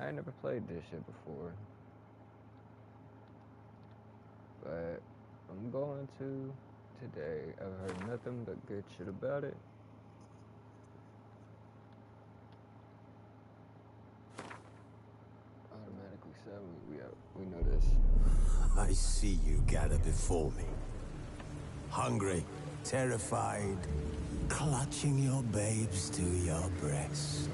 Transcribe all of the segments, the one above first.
I ain't never played this shit before. But I'm going to today. I've heard nothing but good shit about it. Automatically 7, we know this. I see you gather before me. Hungry, terrified, clutching your babes to your breast.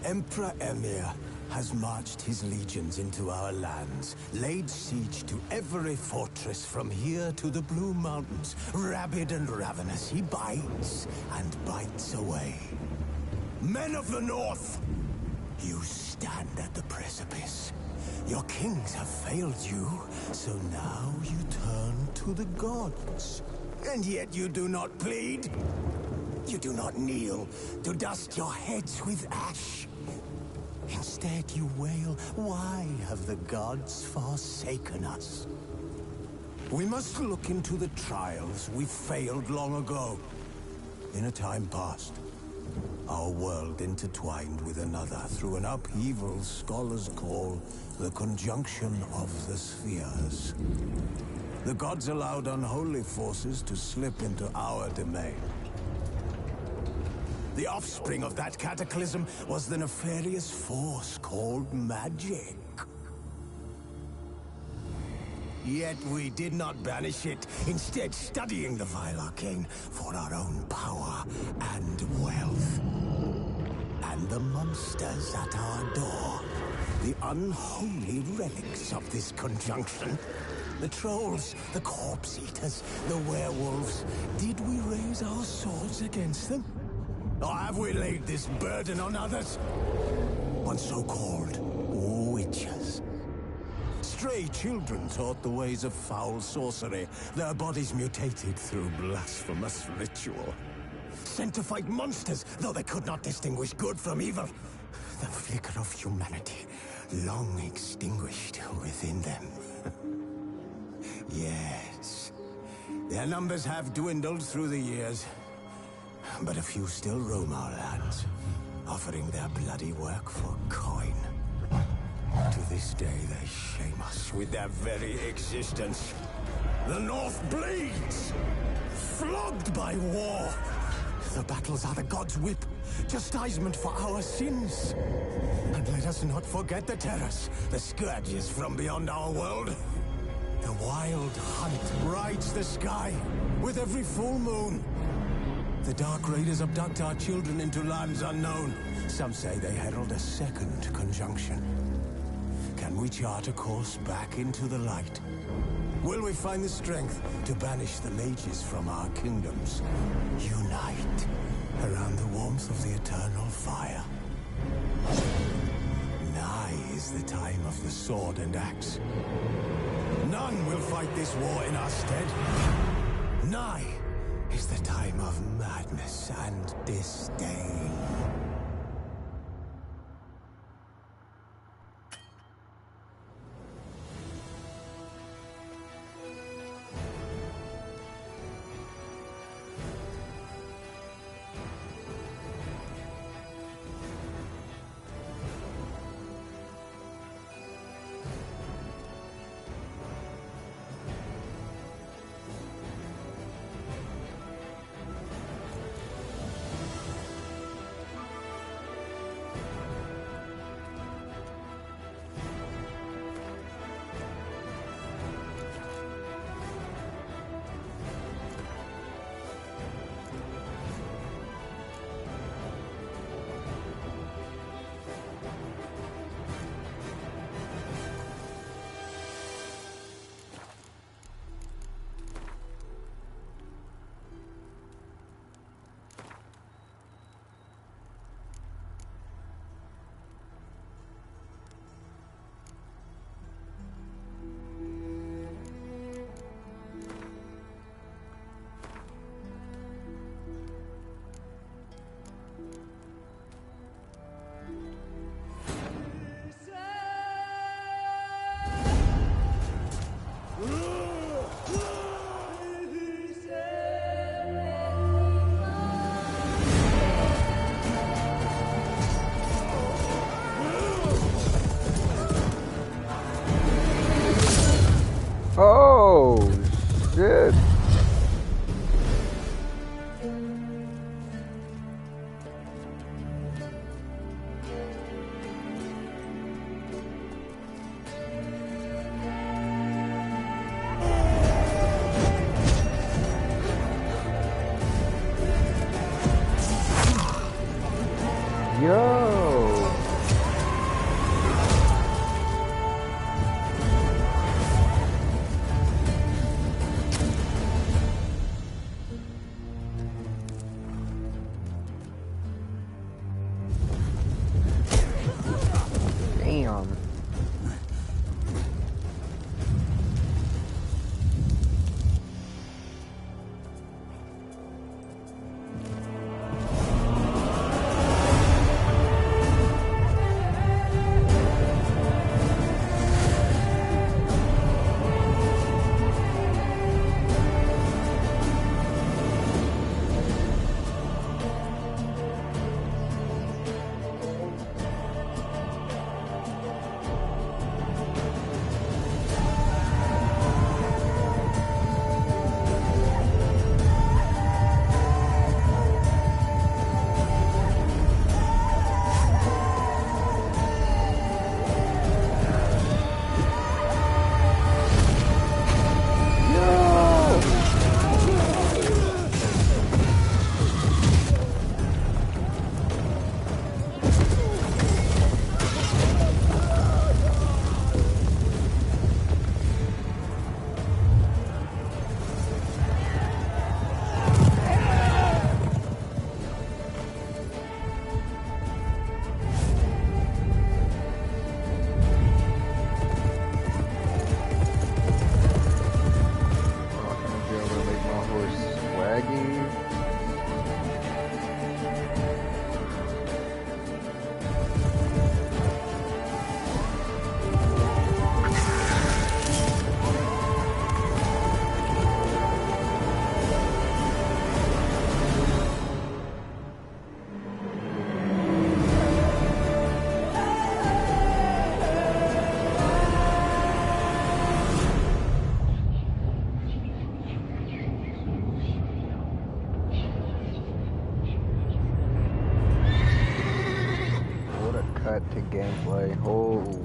Emperor Emir has marched his legions into our lands, laid siege to every fortress from here to the Blue Mountains. Rabid and ravenous, he bites and bites away. Men of the North, you stand at the precipice. Your kings have failed you, so now you turn to the gods. And yet you do not plead. You do not kneel to dust your heads with ash. Instead you wail, why have the gods forsaken us? We must look into the trials we failed long ago. In a time past, our world intertwined with another through an upheaval scholars call the conjunction of the spheres. The gods allowed unholy forces to slip into our domain. The offspring of that cataclysm was the nefarious force called magic. Yet we did not banish it, instead studying the vile arcane for our own power and wealth. And the monsters at our door, the unholy relics of this conjunction. The trolls, the corpse-eaters, the werewolves. Did we raise our swords against them? Or have we laid this burden on others? On so-called witches. Stray children taught the ways of foul sorcery, their bodies mutated through blasphemous ritual. Sent to fight monsters, though they could not distinguish good from evil. The flicker of humanity, long extinguished within them. Yes, their numbers have dwindled through the years. But a few still roam our lands, offering their bloody work for coin. To this day, they shame us with their very existence. The North bleeds, flogged by war. The battles are the gods' whip, chastisement for our sins. And let us not forget the terrors, the scourges from beyond our world. The wild hunt rides the sky with every full moon. The Dark Raiders abduct our children into lands unknown. Some say they herald a second conjunction. Can we chart a course back into the light? Will we find the strength to banish the mages from our kingdoms? Unite around the warmth of the eternal fire. Nigh is the time of the sword and axe. None will fight this war in our stead. Nigh is the time of madness and disdain. Yo! Damn. To gameplay. Holy.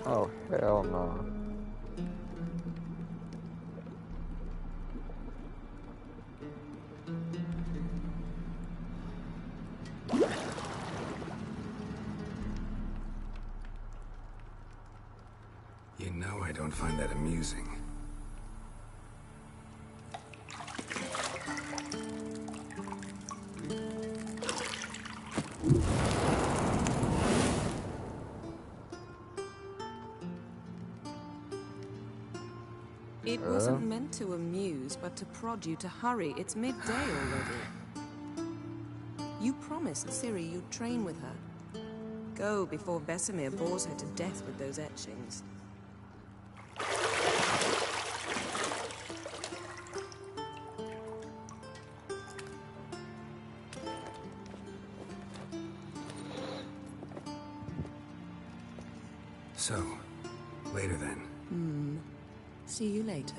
Oh, hell no. You know I don't find that amusing. It wasn't meant to amuse, but to prod you to hurry. It's midday already. You promised Ciri you'd train with her. Go before Vesemir bores her to death with those etchings. So, later then. See you later.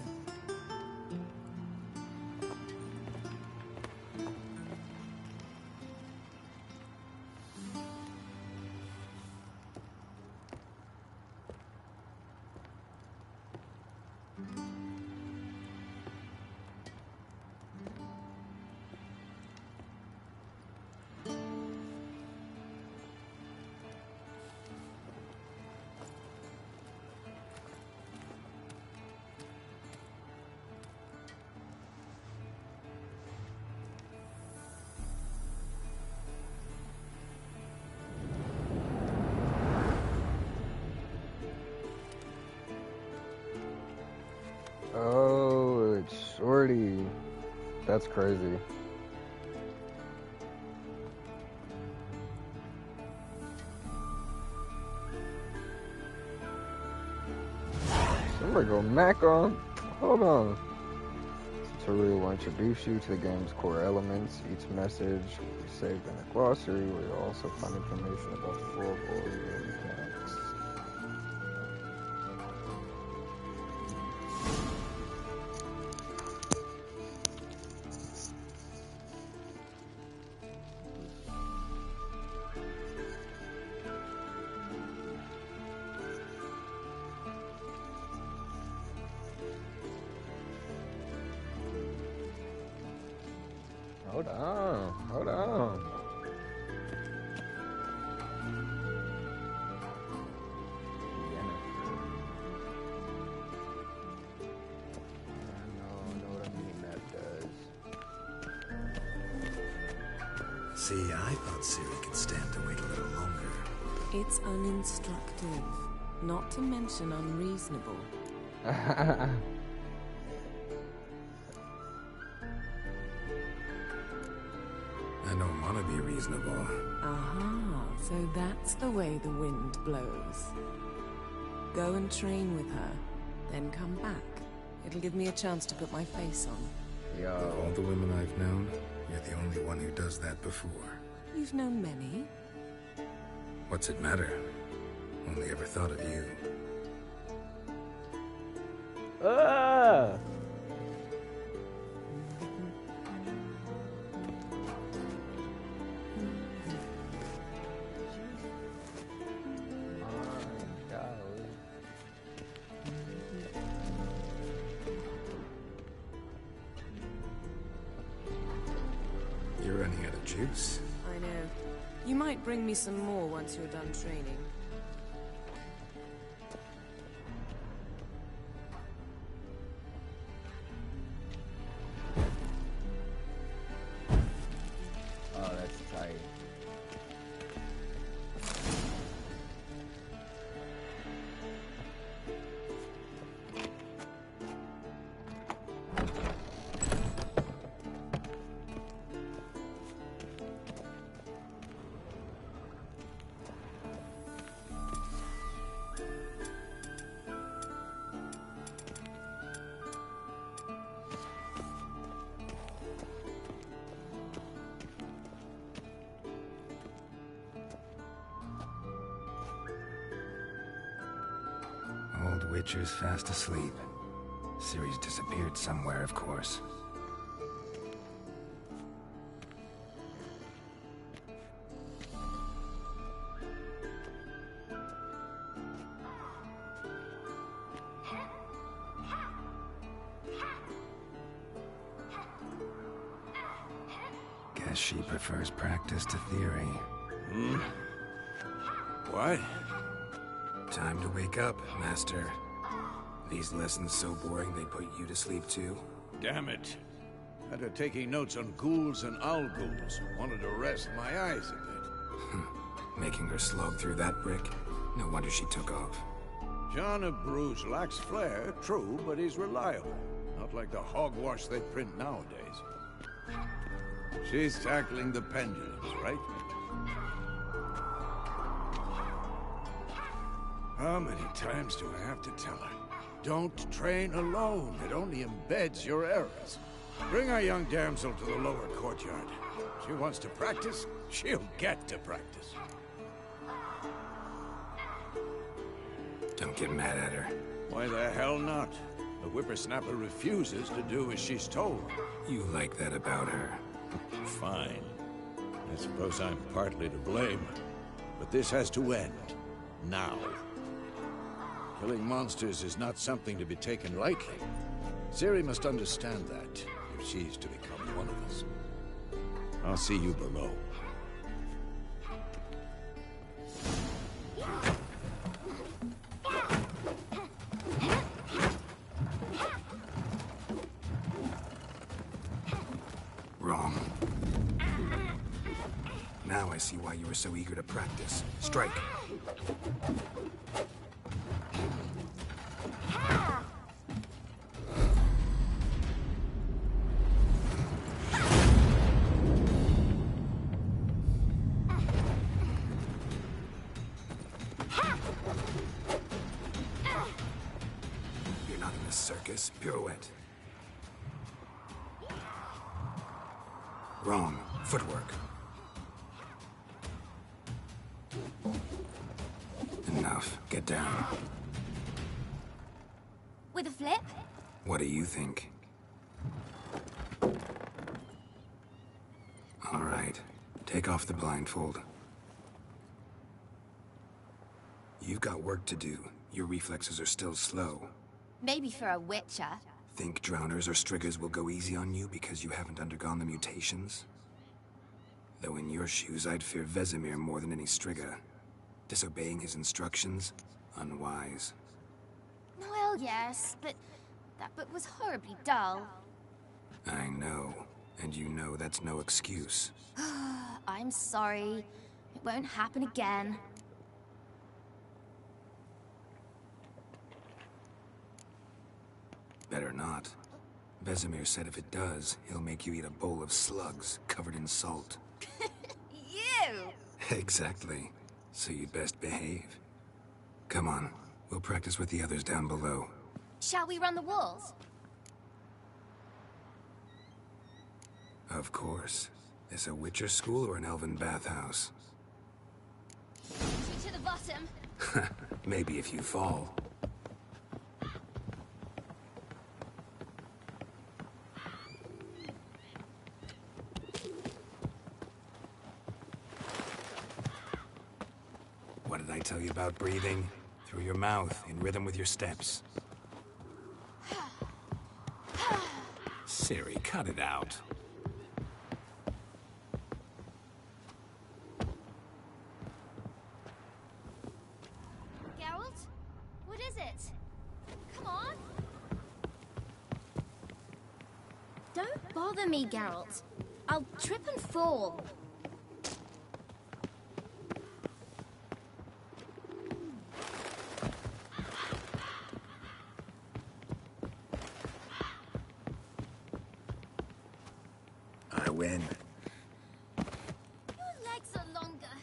Oh, it's Shorty. That's crazy. I'm gonna go macro. Hold on. Tutorial will introduce you to the game's core elements. Each message will be saved in a glossary where you'll also find information about the full core mechanics. Hold on. I know what a mini-map does. See, I thought Ciri could stand to wait a little longer. It's uninstructive, not to mention unreasonable. I don't want to be reasonable. Aha, so that's the way the wind blows. Go and train with her, then come back. It'll give me a chance to put my face on. Yo. Of all the women I've known, you're the only one who does that before. You've known many. What's it matter? Only ever thought of you. You're running out of juice. I know. You might bring me some more once you're done training. Oh, that's tight. Old Witcher's fast asleep. Ciri's disappeared somewhere, of course. Guess she prefers practice to theory. What? Time to wake up, Master. These lessons so boring they put you to sleep too? Damn it. After taking notes on ghouls and owl ghouls, wanted to rest my eyes a bit. Making her slog through that brick? No wonder she took off. John of Bruges lacks flair, true, but he's reliable. Not like the hogwash they print nowadays. She's tackling the pendulums, right? How many times do I have to tell her? Don't train alone. It only embeds your errors. Bring our young damsel to the lower courtyard. She wants to practice, she'll get to practice. Don't get mad at her. Why the hell not? The whippersnapper refuses to do as she's told. You like that about her. Fine. I suppose I'm partly to blame. But this has to end. Now. Killing monsters is not something to be taken lightly. Ciri must understand that, if she's to become one of us. I'll see you below. Wrong. Now I see why you were so eager to practice. Strike. circus. Pirouette. Wrong. Footwork. Enough. Get down. With a flip? What do you think? All right. Take off the blindfold. You've got work to do. Your reflexes are still slow. Maybe for a witcher. Think drowners or striggers will go easy on you because you haven't undergone the mutations? Though in your shoes, I'd fear Vesemir more than any strigger. Disobeying his instructions? Unwise. Well, yes, but that book was horribly dull. I know. And you know that's no excuse. I'm sorry. It won't happen again. Better not. Vesemir said if it does, he'll make you eat a bowl of slugs covered in salt. You! Exactly. So you'd best behave. Come on, we'll practice with the others down below. Shall we run the walls? Of course. Is a Witcher school or an elven bathhouse? To the bottom. Maybe if you fall. What did I tell you about breathing? Through your mouth, in rhythm with your steps. Ciri, cut it out. Geralt? What is it? Come on! Don't bother me, Geralt. I'll trip and fall. I win. Your legs are longer.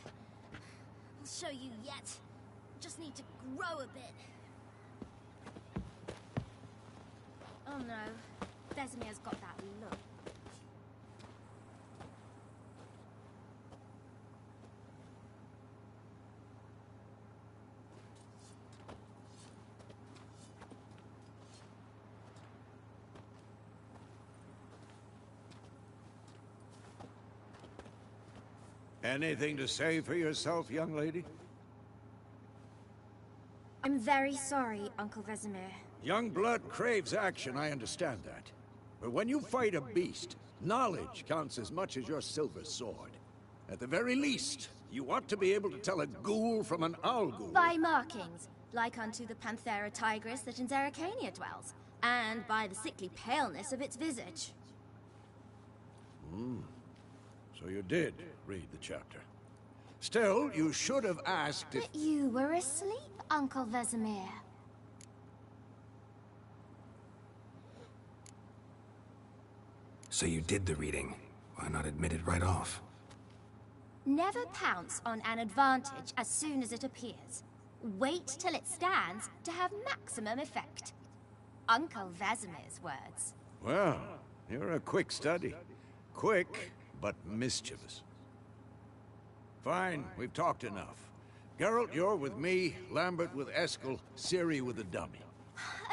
I'll show you yet. Just need to grow a bit. Oh no. Vesemir's got that look. Anything to say for yourself, young lady? I'm very sorry, Uncle Vesemir. Young blood craves action, I understand that. But when you fight a beast, knowledge counts as much as your silver sword. At the very least, you ought to be able to tell a ghoul from an owl ghoul. By markings, like unto the Panthera tigris that in Zerrikania dwells, and by the sickly paleness of its visage. So you did read the chapter. Still, you should have asked if... But you were asleep, Uncle Vesemir. So you did the reading. Why not admit it right off? Never pounce on an advantage as soon as it appears. Wait till it stands to have maximum effect. Uncle Vesemir's words. Well, you're a quick study. Quick, but mischievous. Fine, we've talked enough. Geralt, you're with me, Lambert with Eskel, Ciri with the dummy.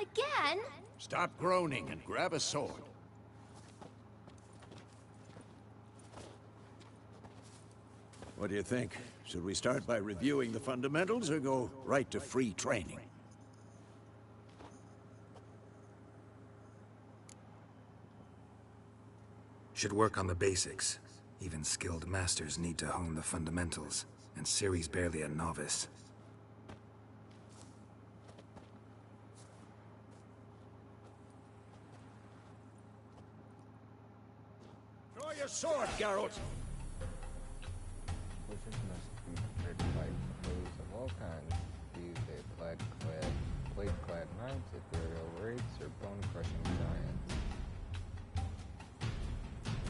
Again? Stop groaning and grab a sword. What do you think? Should we start by reviewing the fundamentals or go right to free training? Should work on the basics. Even skilled masters need to hone the fundamentals, and Ciri's barely a novice. Draw your sword, Geralt! Pushers must be prepared to fight foes of all kinds, be they blade-clad knights, ethereal wraiths, or bone-crushing giants.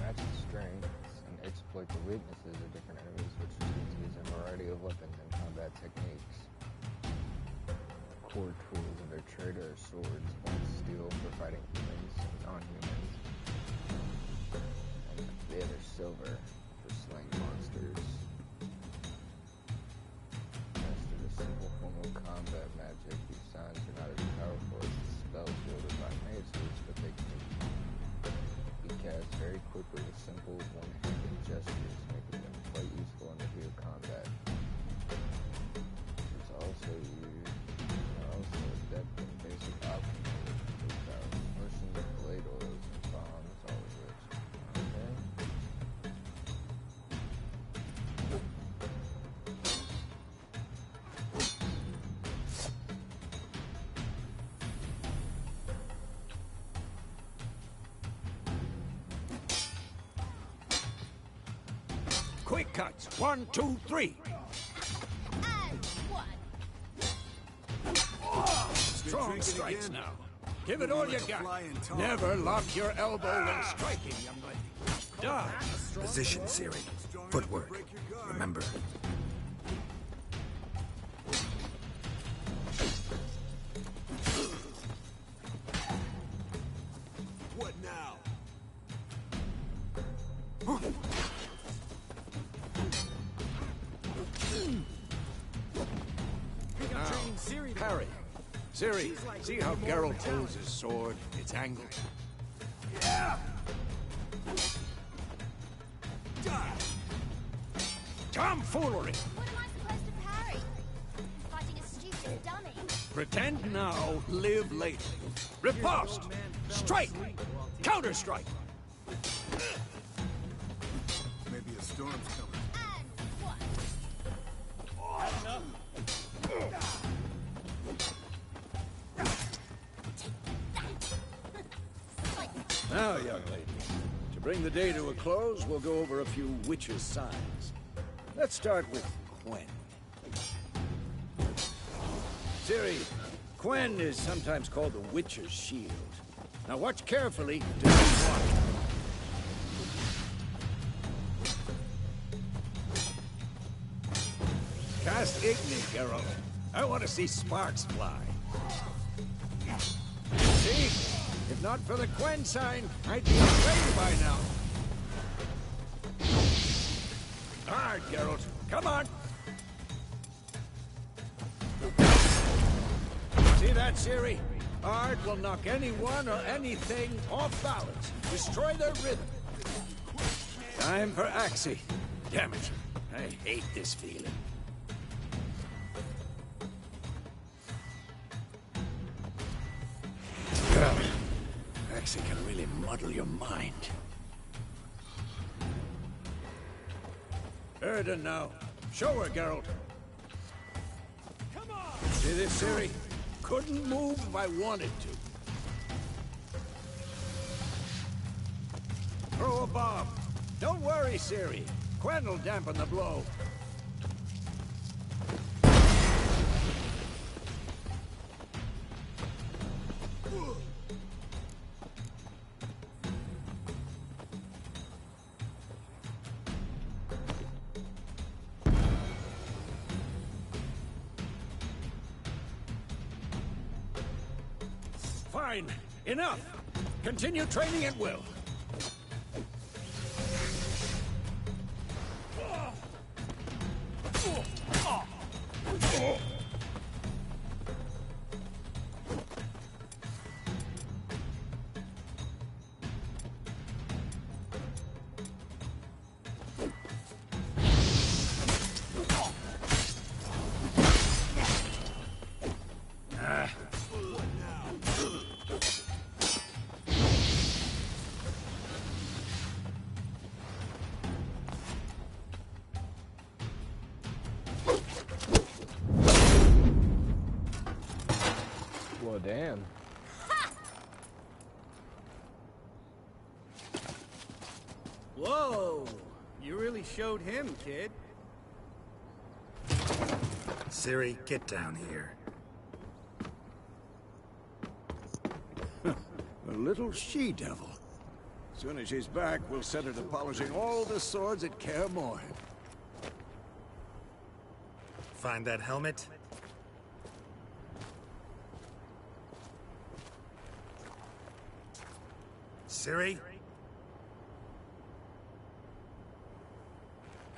Match the strengths and exploit the weaknesses of different enemies, which means to use a variety of weapons and combat techniques. core tools of their trade are swords, one steel for fighting humans and non-humans, and the other silver for slaying monsters. Master the simple form of combat magic. These signs are not as powerful as the spells wielded by mages, but they can be cast very quickly with simple one-handed gestures, making them quite useful in the heat of combat. It's also adept in basic alchemy, with motion, blade oils, and bombs, all of which. Okay. Quick cuts. 1, 2, 3. And one. Strong strikes now. Give it all you got. Never lock your elbow when striking, young lady. Dodge. Position, Siri. Footwork. Remember. What now? Parry. Siri, see how Geralt holds his sword? It's angled. Yeah! Tomfoolery! What am I supposed to parry? Fighting a stupid dummy. Pretend now, live later. Riposte! Strike! Counter-strike! Maybe a storm's coming. And one. Now, young lady, to bring the day to a close, we'll go over a few witches' signs. Let's start with Quen. Ciri, Quen is sometimes called the Witcher's Shield. Now watch carefully to see what. Cast Igni, Geralt. I want to see sparks fly. See? If not for the Quen sign, I'd be afraid by now. Hard, Geralt. Come on. See that, Ciri? Ard will knock anyone or anything off balance. Destroy their rhythm. Time for Axie. Damn it. I hate this feeling. Axie can really muddle your mind. Erden now. Show her, Geralt. Come on! See this, Ciri? Couldn't move if I wanted to. Throw a bomb. Don't worry, Ciri. Quen will dampen the blow. Fine. Enough. Continue training at will. Well, damn. Whoa! You really showed him, kid. Siri, get down here. A little she-devil. Soon as she's back, we'll set her to polishing all the swords at Kaer Morhen. Find that helmet? Ciri?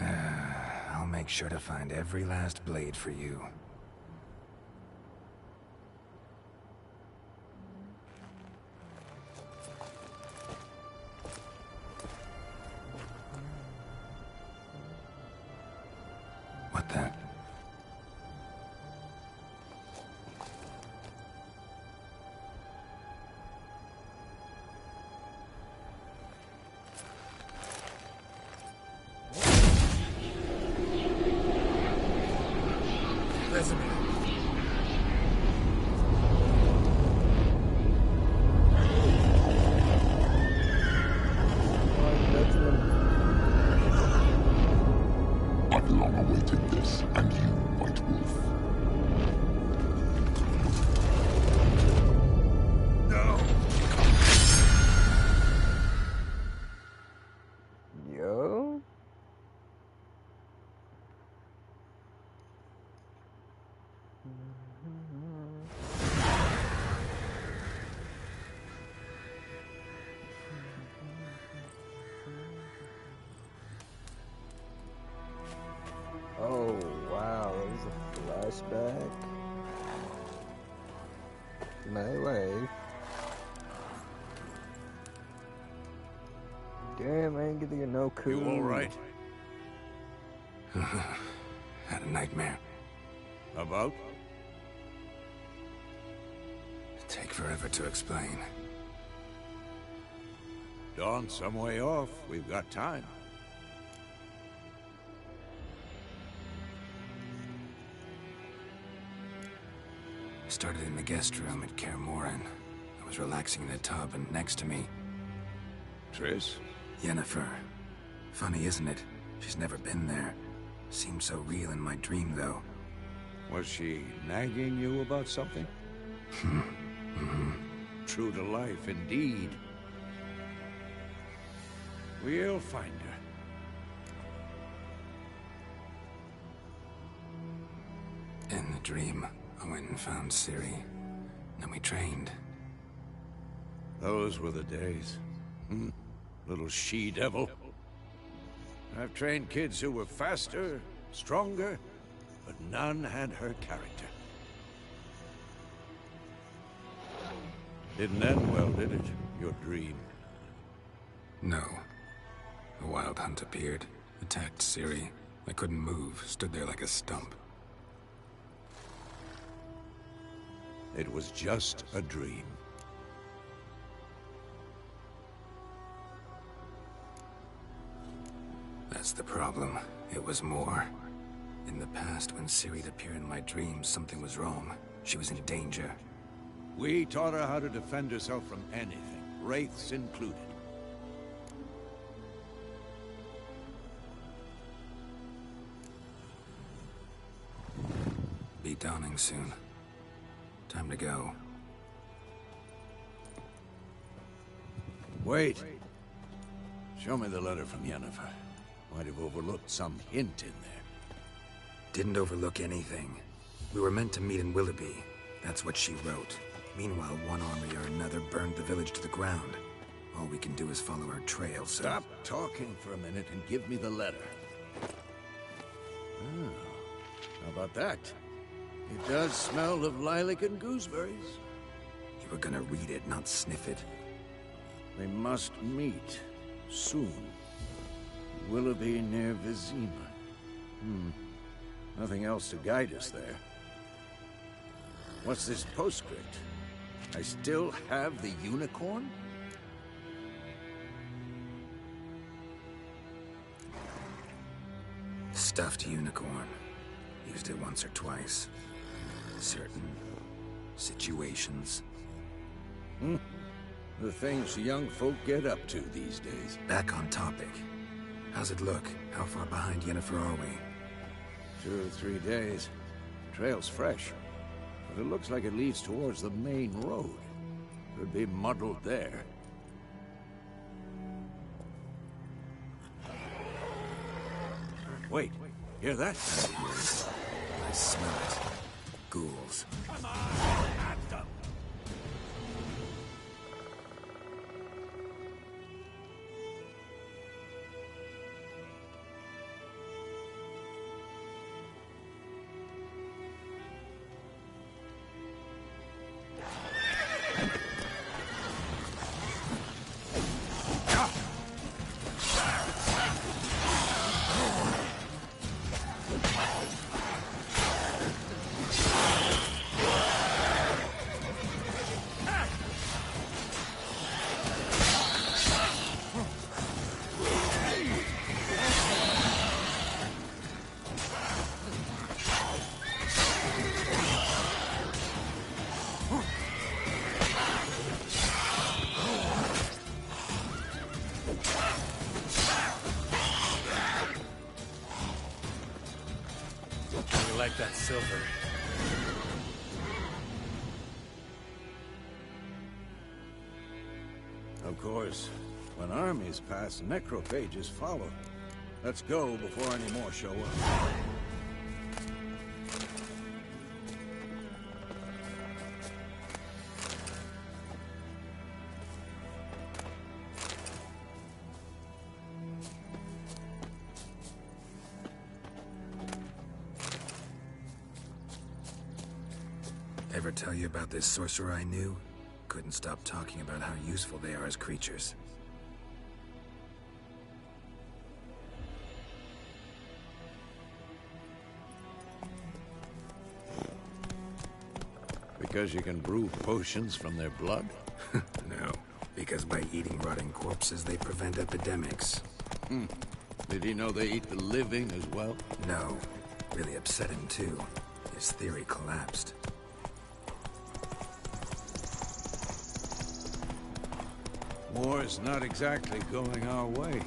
I'll make sure to find every last blade for you. What the? I've long awaited this, and you, White Wolf. No! Yo? Oh, wow, that was a flashback. Melee. Damn, I ain't get to get no coup. You all right? Had a nightmare. About? Take forever to explain. Dawn's some way off. We've got time. Started in the guest room at Kaer Morhen. I was relaxing in the tub, and next to me, Triss? Yennefer. Funny, isn't it? She's never been there. Seemed so real in my dream, though. Was she nagging you about something? True to life, indeed. We'll find her. In the dream, I went and found Ciri. Then we trained. Those were the days. Little she-devil. I've trained kids who were faster, stronger, but none had her character. Didn't end well, did it? Your dream? No. A wild hunt appeared, attacked Ciri. I couldn't move, stood there like a stump. It was just a dream. That's the problem. It was more. In the past, when Ciri'd appear in my dreams, something was wrong. She was in danger. We taught her how to defend herself from anything, wraiths included. Be dawning soon. Time to go. Wait. Show me the letter from Yennefer. Might have overlooked some hint in there. Didn't overlook anything. We were meant to meet in Willoughby. That's what she wrote. Meanwhile, one army or another burned the village to the ground. All we can do is follow her trail, so... Stop talking for a minute and give me the letter. Oh, how about that? It does smell of lilac and gooseberries. You were gonna read it, not sniff it. They must meet soon. Willoughby near Vizima. Nothing else to guide us there. What's this postscript? I still have the unicorn? Stuffed unicorn. Used it once or twice. Certain situations. The things young folk get up to these days. Back on topic. How's it look? How far behind Yennefer are we? 2 or 3 days. Trail's fresh, but it looks like it leads towards the main road. Could be muddled there. Wait, hear that? I smell it. Ghouls. Come on, at them! like that silver. Of course, when armies pass, necrophages follow. Let's go before any more show up. Ever tell you about this sorcerer I knew? Couldn't stop talking about how useful they are as creatures. Because you can brew potions from their blood? No, because by eating rotting corpses, they prevent epidemics. Did he know they eat the living as well? No, really upset him too. His theory collapsed. War's not exactly going our way.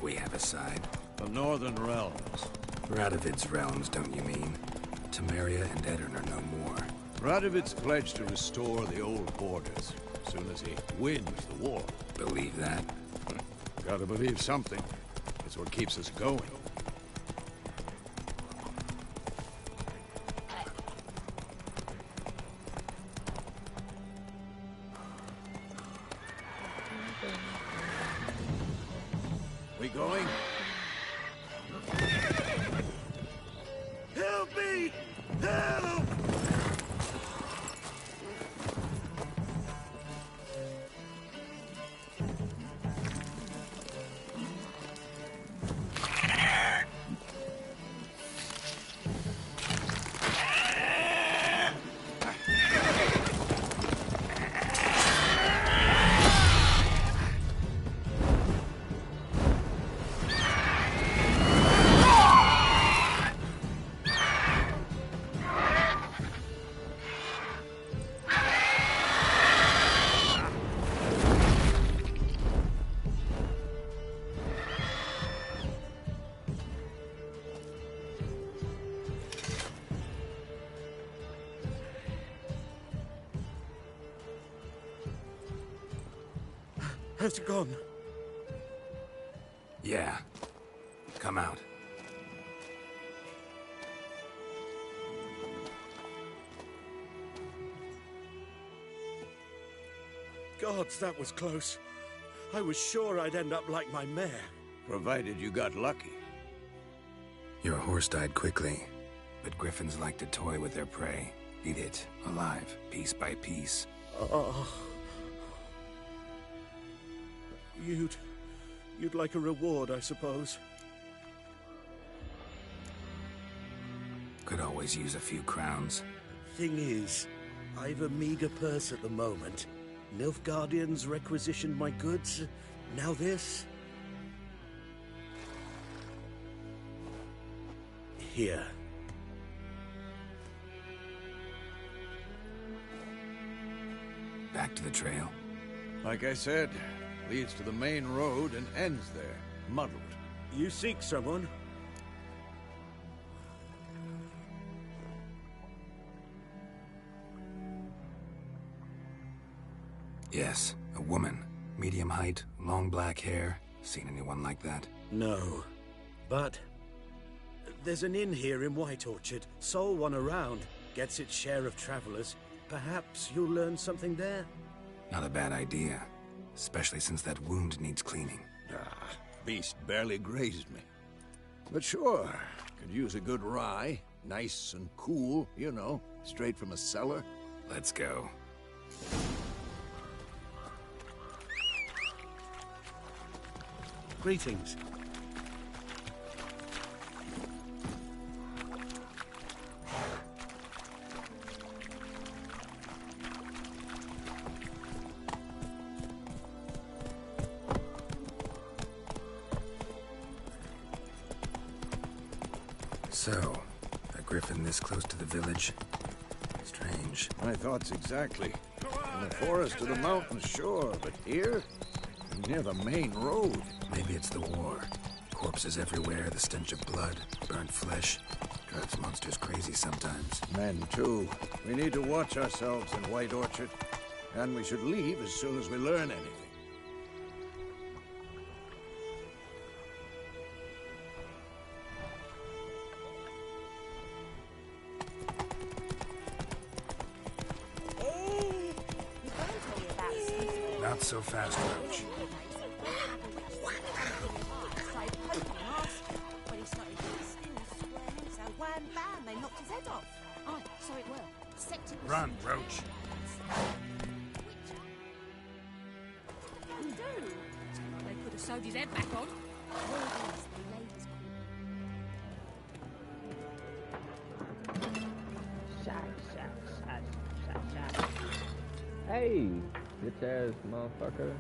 We have a side. The Northern Realms. Radovid's realms, don't you mean? Temeria and Edirn are no more. Radovid's pledged to restore the old borders, as soon as he wins the war. Believe that? Gotta believe something. It's what keeps us going. We going? Help me! Help! How's it gone? Yeah. Come out. Gods, that was close. I was sure I'd end up like my mare. Provided you got lucky. Your horse died quickly, but griffins like to toy with their prey. Eat it, alive, piece by piece. You'd like a reward, I suppose. Could always use a few crowns. Thing is, I've a meager purse at the moment. Nilfgaardians requisitioned my goods. Now this. Here. Back to the trail. Like I said, leads to the main road and ends there, muddled. You seek someone? Yes, a woman. Medium height, long black hair. Seen anyone like that? No. But there's an inn here in White Orchard. Sole one around. Gets its share of travelers. Perhaps you'll learn something there? Not a bad idea. Especially since that wound needs cleaning. Beast barely grazed me. But sure, could use a good rye. Nice and cool, you know, straight from a cellar. Let's go. Greetings. So, a griffin this close to the village? Strange. My thoughts exactly. In the forest or the mountains, sure, but here? Near the main road. Maybe it's the war. Corpses everywhere, the stench of blood, burnt flesh. Drives monsters crazy sometimes. Men, too. We need to watch ourselves in White Orchard. And we should leave as soon as we learn anything. Not so fast, Roach. When he started twisting and squirming, so wham bam, they knocked his head off. Aye, so it will. Septic was Run, Roach. They could have sewed his head back on. Hey, bitch ass motherfucker.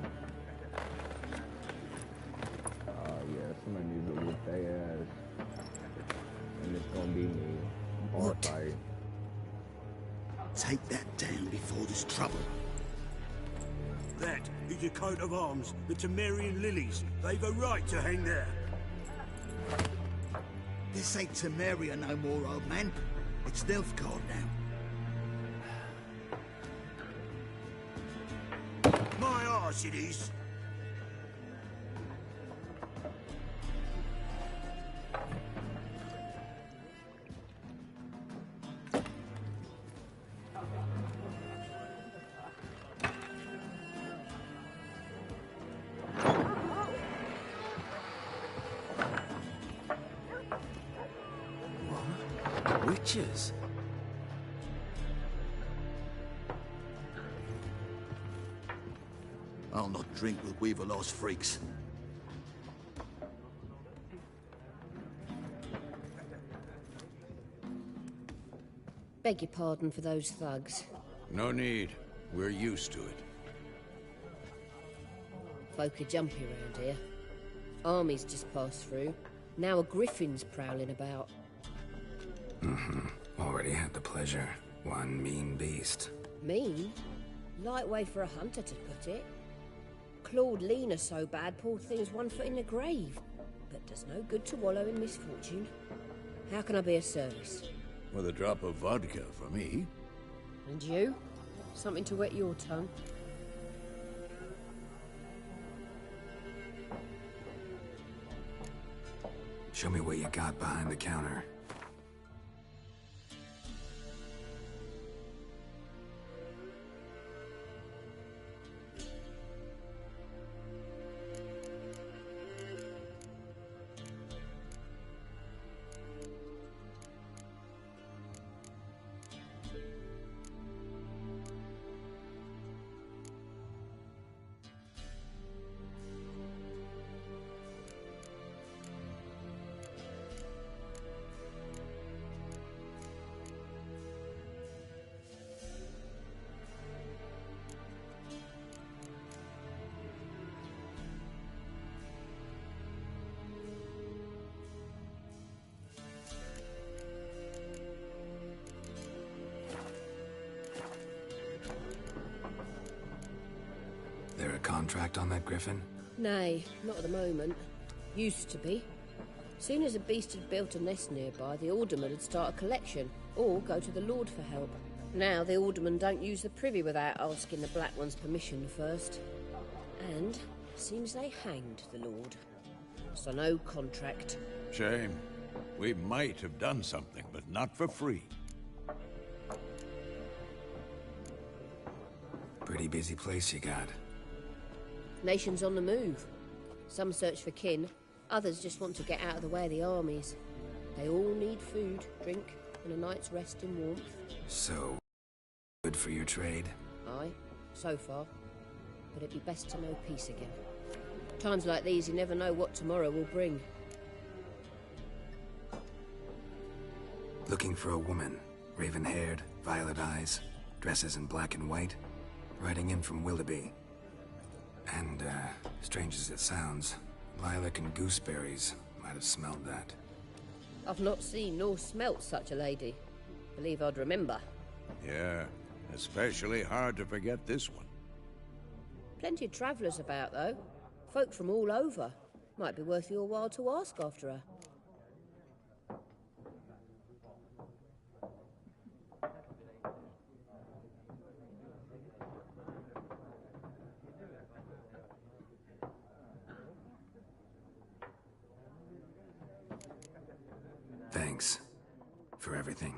Oh yeah, somebody needs to whip their ass. And it's gonna be me. Bar fight. Take that down before there's trouble. That is your coat of arms, the Temerian lilies. They've a right to hang there. This ain't Temeria no more, old man. It's Nilfgaard now. My arse it is. Witches? I'll not drink with Weaverlaw's freaks. Beg your pardon for those thugs. No need. We're used to it. Folk are jumpy around here. Armies just passed through. Now a griffin's prowling about. Already had the pleasure. One mean beast. Mean? Light way for a hunter to put it. Clawed Lena so bad, poor thing's 1 foot in the grave. But does no good to wallow in misfortune. How can I be of service? With a drop of vodka for me. And you? Something to wet your tongue? Show me what you got behind the counter. There a contract on that griffin? Nay, not at the moment. Used to be. Soon as a beast had built a nest nearby, the alderman would start a collection, or go to the Lord for help. Now the aldermen don't use the privy without asking the Black One's permission first. And seems they hanged the Lord. So no contract. Shame. We might have done something, but not for free. Pretty busy place you got. Nations on the move. Some search for kin, others just want to get out of the way of the armies. They all need food, drink, and a night's rest in warmth. So, good for your trade? Aye, so far. But it'd be best to know peace again. Times like these, you never know what tomorrow will bring. Looking for a woman. Raven-haired, violet eyes, dresses in black and white. Riding in from Willoughby. And, strange as it sounds, lilac and gooseberries might have smelled that. I've not seen nor smelt such a lady. Believe I'd remember. Yeah, especially hard to forget this one. Plenty of travellers about, though. Folk from all over. Might be worth your while to ask after her. Thanks for everything.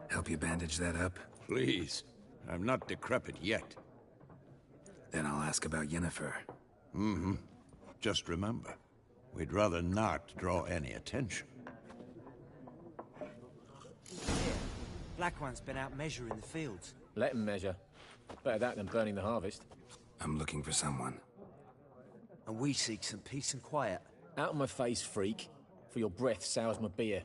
Help you bandage that up? Please. I'm not decrepit yet. Then I'll ask about Yennefer. Mm-hmm. Just remember, we'd rather not draw any attention. Black One's been out measuring the fields. Let him measure. Better that than burning the harvest. I'm looking for someone. And we seek some peace and quiet. Out of my face, freak. For your breath sours my beer.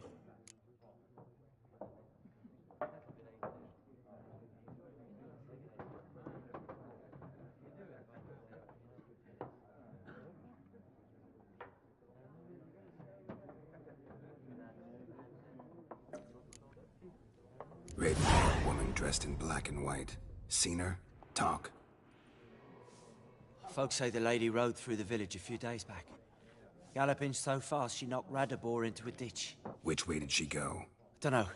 Raven, woman dressed in black and white. Seen her? Talk. Folks say the lady rode through the village a few days back. Galloping so fast she knocked Radabor into a ditch. Which way did she go? Dunno.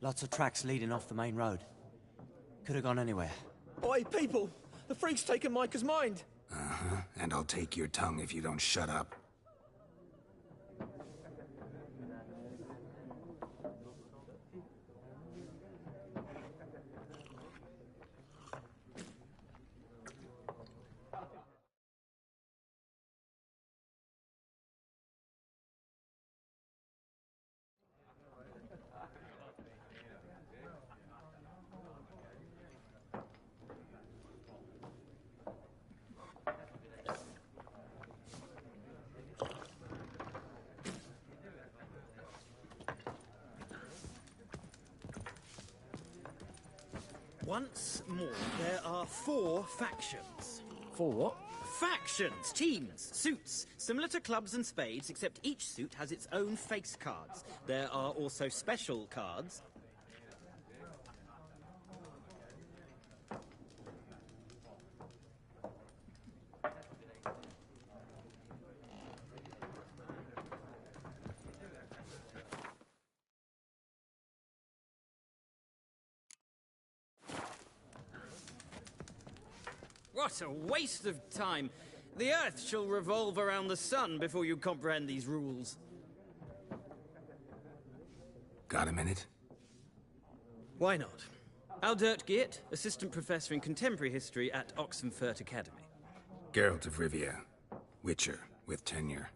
Lots of tracks leading off the main road. Could have gone anywhere. Oi, people! The freak's taken Micah's mind! Uh-huh. And I'll take your tongue if you don't shut up. Once more, there are 4 factions. 4 what? Factions, teams, suits, similar to clubs and spades, except each suit has its own face cards. There are also special cards. What a waste of time! The Earth shall revolve around the sun before you comprehend these rules. Got a minute? Why not? Aldert Geert, Assistant Professor in Contemporary History at Oxenfurt Academy. Geralt of Rivia. Witcher, with tenure.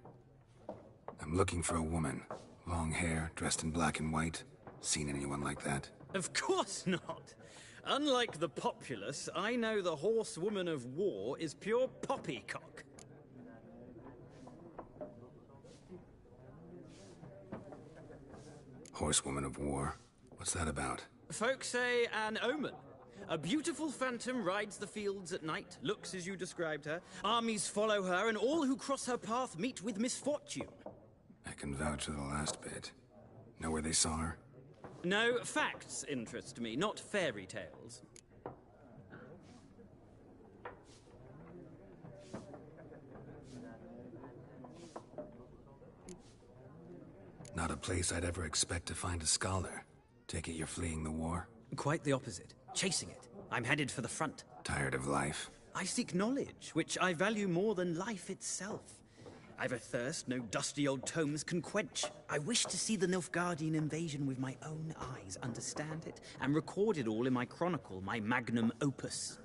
I'm looking for a woman. Long hair, dressed in black and white. Seen anyone like that? Of course not! Unlike the populace, I know the horsewoman of war is pure poppycock. Horsewoman of war? What's that about? Folk say an omen. A beautiful phantom rides the fields at night, looks as you described her. Armies follow her, and all who cross her path meet with misfortune. I can vouch for the last bit. Know where they saw her? No, facts interest me, not fairy tales. Not a place I'd ever expect to find a scholar. Take it you're fleeing the war? Quite the opposite. Chasing it. I'm headed for the front. Tired of life? I seek knowledge, which I value more than life itself. I've a thirst no dusty old tomes can quench. I wish to see the Nilfgaardian invasion with my own eyes, understand it, and record it all in my chronicle, my magnum opus.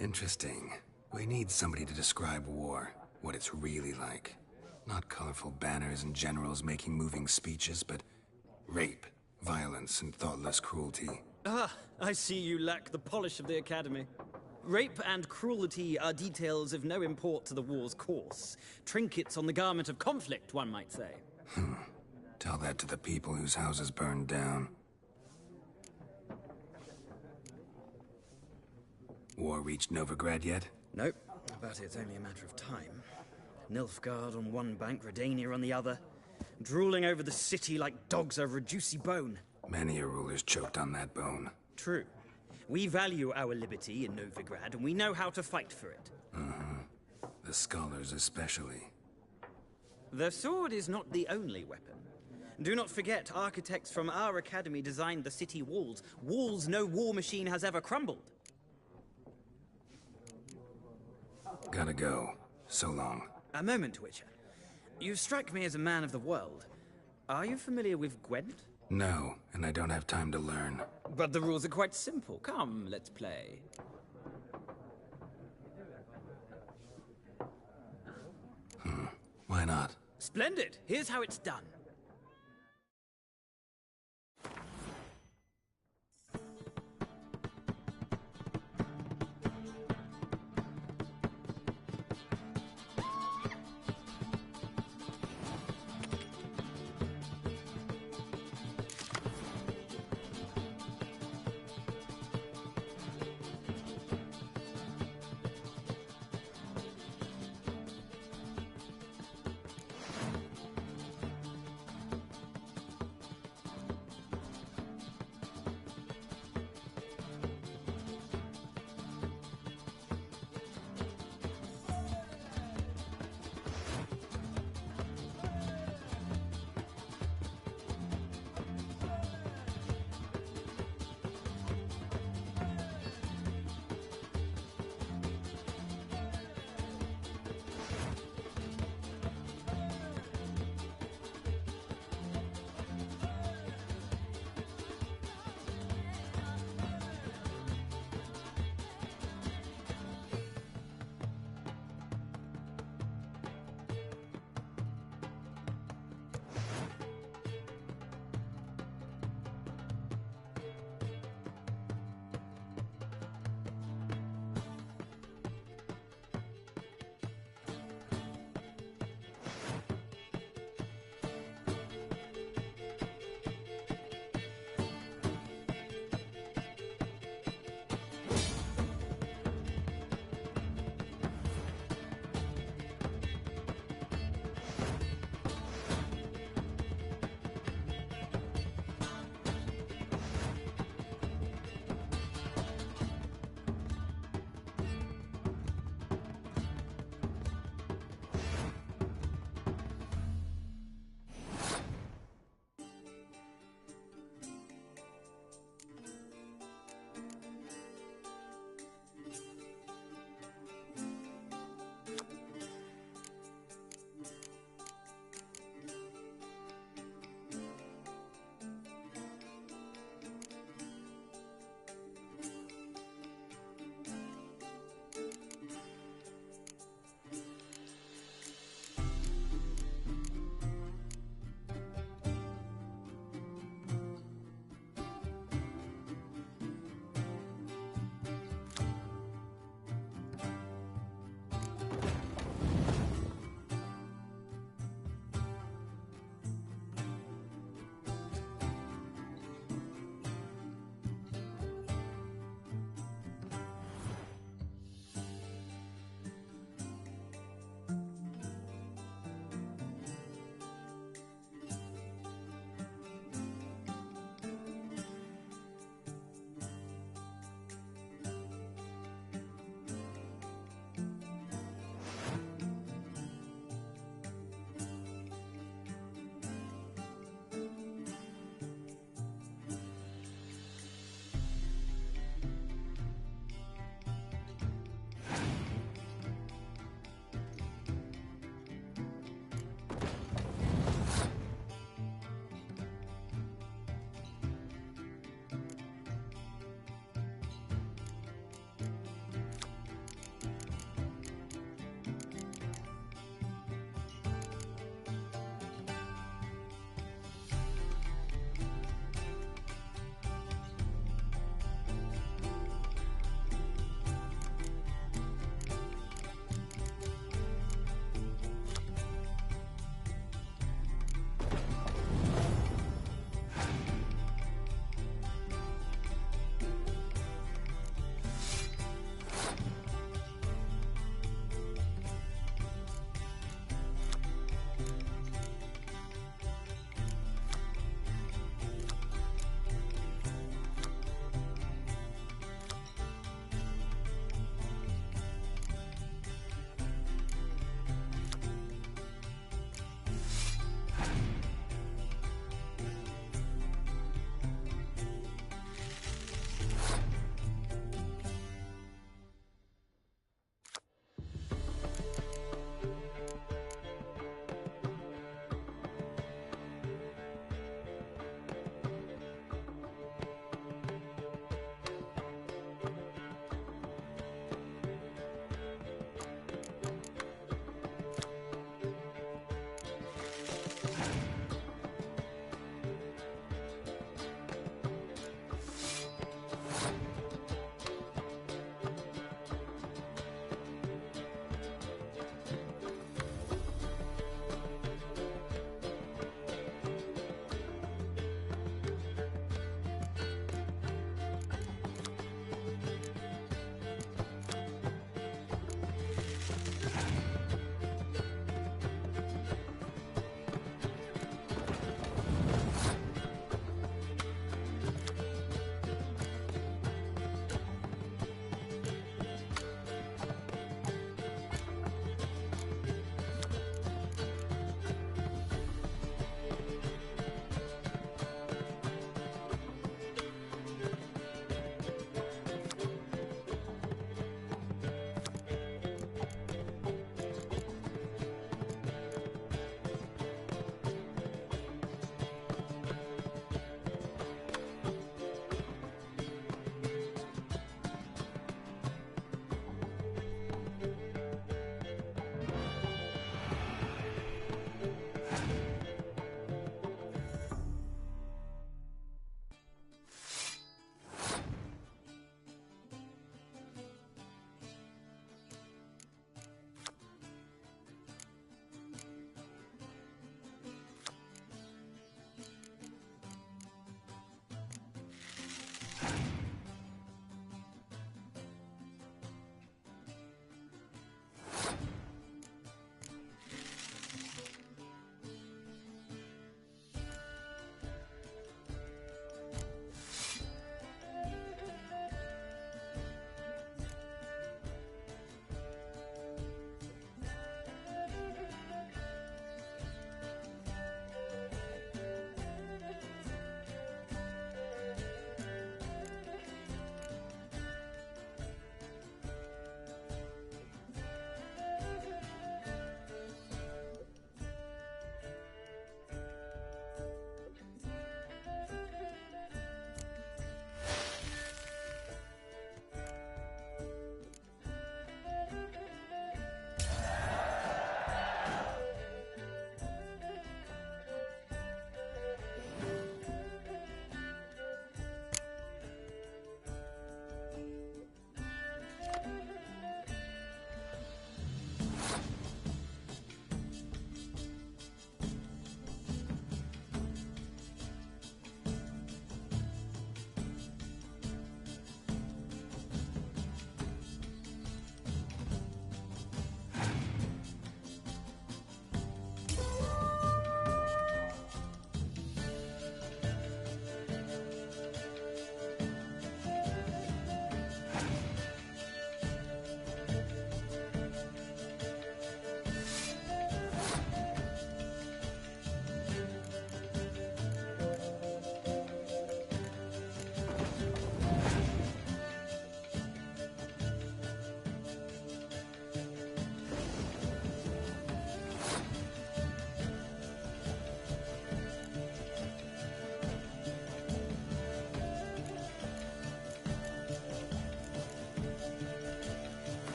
Interesting. We need somebody to describe war, what it's really like. Not colorful banners and generals making moving speeches, but rape, violence, and thoughtless cruelty. Ah, I see you lack the polish of the Academy. Rape and cruelty are details of no import to the war's course. Trinkets on the garment of conflict, one might say. Tell that to the people whose houses burned down. War reached Novigrad yet? Nope, but it's only a matter of time. Nilfgaard on one bank, Redania on the other, drooling over the city like dogs over a juicy bone. Many a ruler's choked on that bone. True. We value our liberty in Novigrad, and we know how to fight for it. The scholars especially. The sword is not the only weapon. Do not forget, architects from our academy designed the city walls. Walls no war machine has ever crumbled. Gotta go. So long. A moment, Witcher. You strike me as a man of the world. Are you familiar with Gwent? No, and I don't have time to learn. But the rules are quite simple. Come, let's play. Why not? Splendid! Here's how it's done.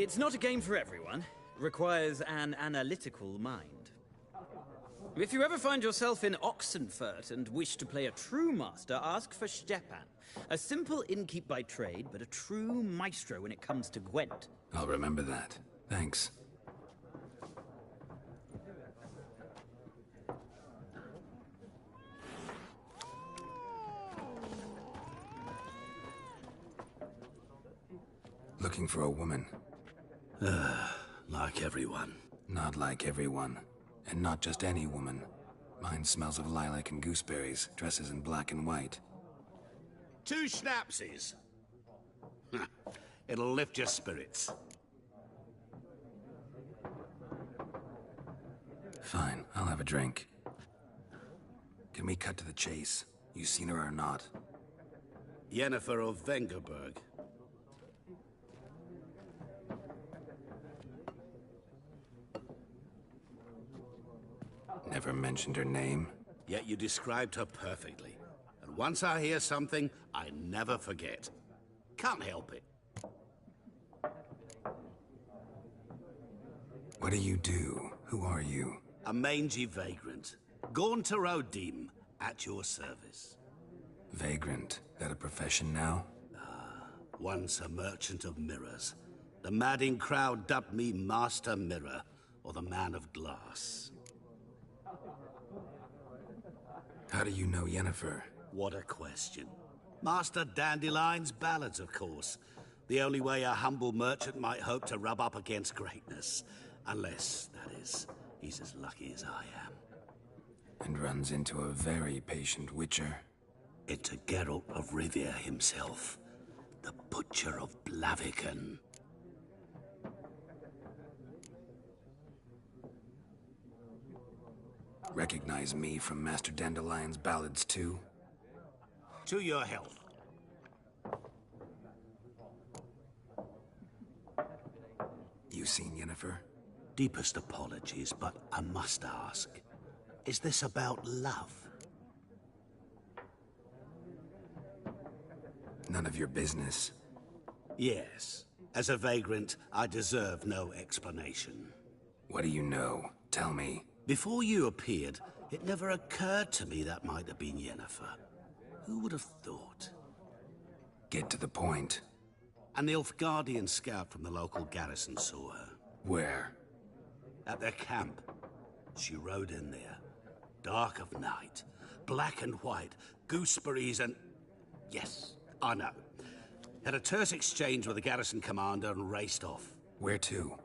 It's not a game for everyone. Requires an analytical mind. If you ever find yourself in Oxenfurt and wish to play a true master, ask for Stepan. A simple innkeep by trade, but a true maestro when it comes to Gwent. I'll remember that. Thanks. Looking for a woman. Like everyone. Not like everyone. And not just any woman. Mine smells of lilac and gooseberries, dresses in black and white. 2 schnapsies. It'll lift your spirits. Fine, I'll have a drink. Can we cut to the chase? You seen her or not? Yennefer of Vengerberg. Never mentioned her name. Yet you described her perfectly. And once I hear something, I never forget. Can't help it. What do you do? Who are you? A mangy vagrant. Gone to Rodim, at your service. Vagrant. That a profession now? Once a merchant of mirrors. The madding crowd dubbed me Master Mirror, or the Man of Glass. How do you know Yennefer? What a question. Master Dandelion's ballads, of course. The only way a humble merchant might hope to rub up against greatness. Unless, that is, he's as lucky as I am. And runs into a very patient witcher. It's a Geralt of Rivia himself. The Butcher of Blaviken. Recognize me from Master Dandelion's ballads too? To your health. You seen Yennefer? Deepest apologies, but I must ask. Is this about love? None of your business. Yes. As a vagrant, I deserve no explanation. What do you know? Tell me. Before you appeared, it never occurred to me that might have been Yennefer. Who would have thought? Get to the point. An Nilfgaardian scout from the local garrison saw her. Where? At their camp. She rode in there. Dark of night. Black and white. Gooseberries and... Yes, I know. Had a terse exchange with the garrison commander and raced off. Where to?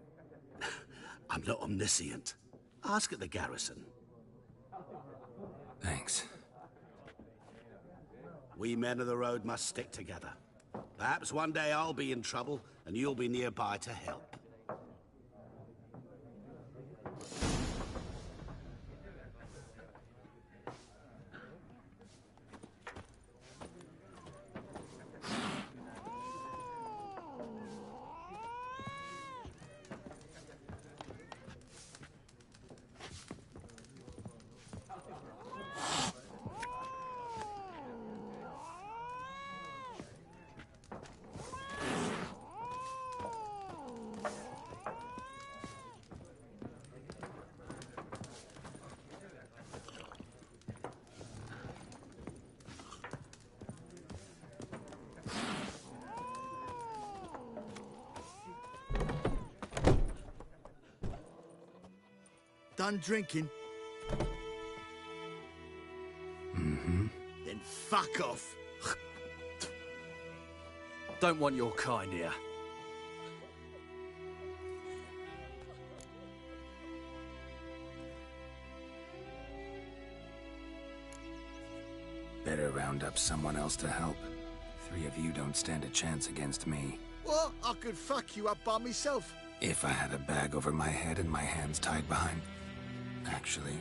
I'm not omniscient. Ask at the garrison. Thanks. We men of the road must stick together. Perhaps one day I'll be in trouble, and you'll be nearby to help. Done drinking? Mm-hmm. Then fuck off. Don't want your kind here. Better round up someone else to help. 3 of you don't stand a chance against me. What? I could fuck you up by myself. If I had a bag over my head and my hands tied behind... Actually,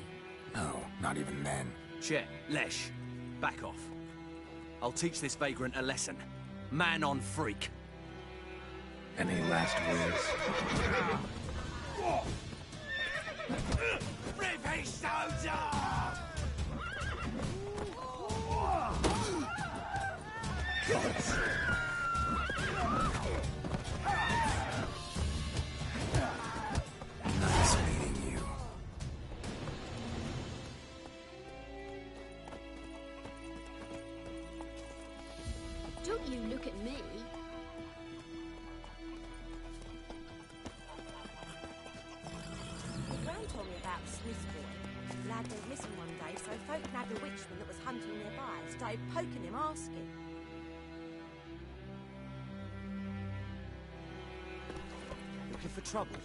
no, not even then. Chet, Lesh, back off. I'll teach this vagrant a lesson. Man on freak. Any last words? Rip his stones off! you look at me. Gran told me about Swiss boy. Lad went missing one day, so folk nabbed a witchman that was hunting nearby and started poking him, asking. Looking for trouble?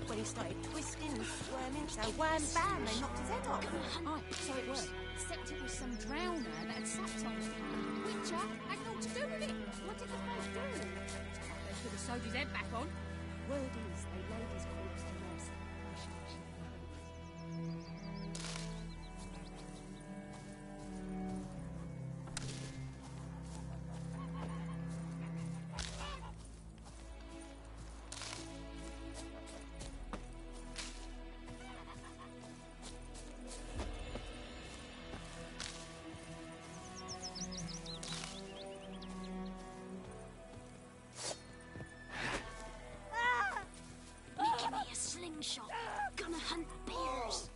When he started twisting and squirming, so wham bam, they knocked his head off. Aye, so it was. Except it was some drowner that had sapped on him. Witcher had naught to do with it. What did the folk do? They could have sewed his head back on. Word is, they laid his corpse to rest. Give me a slingshot. Gonna hunt bears.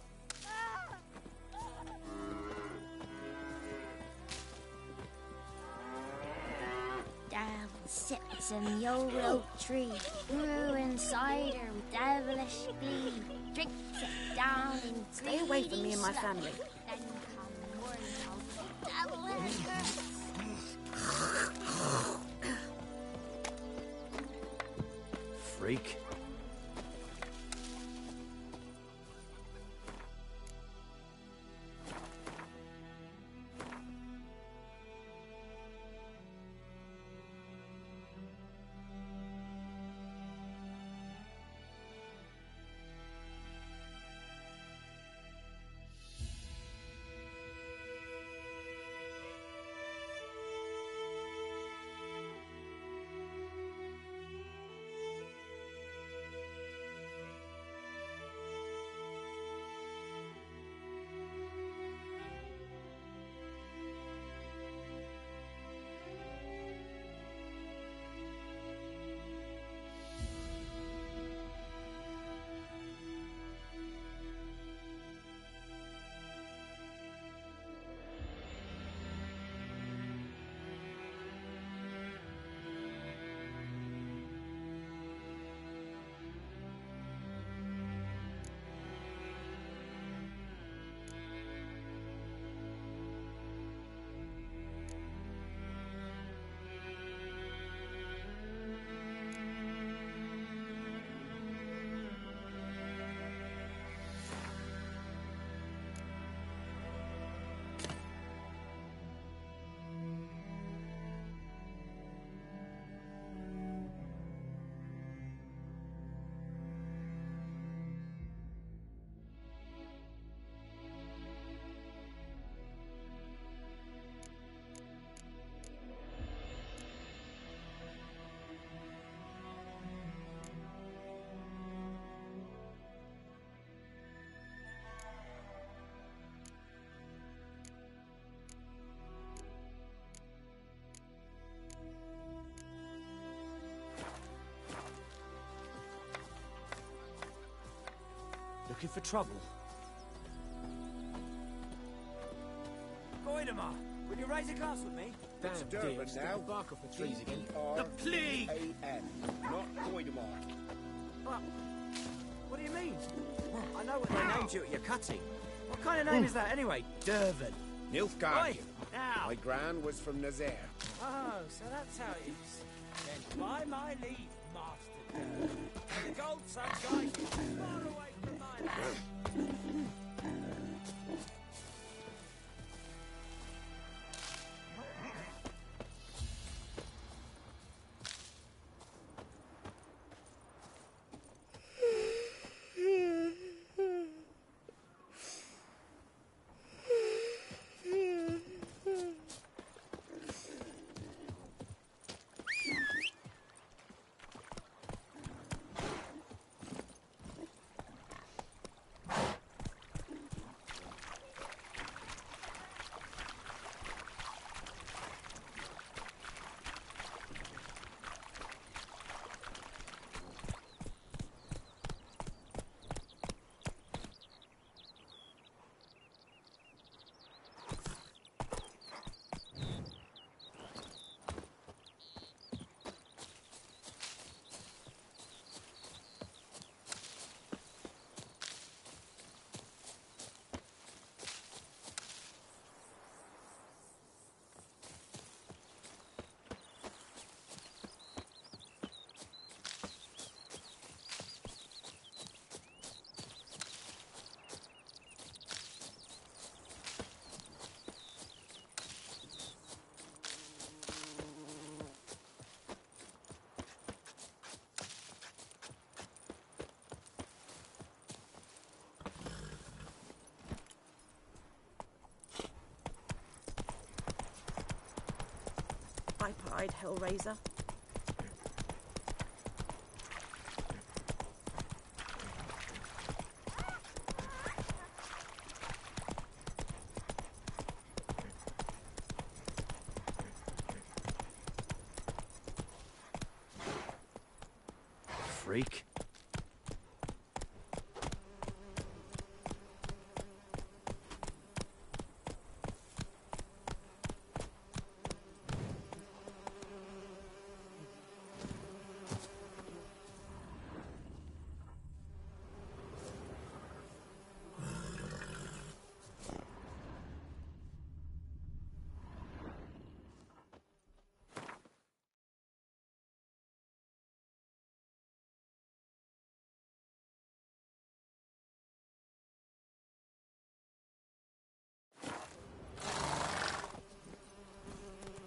Down sits in the old oak tree, brewing cider with devilish glee. Drinks it down in Stay away from me and my greedy family. sloth. Then come morning, devilish Freak. Looking for trouble? Goidemar, will you raise a glass with me? Damn, Durban now. Bark off the trees again. The plea! A-N, not Goidemar. What do you mean? Well, I know what they named you at your cutting. What kind of name is that anyway? Durban. Nilfgaard. Now! My gran was from Nazaire. Oh, so that's how it is. Then by my leave, Master Durban. The gold sun guides you far away from my land. eyed Hellraiser. Freak.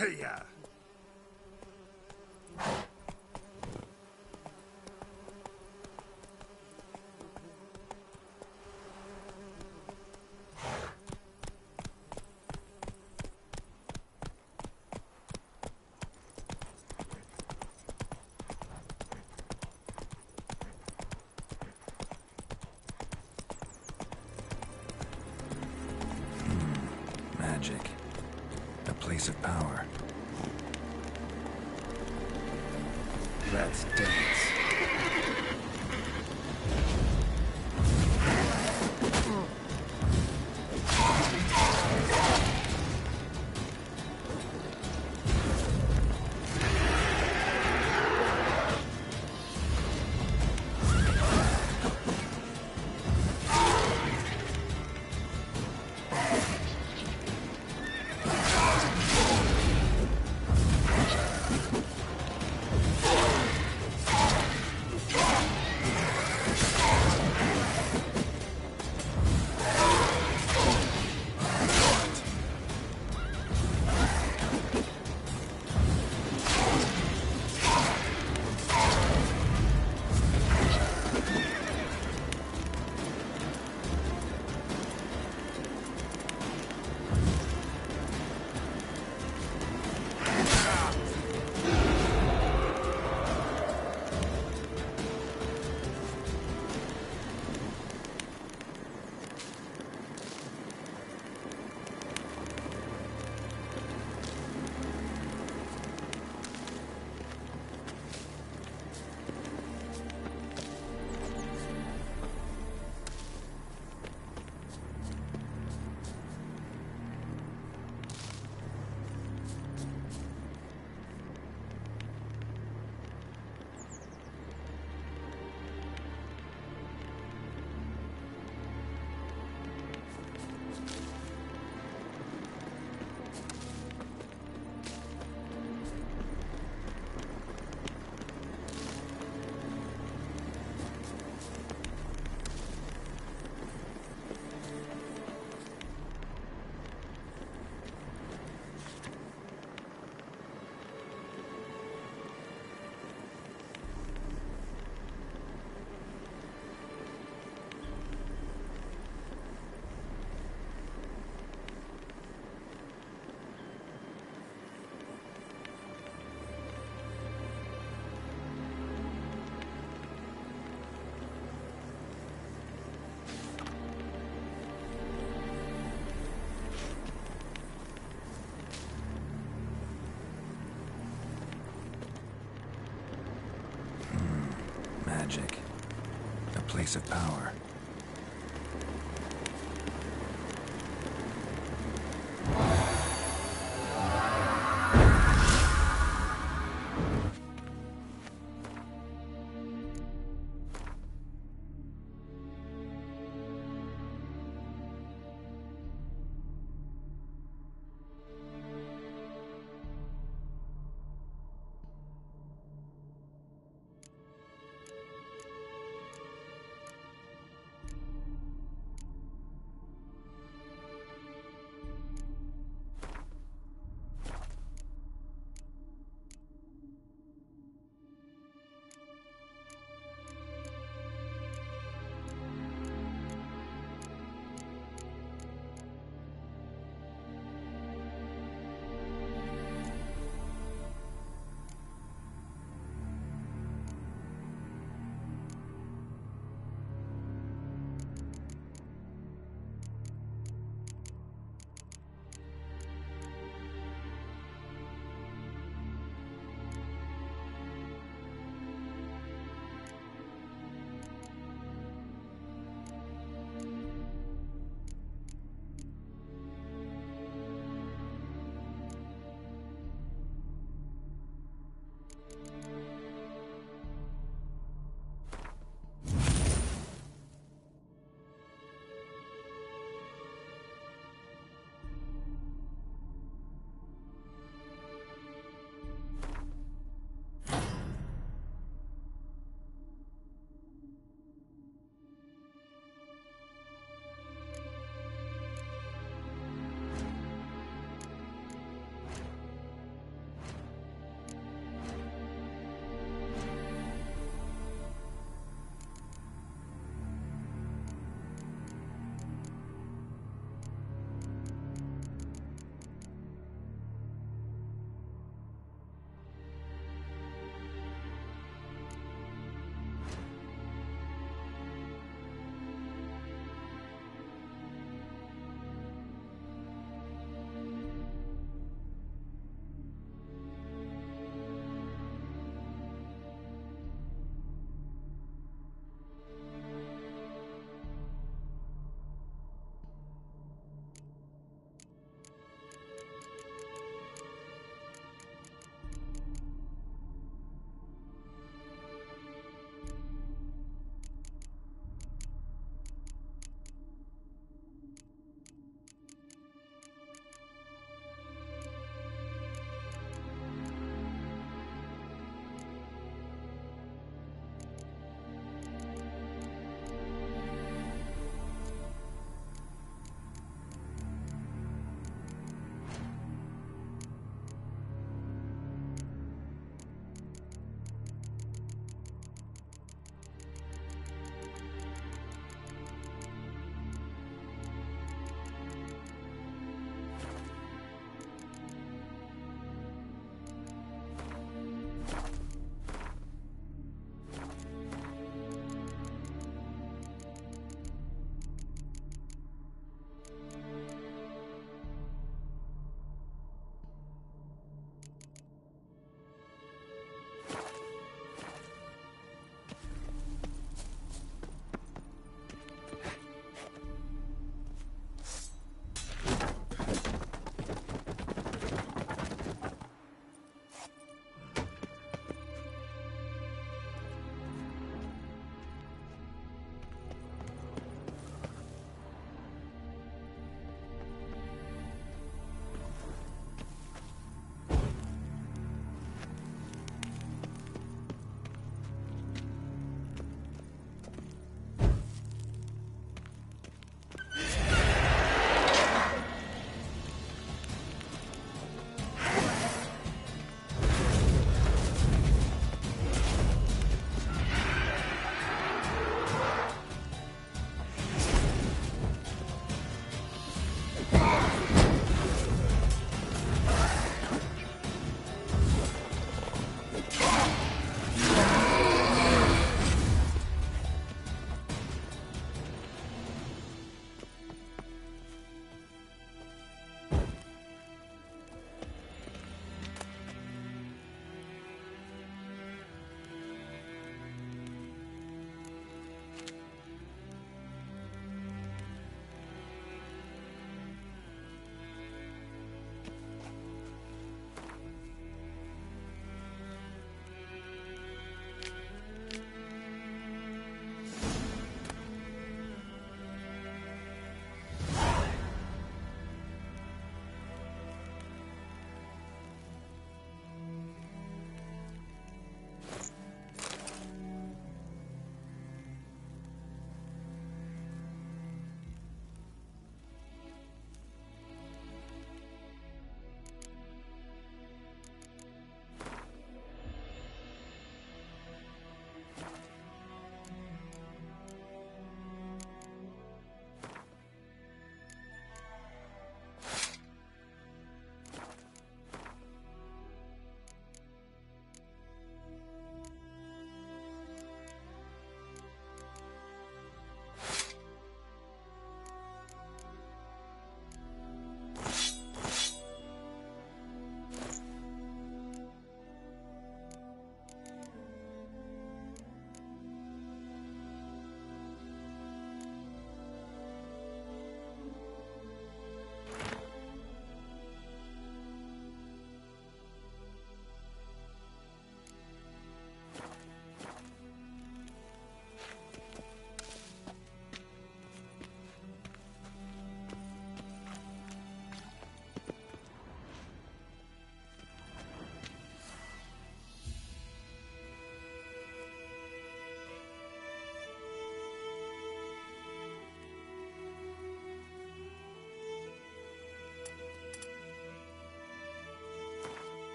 Hey-ya! Magic. A place of power. Let's dance. Magic. A place of power.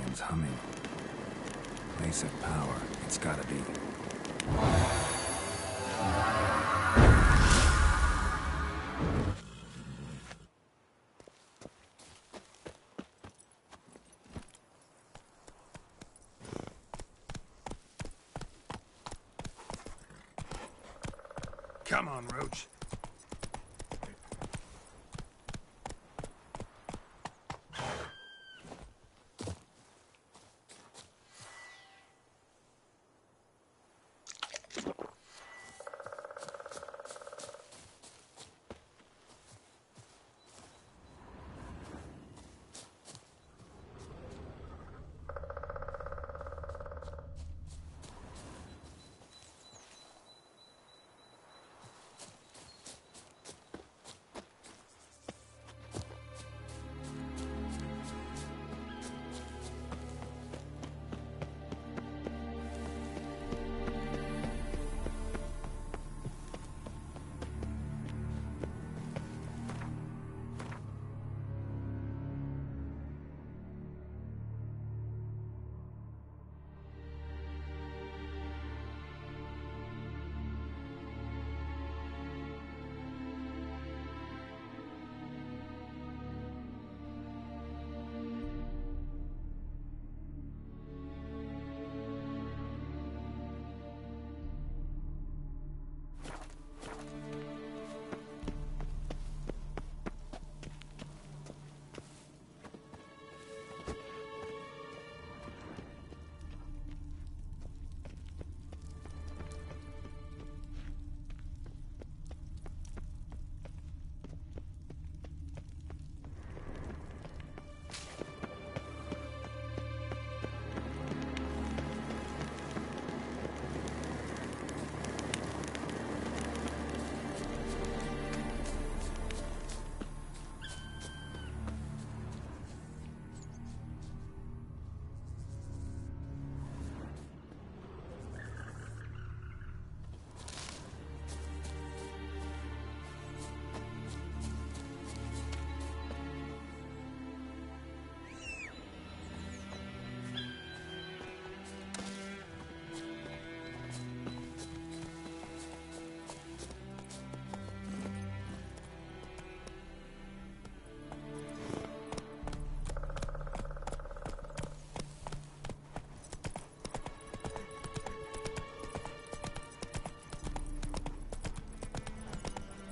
engine's humming. Place of power. It's gotta be. Come on, Roach.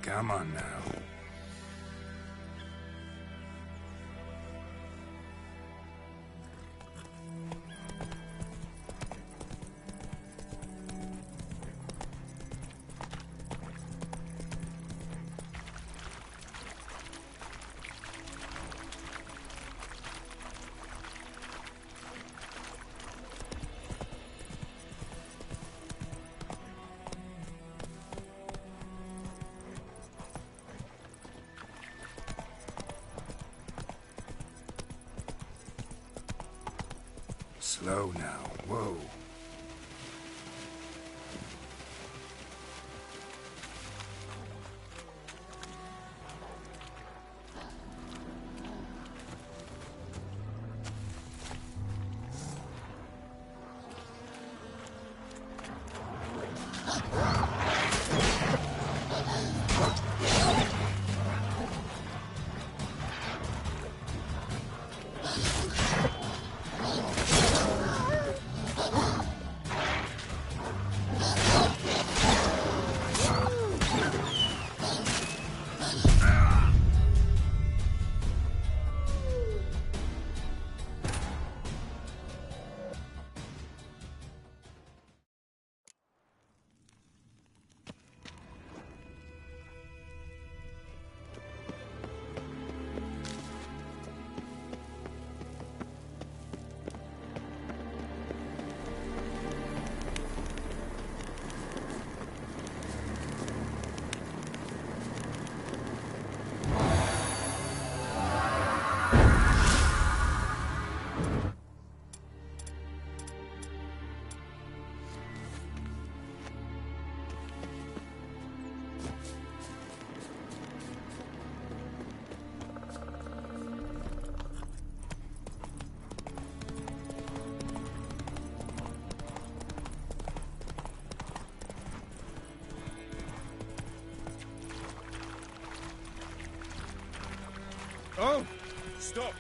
Come on now. Slow now. Whoa. Oh! Stop!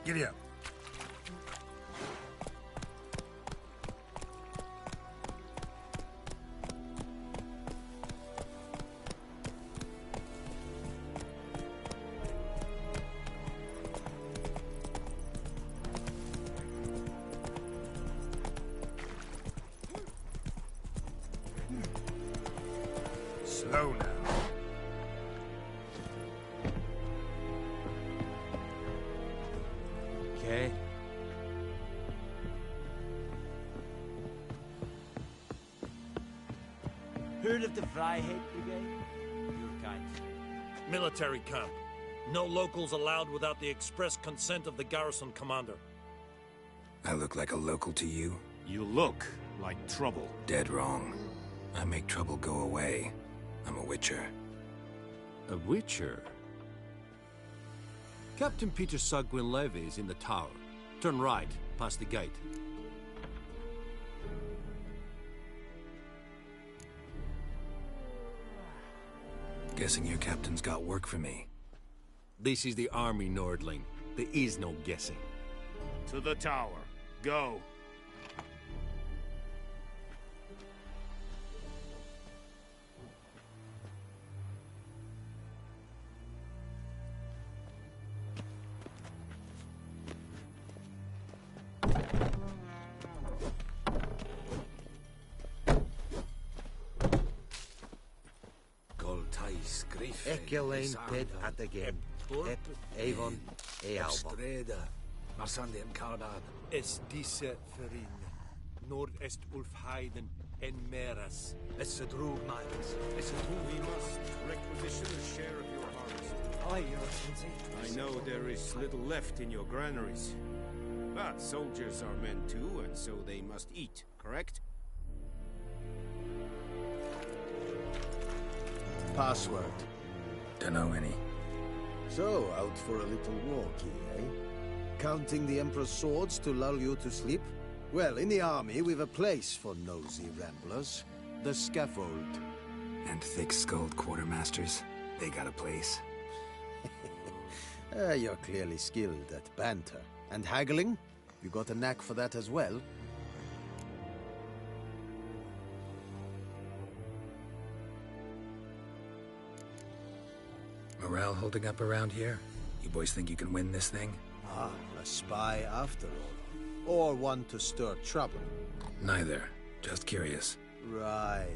Giddy up. Slow now. Okay. Heard of the Fryhead Brigade? Your kind. Military camp. No locals allowed without the express consent of the garrison commander. I look like a local to you? You look like trouble. Dead wrong. I make trouble go away. I'm a witcher. A witcher? Captain Peter Sagwin Levy is in the tower. Turn right, past the gate. Guessing your captain's got work for me. This is the army, Nordling. There is no guessing. To the tower. Go. Ekelain ped at again. Ep Avon e Alba. Streda. Marsandem Carbad. Es diese Ferin. Nord-est Ulfheiden en Meras. Es a drug miles. It's a who we must requisition a share of your harvest. Aye, Your Excellency. I know there is little left in your granaries. But soldiers are men too, and so they must eat, correct? Password. Dunno any. So, out for a little walkie, eh? Counting the Emperor's swords to lull you to sleep? Well, in the army, we've a place for nosy ramblers. The scaffold. And thick-skulled quartermasters. They got a place. You're clearly skilled at banter. And haggling? You got a knack for that as well? Morale holding up around here? You boys think you can win this thing? Ah, a spy after all. Or one to stir trouble. Neither. Just curious. Right.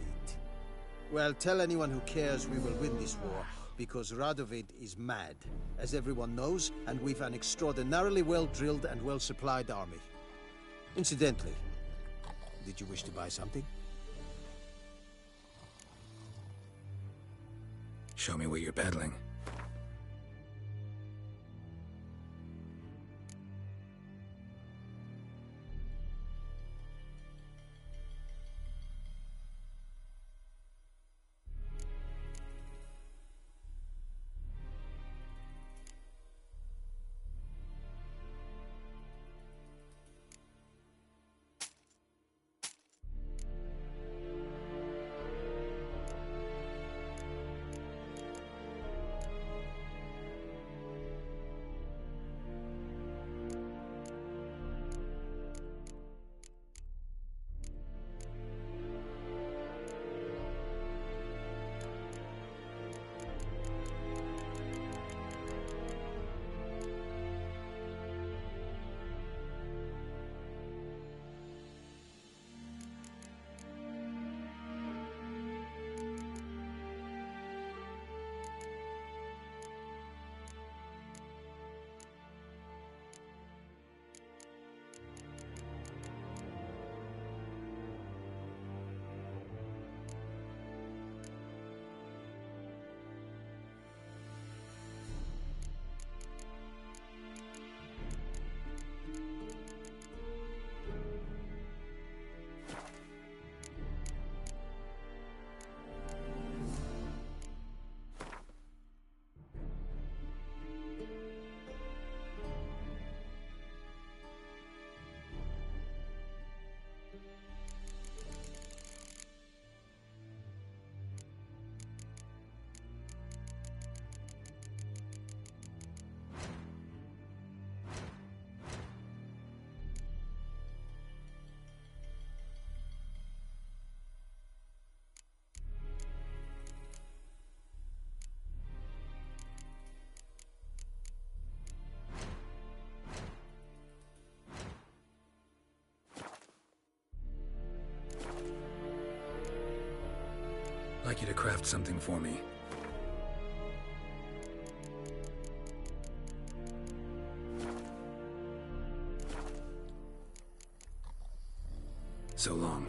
Well, tell anyone who cares we will win this war, because Radovid is mad, as everyone knows, and we've an extraordinarily well-drilled and well-supplied army. Incidentally, did you wish to buy something? Show me what you're peddling. like you to craft something for me. So long.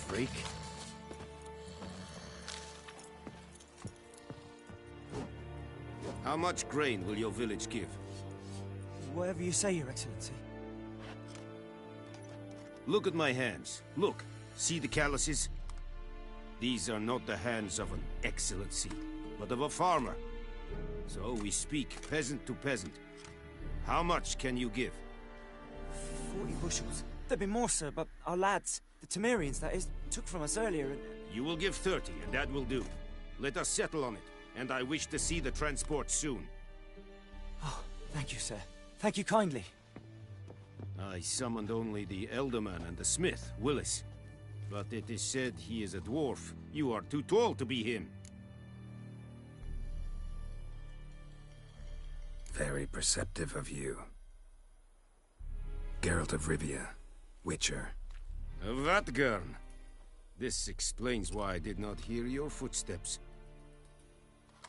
Freak. How much grain will your village give? Whatever you say, Your Excellency. Look at my hands. Look. See the calluses? These are not the hands of an excellency, but of a farmer. So we speak peasant to peasant. How much can you give? 40 bushels. There'd be more, sir, but our lads, the Temerians, that is, took from us earlier and... You will give 30, and that will do. Let us settle on it, and I wish to see the transport soon. Oh, thank you, sir. Thank you kindly. I summoned only the Elderman and the smith, Willis. But it is said he is a dwarf. You are too tall to be him. Very perceptive of you. Geralt of Rivia, Witcher. Vatgern. This explains why I did not hear your footsteps.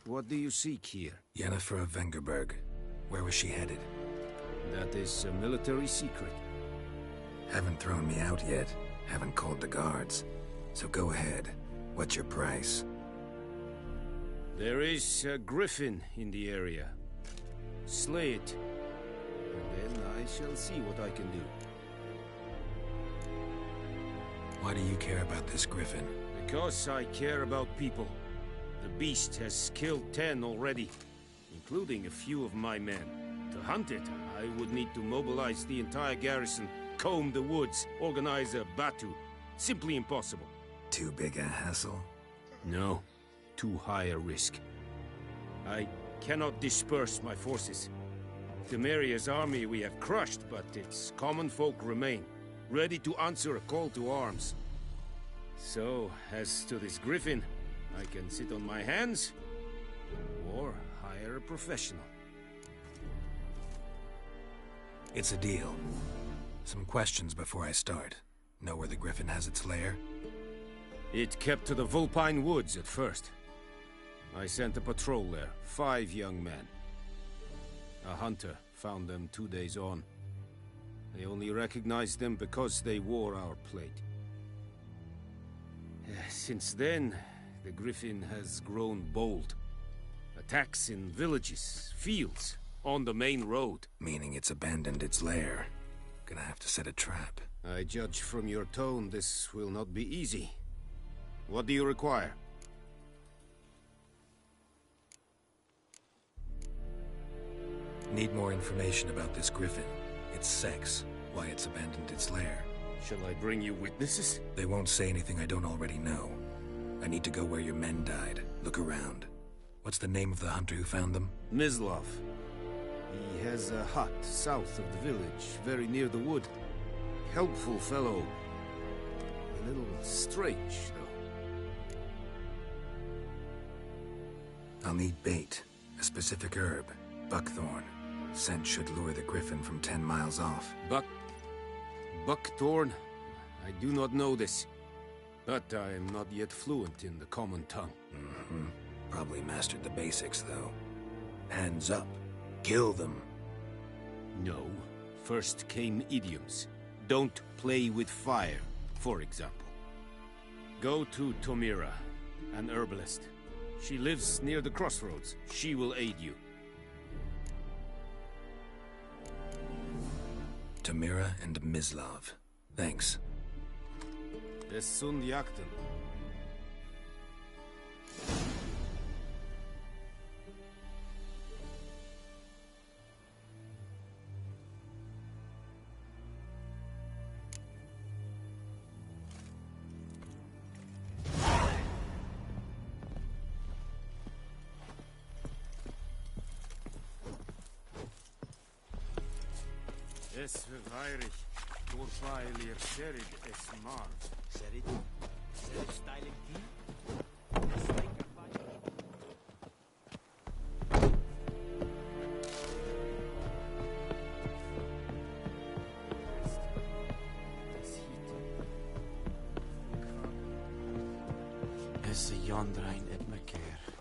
What do you seek here? Yennefer of Vengerberg. Where was she headed? That is a military secret. Haven't thrown me out yet. Haven't called the guards. So go ahead. What's your price? There is a griffin in the area. Slay it. And then I shall see what I can do. Why do you care about this griffin? Because I care about people. The beast has killed 10 already, including a few of my men. To hunt it, I would need to mobilize the entire garrison, comb the woods, organize a batu. Simply impossible. Too big a hassle? No. Too high a risk. I cannot disperse my forces. Temeria's army we have crushed, but its common folk remain, ready to answer a call to arms. So, as to this griffin, I can sit on my hands, or hire a professional. It's a deal. Some questions before I start. Know where the griffin has its lair? It kept to the Vulpine Woods at first. I sent a patrol there, 5 young men. A hunter found them 2 days on. They only recognized them because they wore our plate. Since then, the griffin has grown bold. Attacks in villages, fields, on the main road. Meaning it's abandoned its lair. Gonna have to set a trap. I judge from your tone this will not be easy. What do you require? Need more information about this griffin. Its sex, why it's abandoned its lair. Shall I bring you witnesses? They won't say anything I don't already know. I need to go where your men died. Look around. What's the name of the hunter who found them? Mislav. He has a hut south of the village, very near the wood. Helpful fellow. A little strange, though. I'll need bait. A specific herb. Buckthorn. Scent should lure the griffin from 10 miles off. Buckthorn? I do not know this. But I am not yet fluent in the common tongue. Mm-hmm. Probably mastered the basics, though. Hands up. Kill them. No. First came idioms. Don't play with fire, for example. Go to Tomira, an herbalist. She lives near the crossroads. She will aid you. Tomira and Mislav. Thanks. Es sunt jakten. Es verweirig. Torfaili Serid Esmar. Serid? Serid styling tea?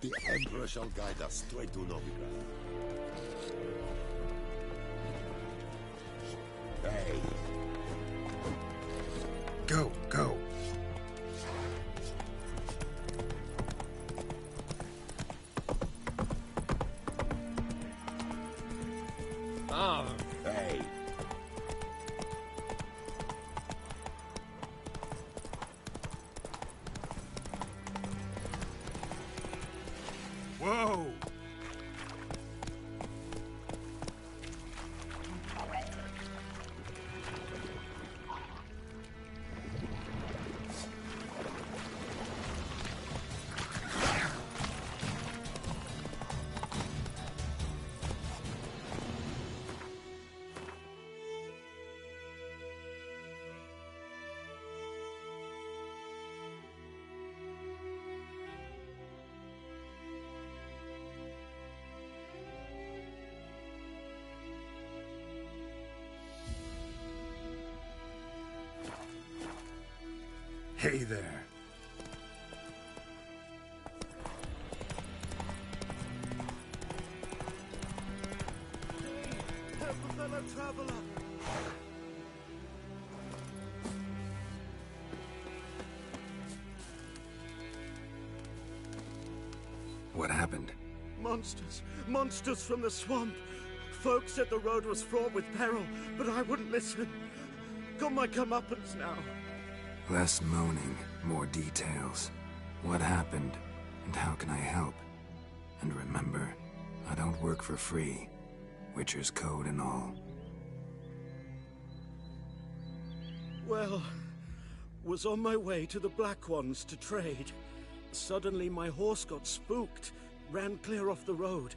The Emperor shall guide us straight to Novigrad. Hey. Go, go. Hey. Whoa! Hey there. Help a fellow traveler! What happened? Monsters! Monsters from the swamp! Folks said the road was fraught with peril, but I wouldn't listen. Got my comeuppance now. Less moaning, more details. What happened, and how can I help? And remember, I don't work for free. Witcher's code and all. Well, was on my way to the Black Ones to trade. Suddenly my horse got spooked, ran clear off the road.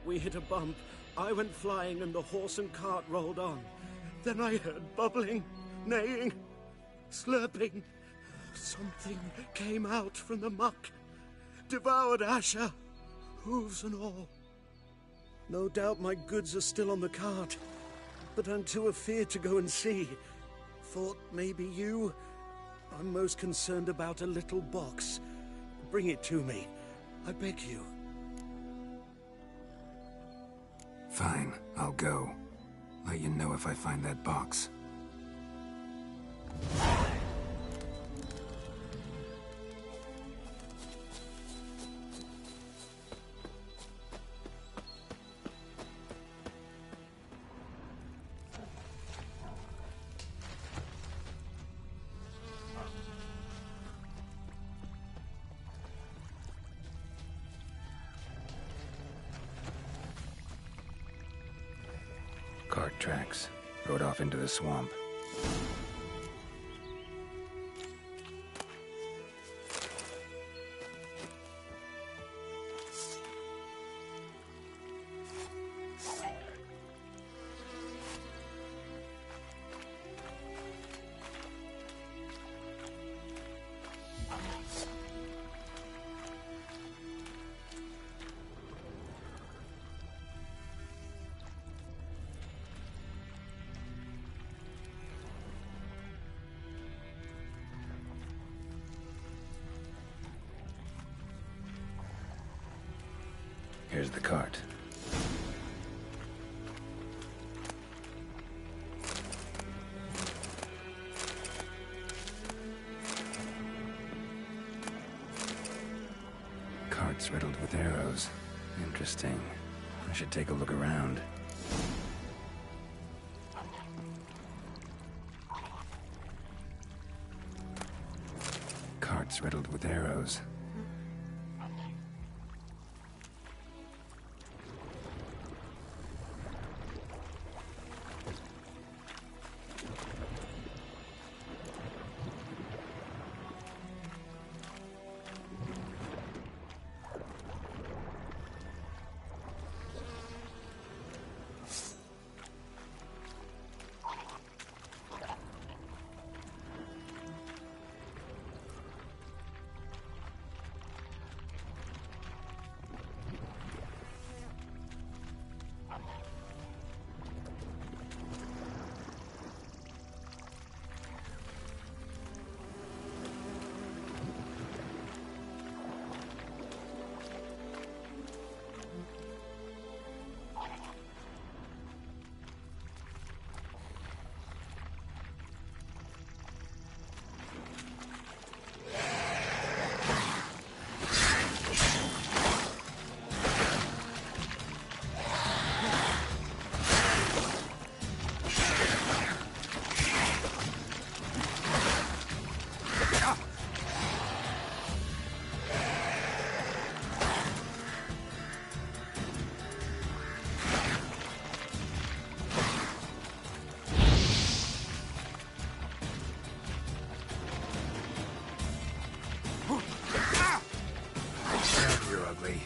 We hit a bump, I went flying and the horse and cart rolled on. Then I heard bubbling, neighing, slurping. Something came out from the muck, devoured Asher, hooves and all. No doubt my goods are still on the cart, but I'm too afeard to go and see. Thought maybe you. I'm most concerned about a little box. Bring it to me, I beg you. Fine, I'll go. Let you know if I find that box. Cart tracks. Rode off into the swamp. Here's the cart. Cart's riddled with arrows. Interesting. I should take a look around. Cart's riddled with arrows. quickly.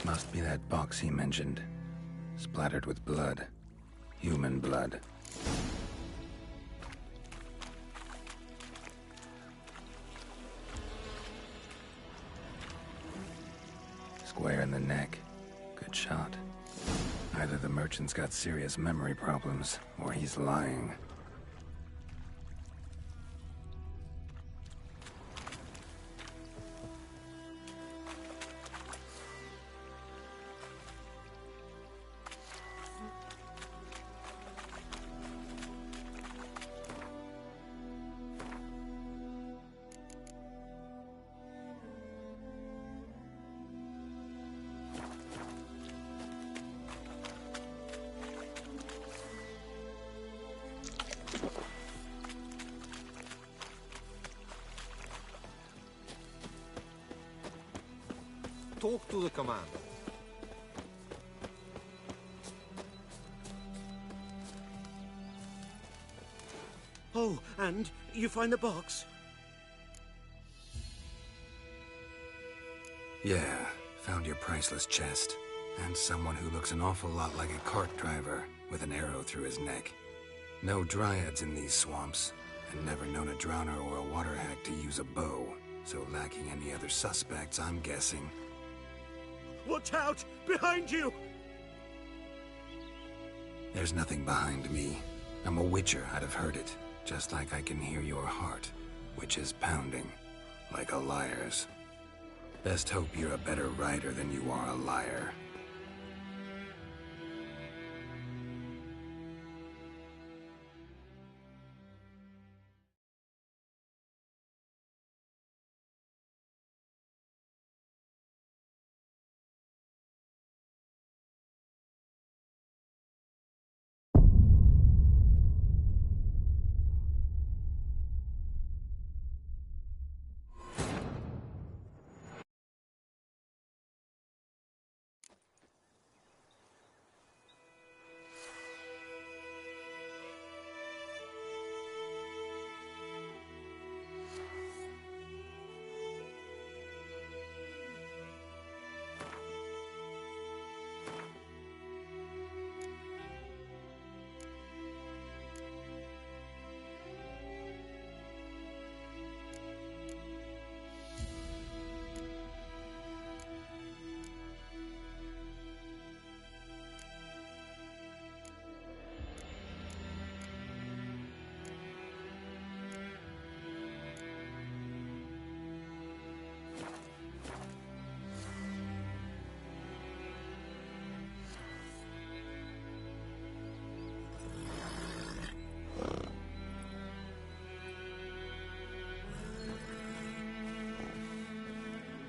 Must be that box he mentioned. Splattered with blood. Human blood. Square in the neck. Good shot. Either the merchant's got serious memory problems, or he's lying. Talk to the commander. Oh, and you find the box? Yeah, found your priceless chest. And someone who looks an awful lot like a cart driver, with an arrow through his neck. No dryads in these swamps, and never known a drowner or a water hack to use a bow. So lacking any other suspects, I'm guessing. Watch out! Behind you! There's nothing behind me. I'm a witcher, I'd have heard it. Just like I can hear your heart, which is pounding, like a liar's. Best hope you're a better rider than you are a liar.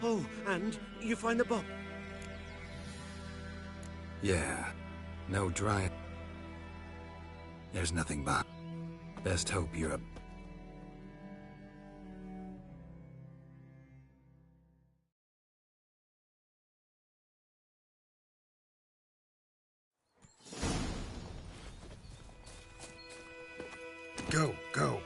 Oh, and you find the bomb? Yeah. No dry... There's nothing but... Best hope you're a... Go, go.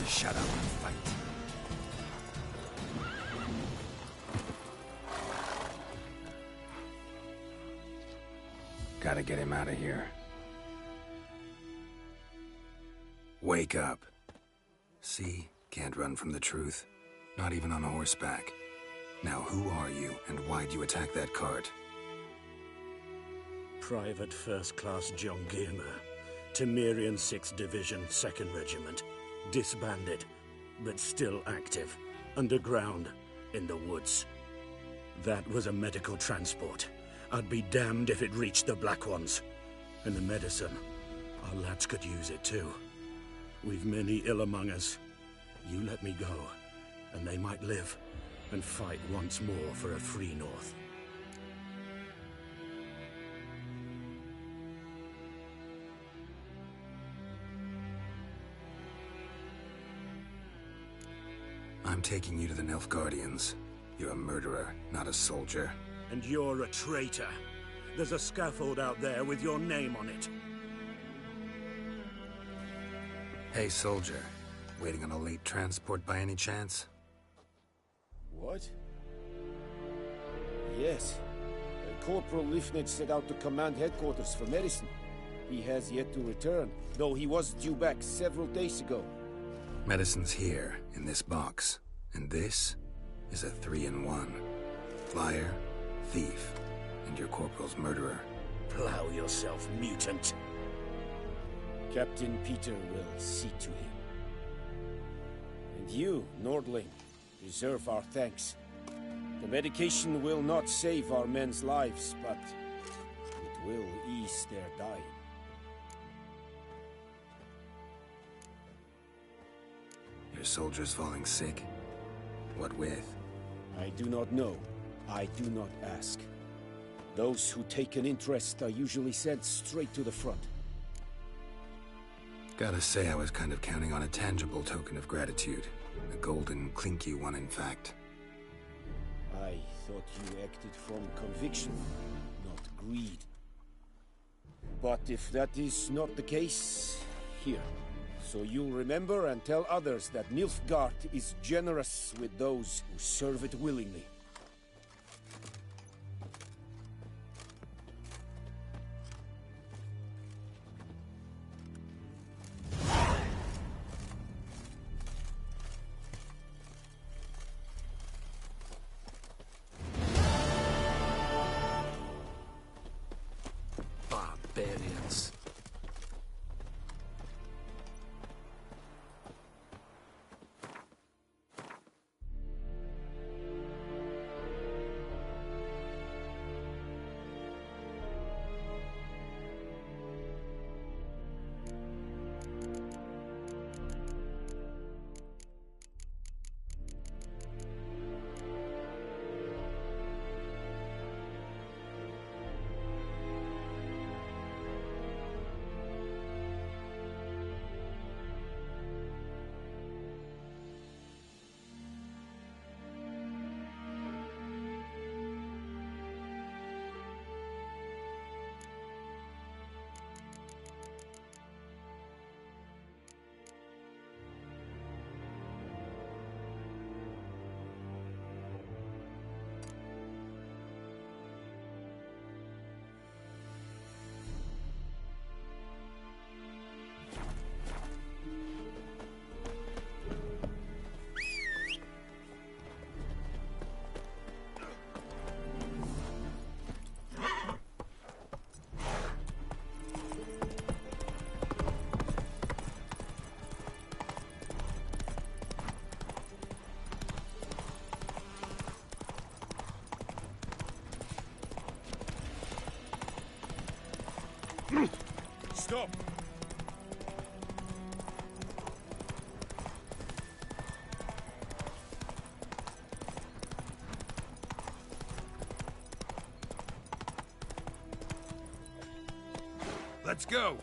Shut up and fight. Gotta get him out of here. Wake up. See? Can't run from the truth. Not even on horseback. Now who are you, and why'd you attack that cart? Private First Class John Gilmer, Temerian 6th Division, 2nd Regiment. Disbanded, but still active. Underground, in the woods. That was a medical transport. I'd be damned if it reached the Black Ones. And the medicine, our lads could use it too. We've many ill among us. You let me go, and they might live, and fight once more for a free North. I'm taking you to the Nilfgaardians. You're a murderer, not a soldier. And you're a traitor. There's a scaffold out there with your name on it. Hey, soldier. Waiting on a late transport by any chance? What? Yes. Corporal Lifnitz set out to command headquarters for medicine. He has yet to return, though he was due back several days ago. Medicine's here, in this box. And this is a 3-in-1. Liar, thief, and your corporal's murderer. Plow yourself, mutant. Captain Peter will see to him. And you, Nordling, deserve our thanks. The medication will not save our men's lives, but it will ease their dying. Your soldiers falling sick? What with? I do not know. I do not ask. Those who take an interest are usually sent straight to the front. Gotta say, I was kind of counting on a tangible token of gratitude. A golden, clinky one, in fact. I thought you acted from conviction, not greed. But if that is not the case, here. So you'll remember and tell others that Nilfgaard is generous with those who serve it willingly. Barbarians. Stop! Let's go!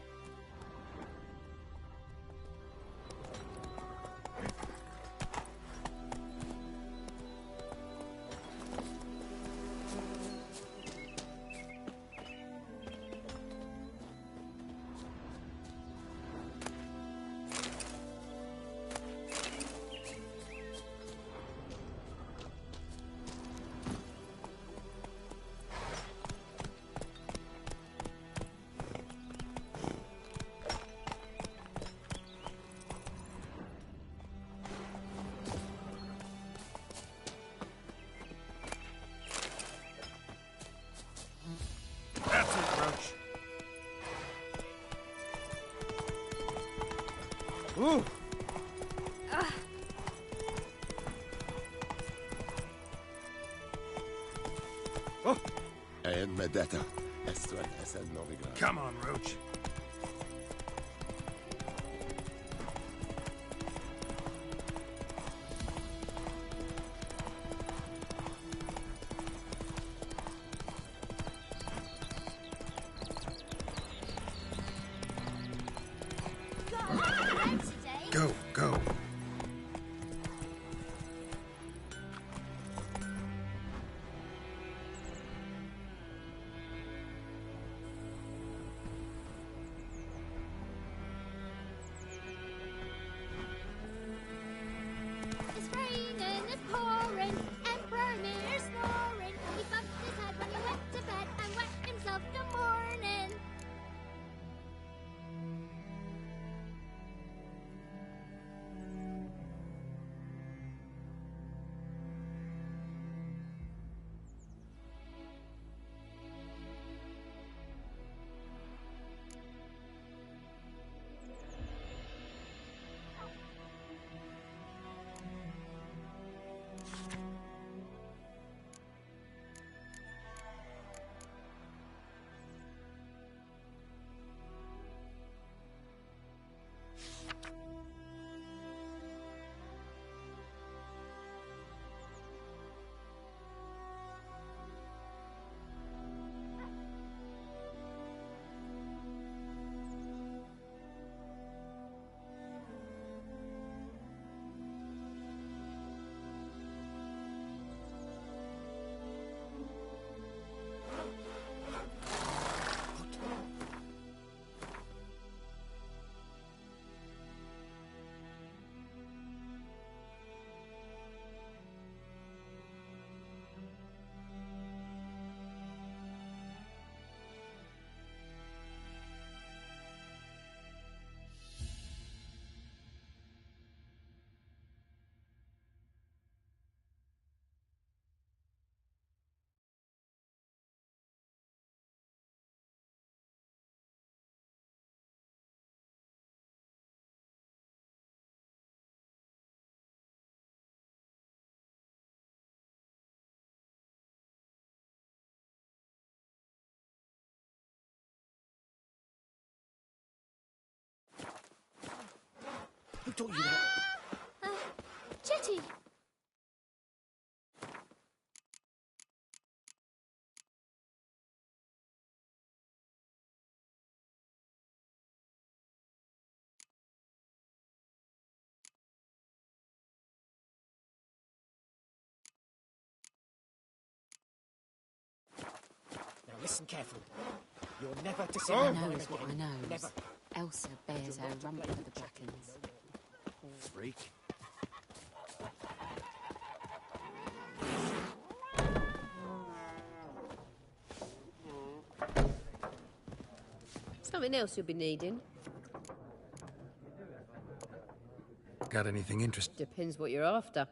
That's it, Roach. Ooh! Oh! Medetta. Esto es el novigrado. Come on, Roach. Go, go. It's raining, it's pouring, Emperor Mirror snoring. He bumped his head when he went to bed and wet himself till morning. Who taught you that? Chetty! Now listen carefully. You're never to see I my knows what I knows. Never. Elsa bears her rump for the Brackens. Freak. Something else you'll be needing. Got anything interesting? Depends what you're after.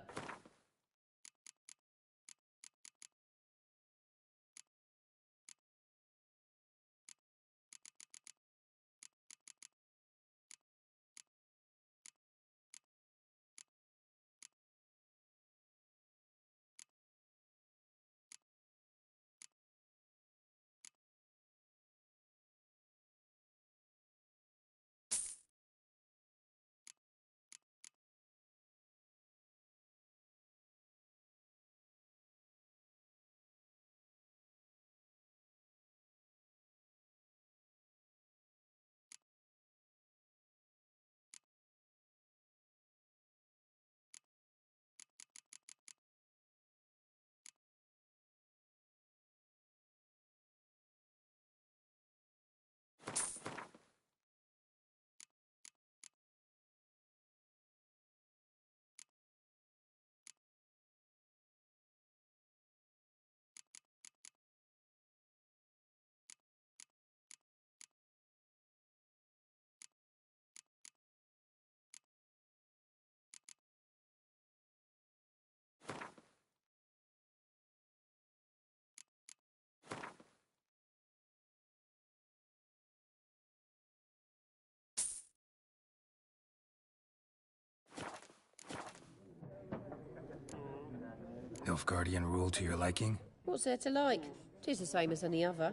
Nilfgaardian rule to your liking? What's there to like? 'Tis the same as any other.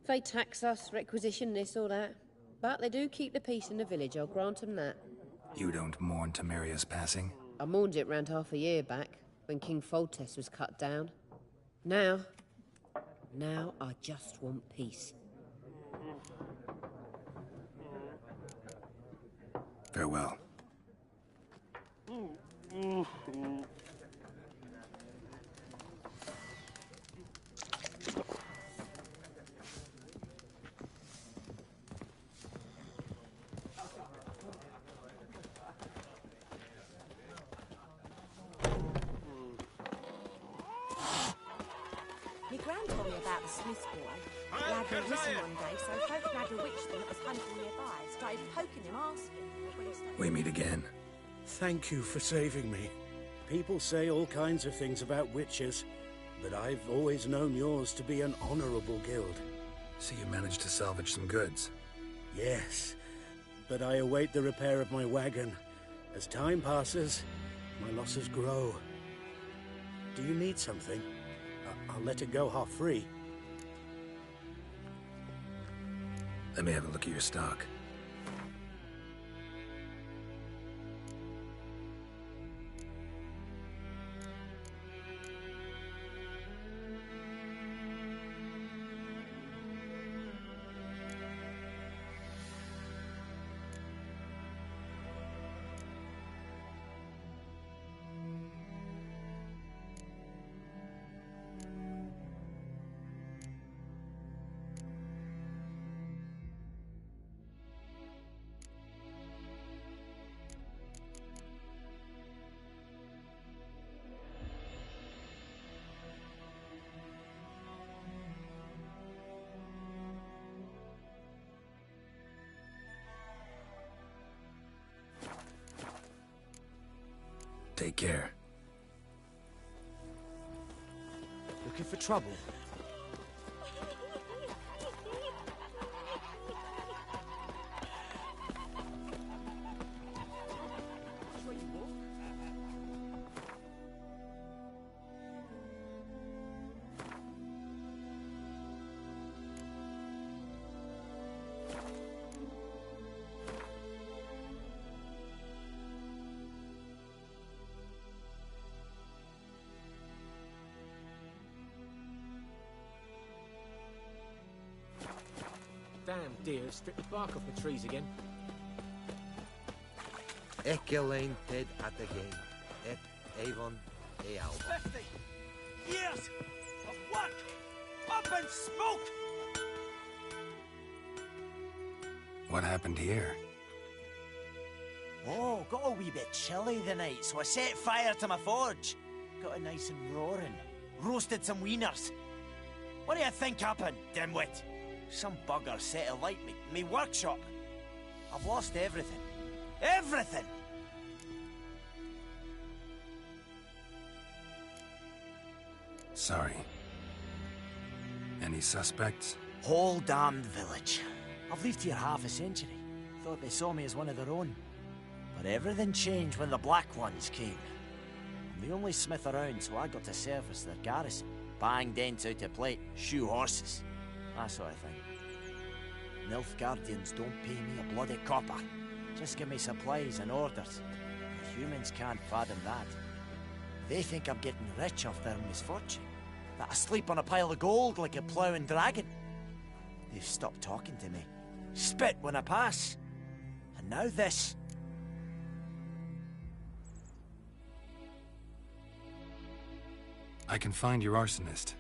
They tax us, requisition this or that. But they do keep the peace in the village, I'll grant them that. You don't mourn Temeria's passing? I mourned it round half a year back, when King Foltest was cut down. Now I just want peace. Farewell. Me gran told me about the Smith boy. Lad went missing one day, so folk nabbed a witchman that was hunting nearby, started poking him, asking. We meet again. Thank you for saving me. People say all kinds of things about witches, but I've always known yours to be an honorable guild. So you managed to salvage some goods? Yes, but I await the repair of my wagon. As time passes, my losses grow. Do you need something? I'll let it go half-free. Let me have a look at your stock. Take care. Looking for trouble? Damn deer, stripped the bark off the trees again. Echelane dead at the game. Ep Avon Eal. 50 years of work up in smoke! What happened here? Oh, got a wee bit chilly the night, so I set fire to my forge. Got it nice and roaring. Roasted some wieners. What do you think happened, dimwit? Some bugger set alight me workshop. I've lost everything. Everything! Sorry. Any suspects? Whole damned village. I've lived here half a century. Thought they saw me as one of their own. But everything changed when the Black Ones came. I'm the only smith around, so I got to service their garrison. Bang dents out of plate, shoe horses. That sort of thing. Nilfgaardians don't pay me a bloody copper. Just give me supplies and orders. The humans can't fathom that. They think I'm getting rich off their misfortune. That I sleep on a pile of gold like a ploughing dragon. They've stopped talking to me. Spit when I pass. And now this. I can find your arsonist,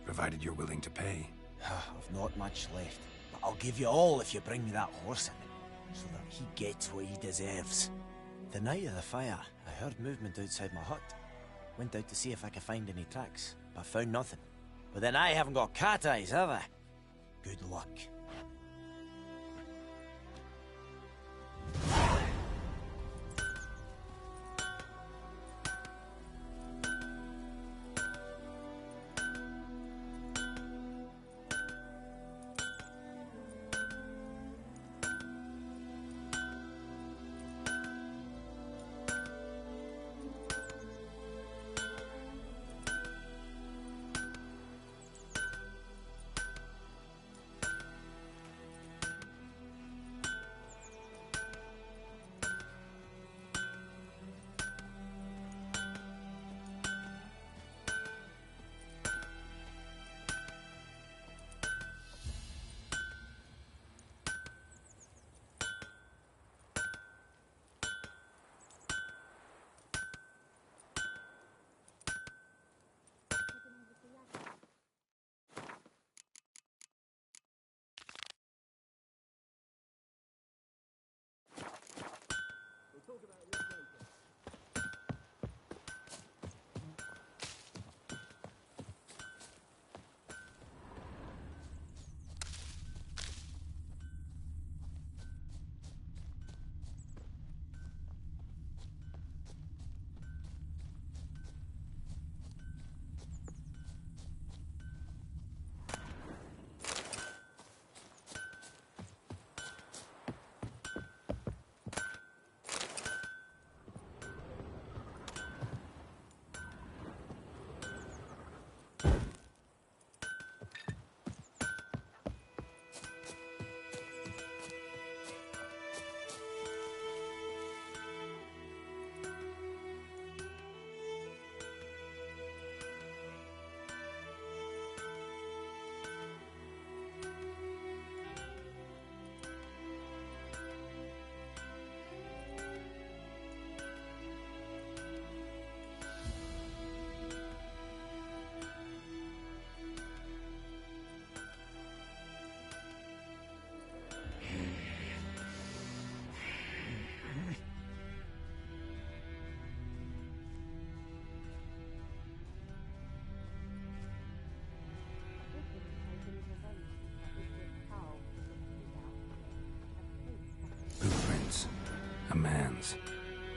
provided you're willing to pay. I've not much left, but I'll give you all if you bring me that horse in, so that he gets what he deserves. The night of the fire, I heard movement outside my hut. Went out to see if I could find any tracks, but found nothing. But then I haven't got cat eyes, have I? Good luck.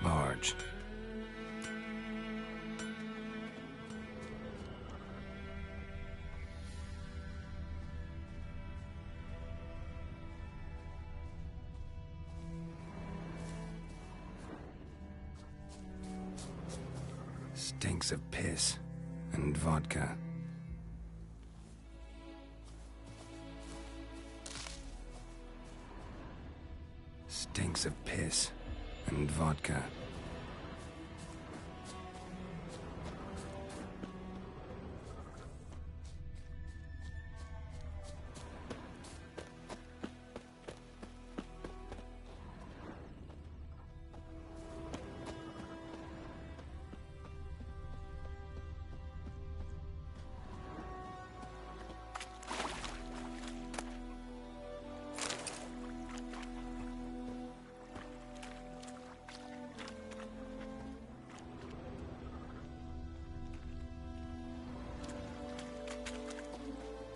Large. Stinks of piss and vodka. Stinks of piss and vodka.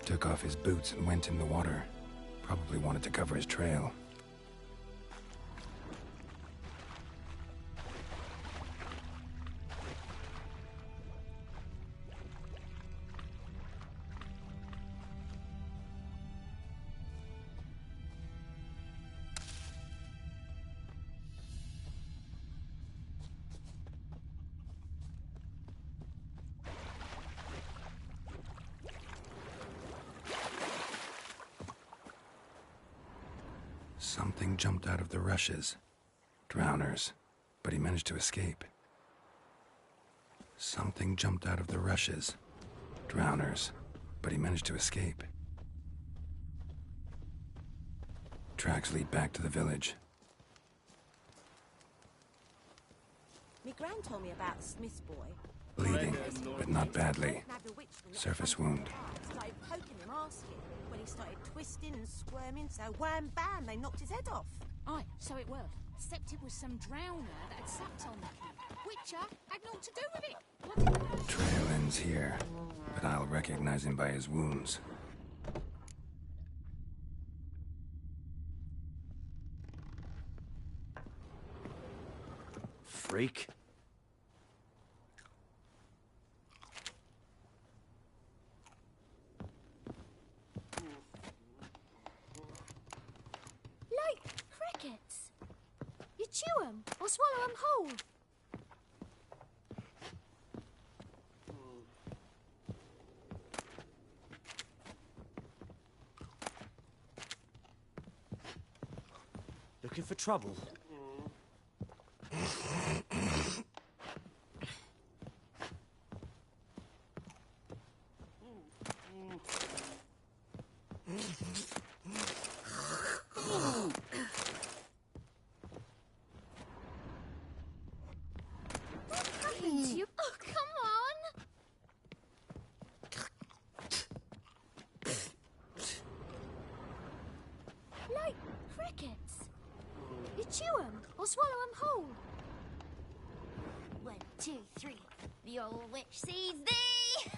Took off his boots and went in the water. Probably wanted to cover his trail. Something jumped out of the rushes. Drowners. But he managed to escape. Something jumped out of the rushes. Drowners. But he managed to escape. Tracks lead back to the village. Me gran told me about the Smith's boy. Bleeding, but not badly. Surface wound. Started poking him, asking. When he started twisting and squirming, so wham bam, they knocked his head off. Aye, so it were. Except it was some drowner that had sucked on the kid. Witcher had naught to do with it. Trail ends here, but I'll recognize him by his wounds. Freak. Like crickets. You chew 'em or swallow 'em whole. Looking for trouble? What happened to you? Oh, come on! Like crickets. You chew 'em or swallow 'em whole. 1, 2, 3. The old witch sees thee!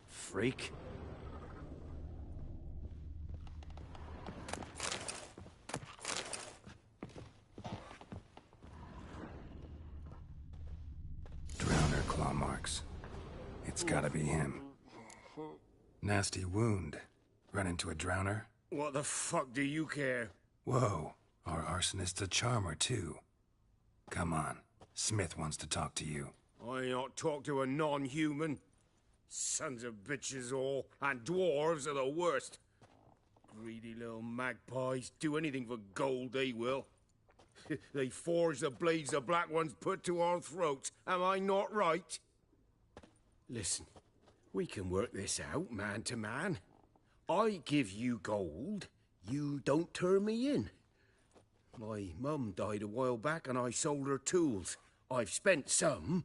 Freak. Drowner claw marks. It's gotta be him. Nasty wound. Run into a drowner? What the fuck do you care? Whoa, our arsonist's a charmer too. Come on, Smith wants to talk to you. I not talk to a non-human. Sons of bitches all, and dwarves are the worst. Greedy little magpies, do anything for gold, they will. They forge the blades the black ones put to our throats. Am I not right? Listen, we can work this out, man to man. I give you gold, you don't turn me in. My mum died a while back and I sold her tools. I've spent some,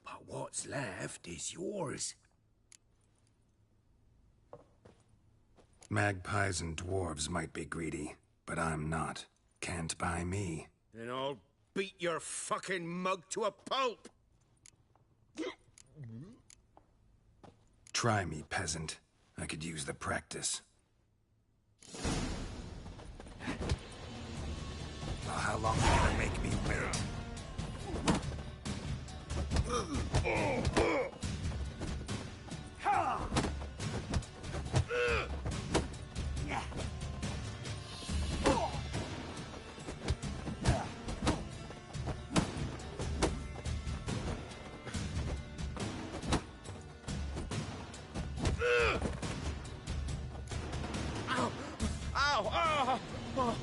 but what's left is yours. Magpies and dwarves might be greedy, but I'm not. Can't buy me. Then I'll beat your fucking mug to a pulp! Try me, peasant. I could use the practice. how long you're gonna make me wait. Oh,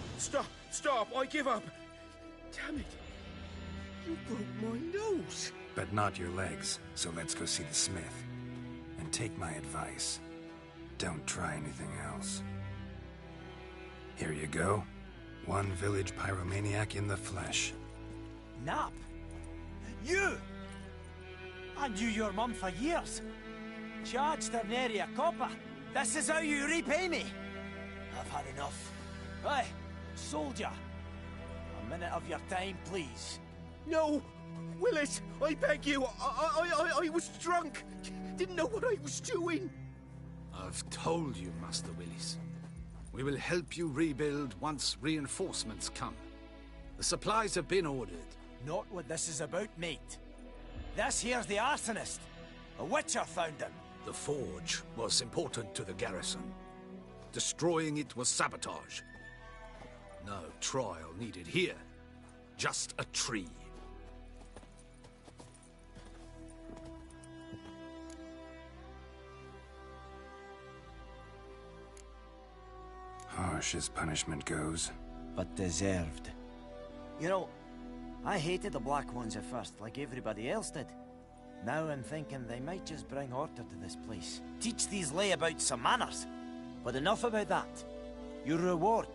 stop, I give up. Damn it. You broke my nose. But not your legs, so let's go see the smith. And take my advice. Don't try anything else. Here you go. One village pyromaniac in the flesh. Nap? You? I knew your mum for years. Charged her nary a copper. This is how you repay me. I've had enough. Hey, soldier. A minute of your time, please. No, Willis, I beg you. I was drunk. Didn't know what I was doing. I've told you, Master Willis. We will help you rebuild once reinforcements come. The supplies have been ordered. Not what this is about, mate. This here's the arsonist. A witcher found him. The forge was important to the garrison. Destroying it was sabotage. No trial needed here. Just a tree. Harsh as punishment goes. But deserved. You know, I hated the Black Ones at first, like everybody else did. Now I'm thinking they might just bring order to this place. Teach these layabouts some manners. But enough about that. Your reward.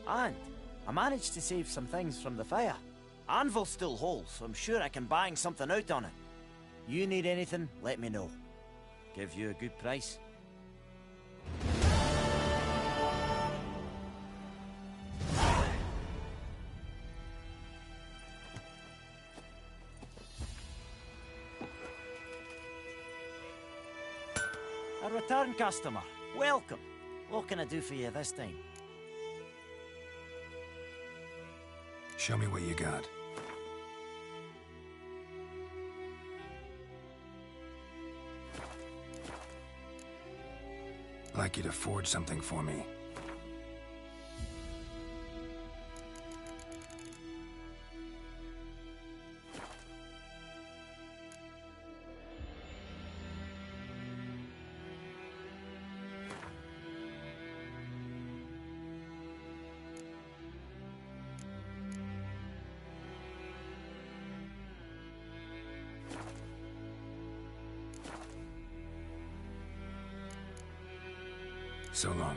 And I managed to save some things from the fire. Anvil's still whole, so I'm sure I can bang something out on it. You need anything, let me know. Give you a good price. A return customer. Welcome. What can I do for you this time? Show me what you got. Like you to forge something for me. So long.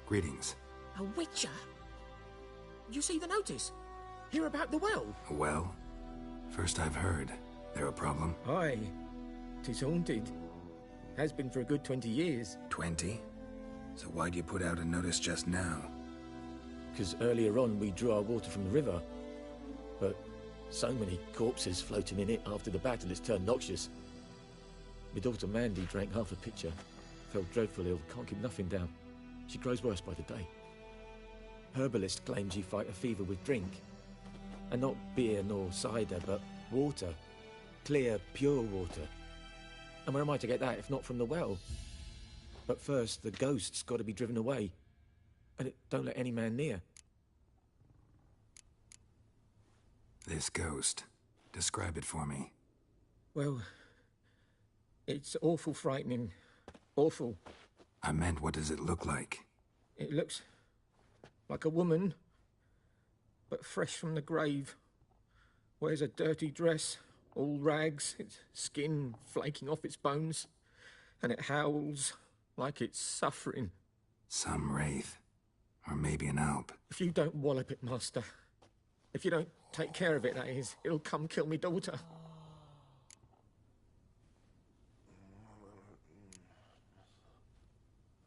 Greetings. A witcher? You see the notice? Hear about the well? A well? First I've heard. There a problem? Aye. 'Tis haunted. Has been for a good 20 years. 20? So why'd you put out a notice just now? Because earlier on we drew our water from the river. But so many corpses floating in it after the battle it's turned noxious. My daughter Mandy drank half a pitcher. Fell dreadfully ill, can't keep nothing down. She grows worse by the day. Herbalist claims you fight a fever with drink. And not beer nor cider, but water. Clear, pure water. And where am I to get that if not from the well? But first, the ghost's got to be driven away. And it don't let any man near. This ghost. Describe it for me. Well, it's awful frightening. Awful. I meant, what does it look like? It looks like a woman but fresh from the grave. Wears a dirty dress, all rags, its skin flaking off its bones, and it howls like it's suffering. Some wraith. Or maybe an alp. If you don't wallop it, Master, if you don't take care of it, that is, it'll come kill me daughter.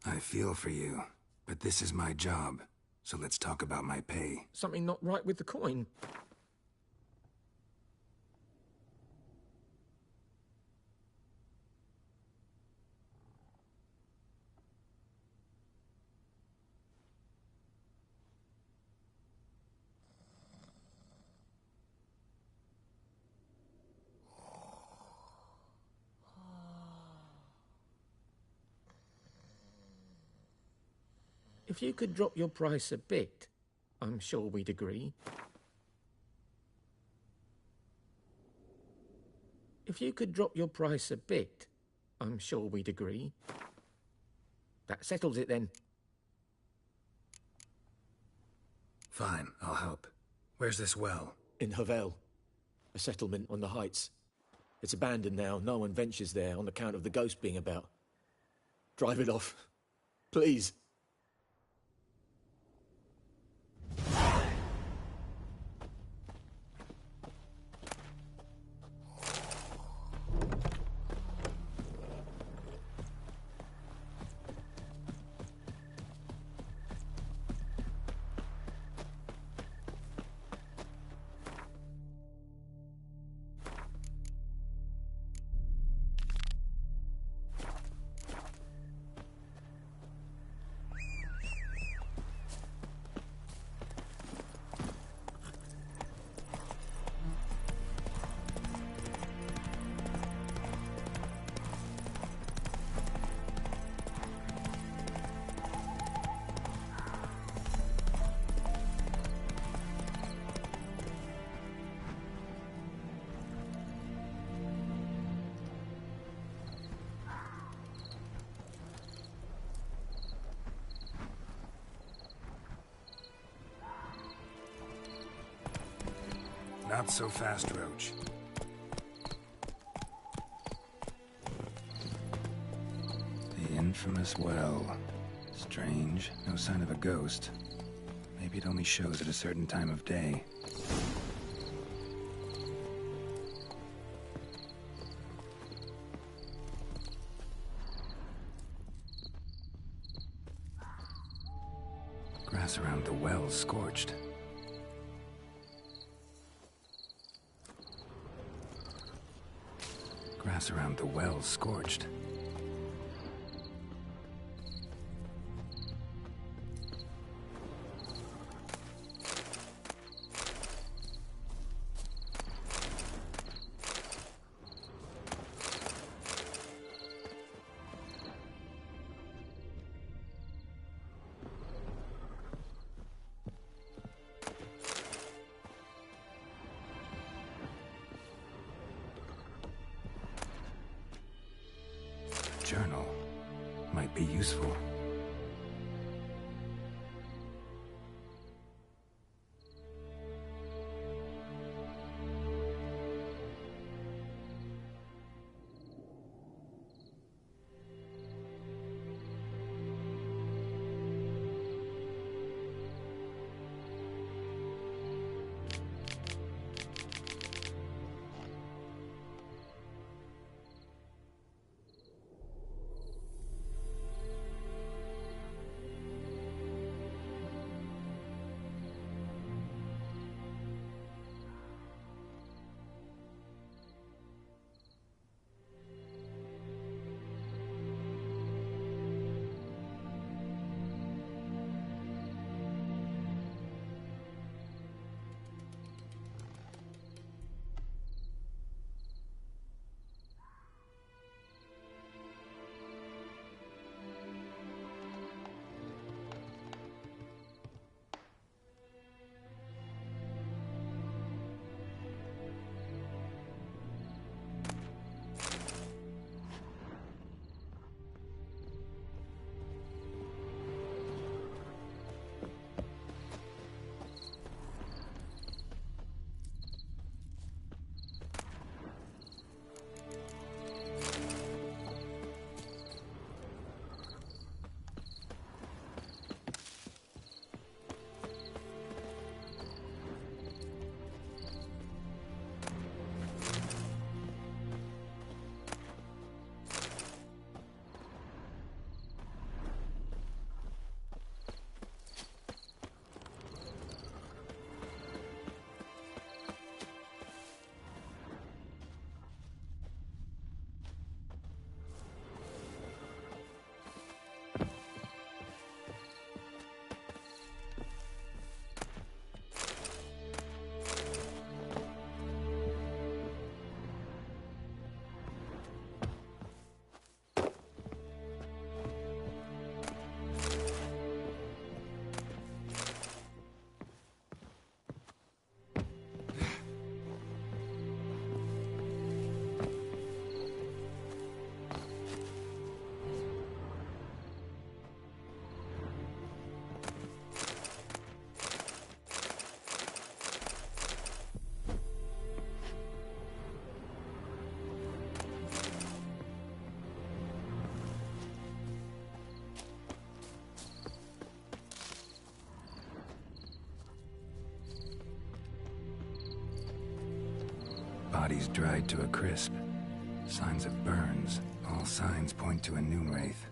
I feel for you, but this is my job, so let's talk about my pay. Something not right with the coin. If you could drop your price a bit, I'm sure we'd agree. If you could drop your price a bit, I'm sure we'd agree. That settles it then. Fine, I'll help. Where's this well? In Havel, a settlement on the heights. It's abandoned now. No one ventures there on account of the ghost being about. Drive it off, please. Not so fast, Roach. The infamous well. Strange. No sign of a ghost. Maybe it only shows at a certain time of day. Grass around the well scorched. Grass around the well scorched. Journal might be useful. body's dried to a crisp. Signs of burns. All signs point to a noon wraith.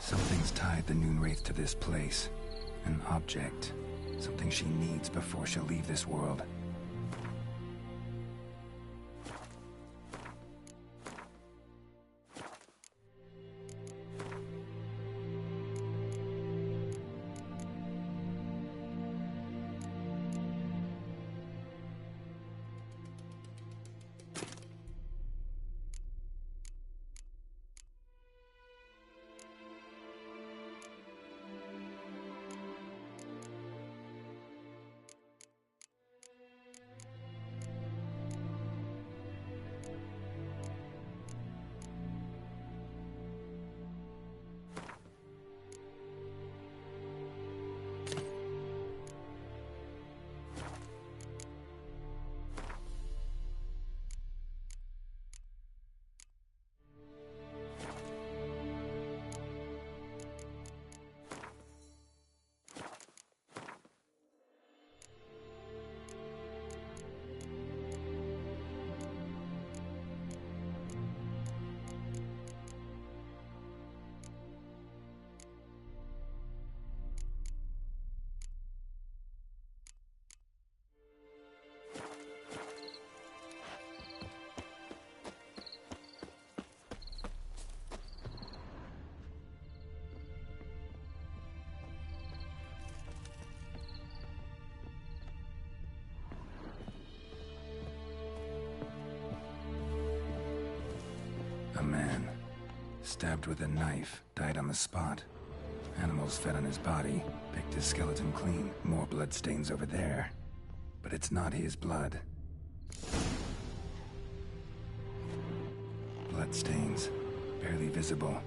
Something's tied the Noon Wraith to this place. An object. Something she needs before she'll leave this world. A man, stabbed with a knife, died on the spot. Animals fed on his body, picked his skeleton clean. More bloodstains over there. But it's not his blood. Bloodstains, barely visible.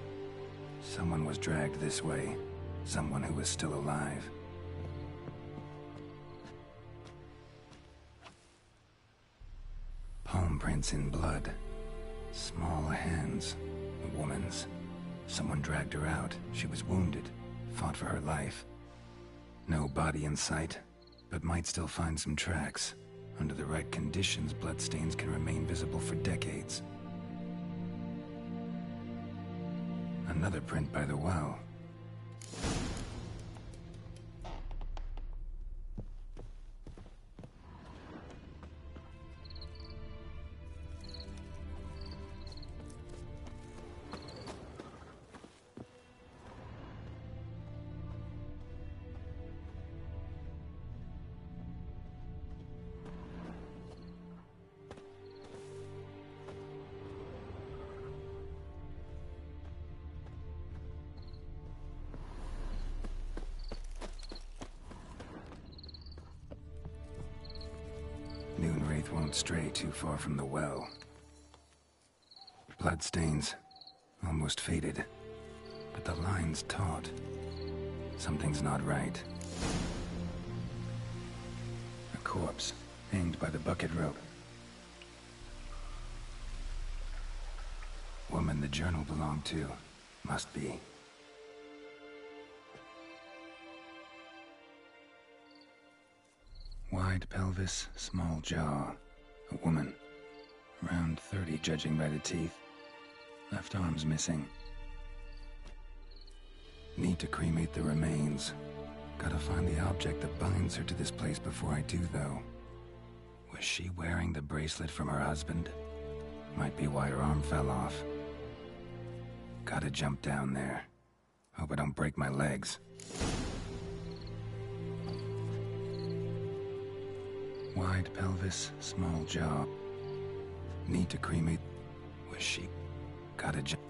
Someone was dragged this way. Someone who was still alive. Palm prints in blood. Small hands. A woman's. Someone dragged her out. She was wounded. Fought for her life. No body in sight, but might still find some tracks. Under the right conditions, bloodstains can remain visible for decades. Another print by the well. Won't stray too far from the well. Bloodstains. Almost faded. But the line's taut. Something's not right. A corpse, hanged by the bucket rope. Woman the journal belonged to. Must be. Wide pelvis, small jaw. A woman. Around 30, judging by the teeth. Left arm's missing. Need to cremate the remains. Gotta find the object that binds her to this place before I do, though. Was she wearing the bracelet from her husband? Might be why her arm fell off. Gotta jump down there. Hope I don't break my legs. Wide pelvis, small jaw. Need to cremate. Was she? Gotta jump.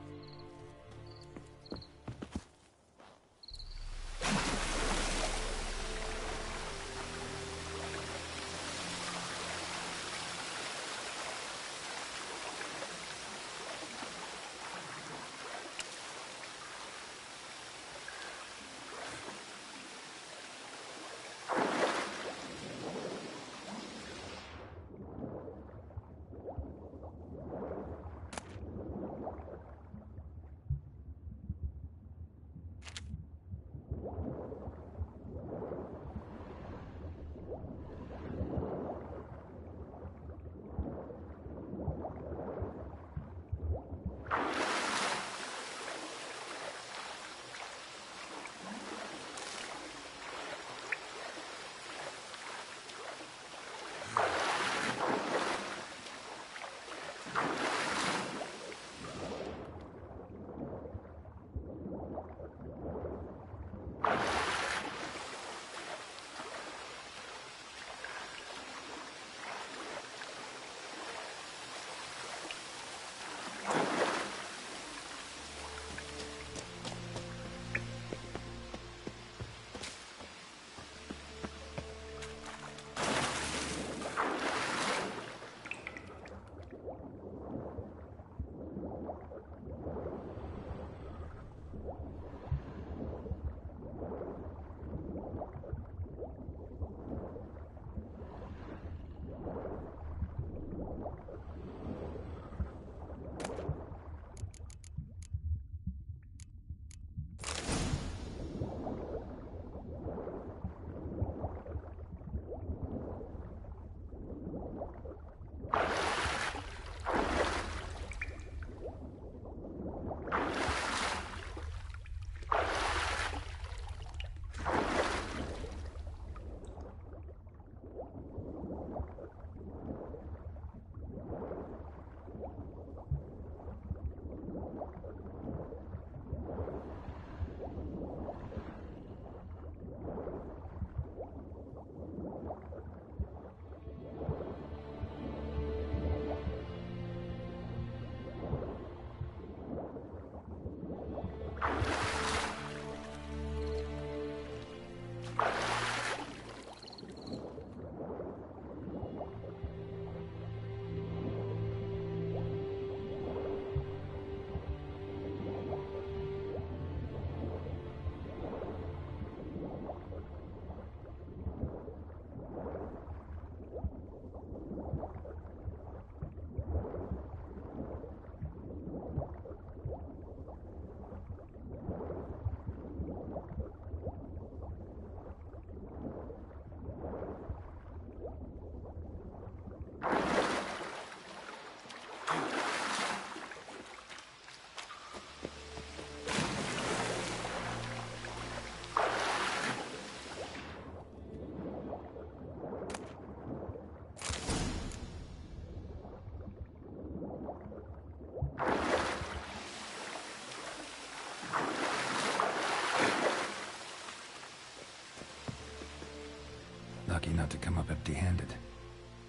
Lucky not to come up empty-handed.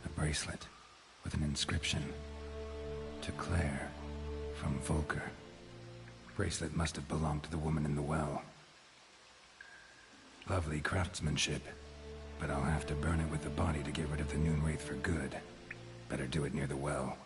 A bracelet with an inscription. To Claire, from Volker. Bracelet must have belonged to the woman in the well. Lovely craftsmanship, but I'll have to burn it with the body to get rid of the Noon Wraith for good. Better do it near the well.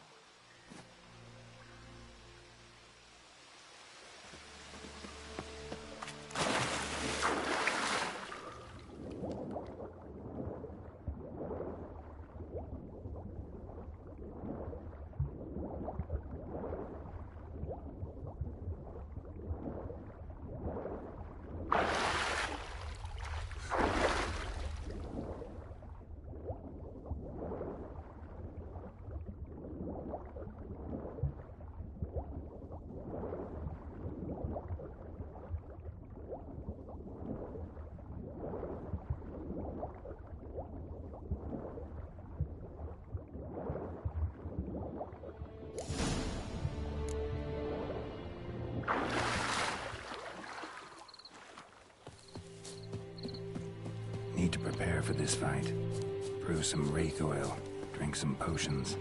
for this fight. Brew some wraith oil, drink some potions.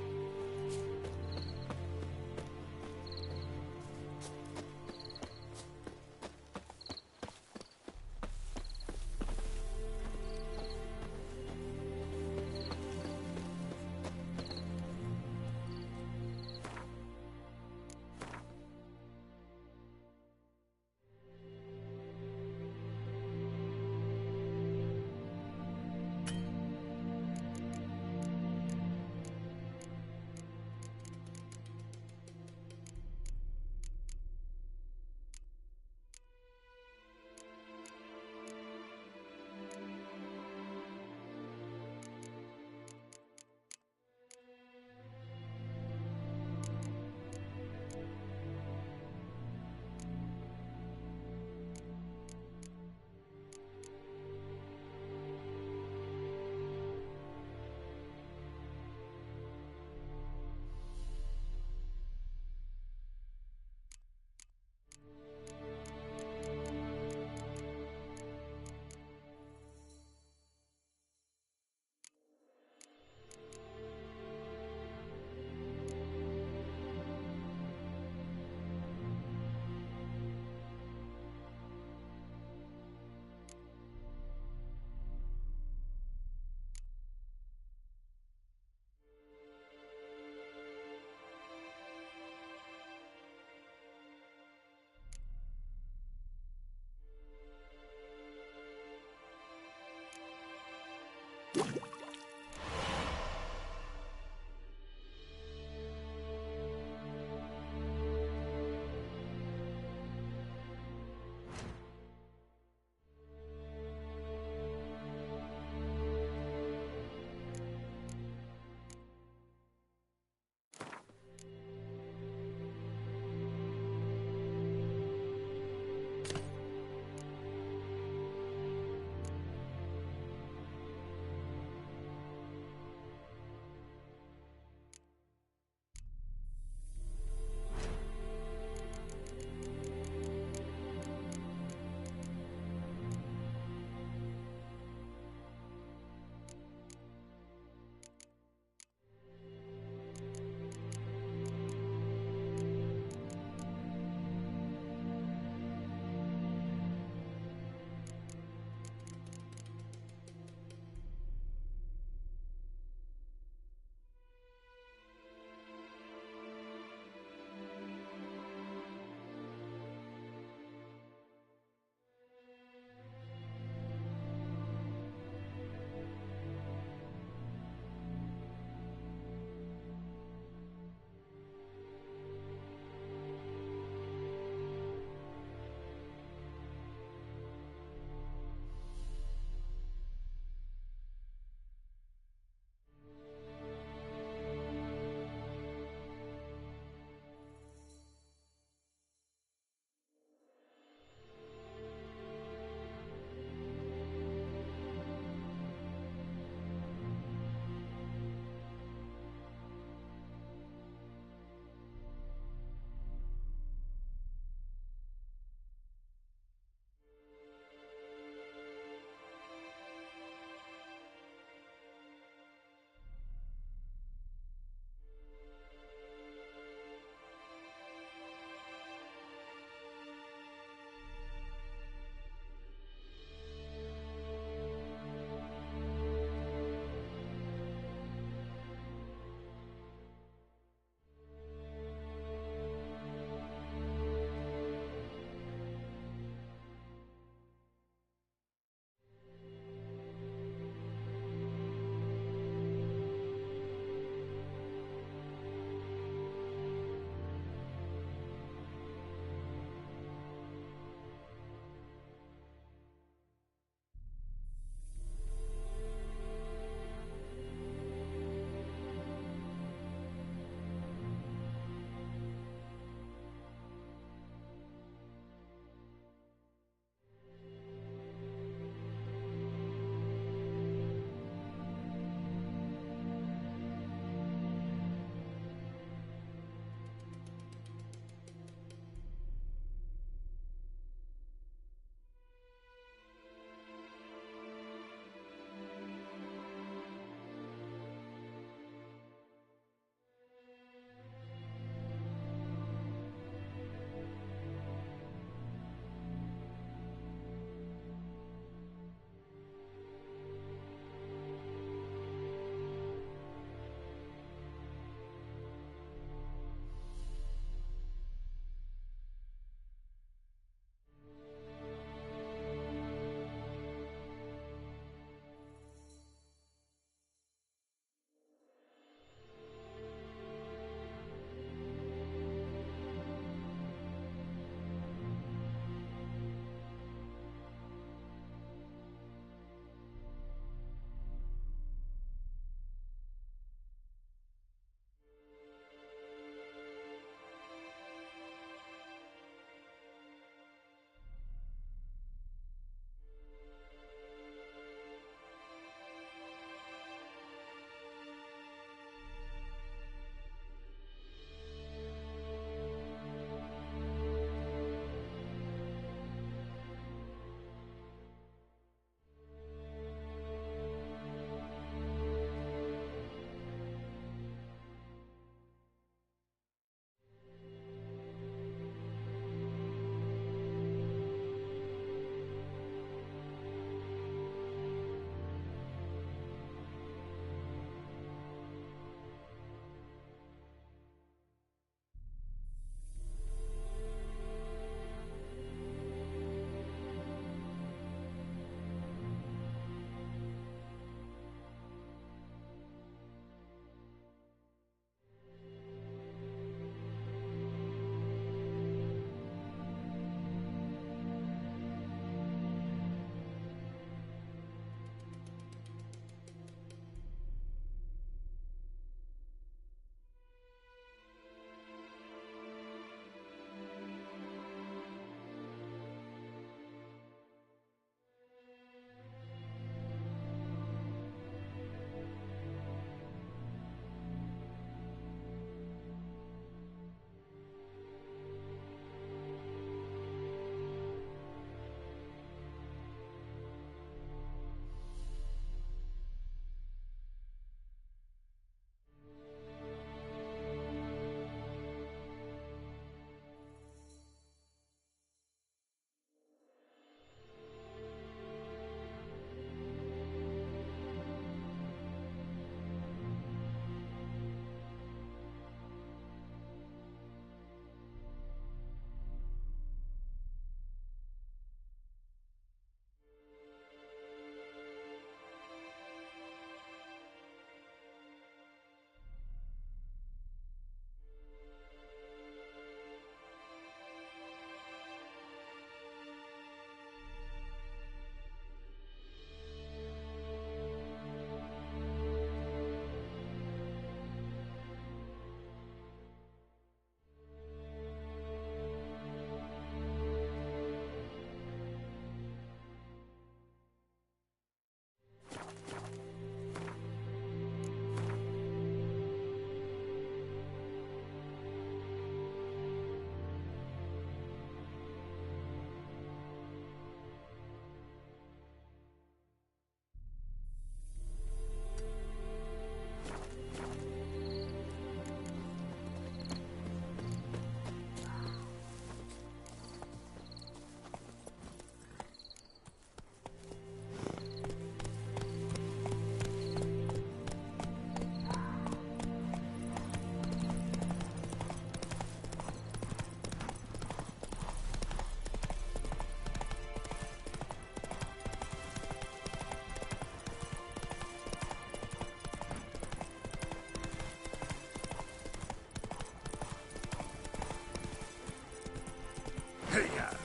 Hiya!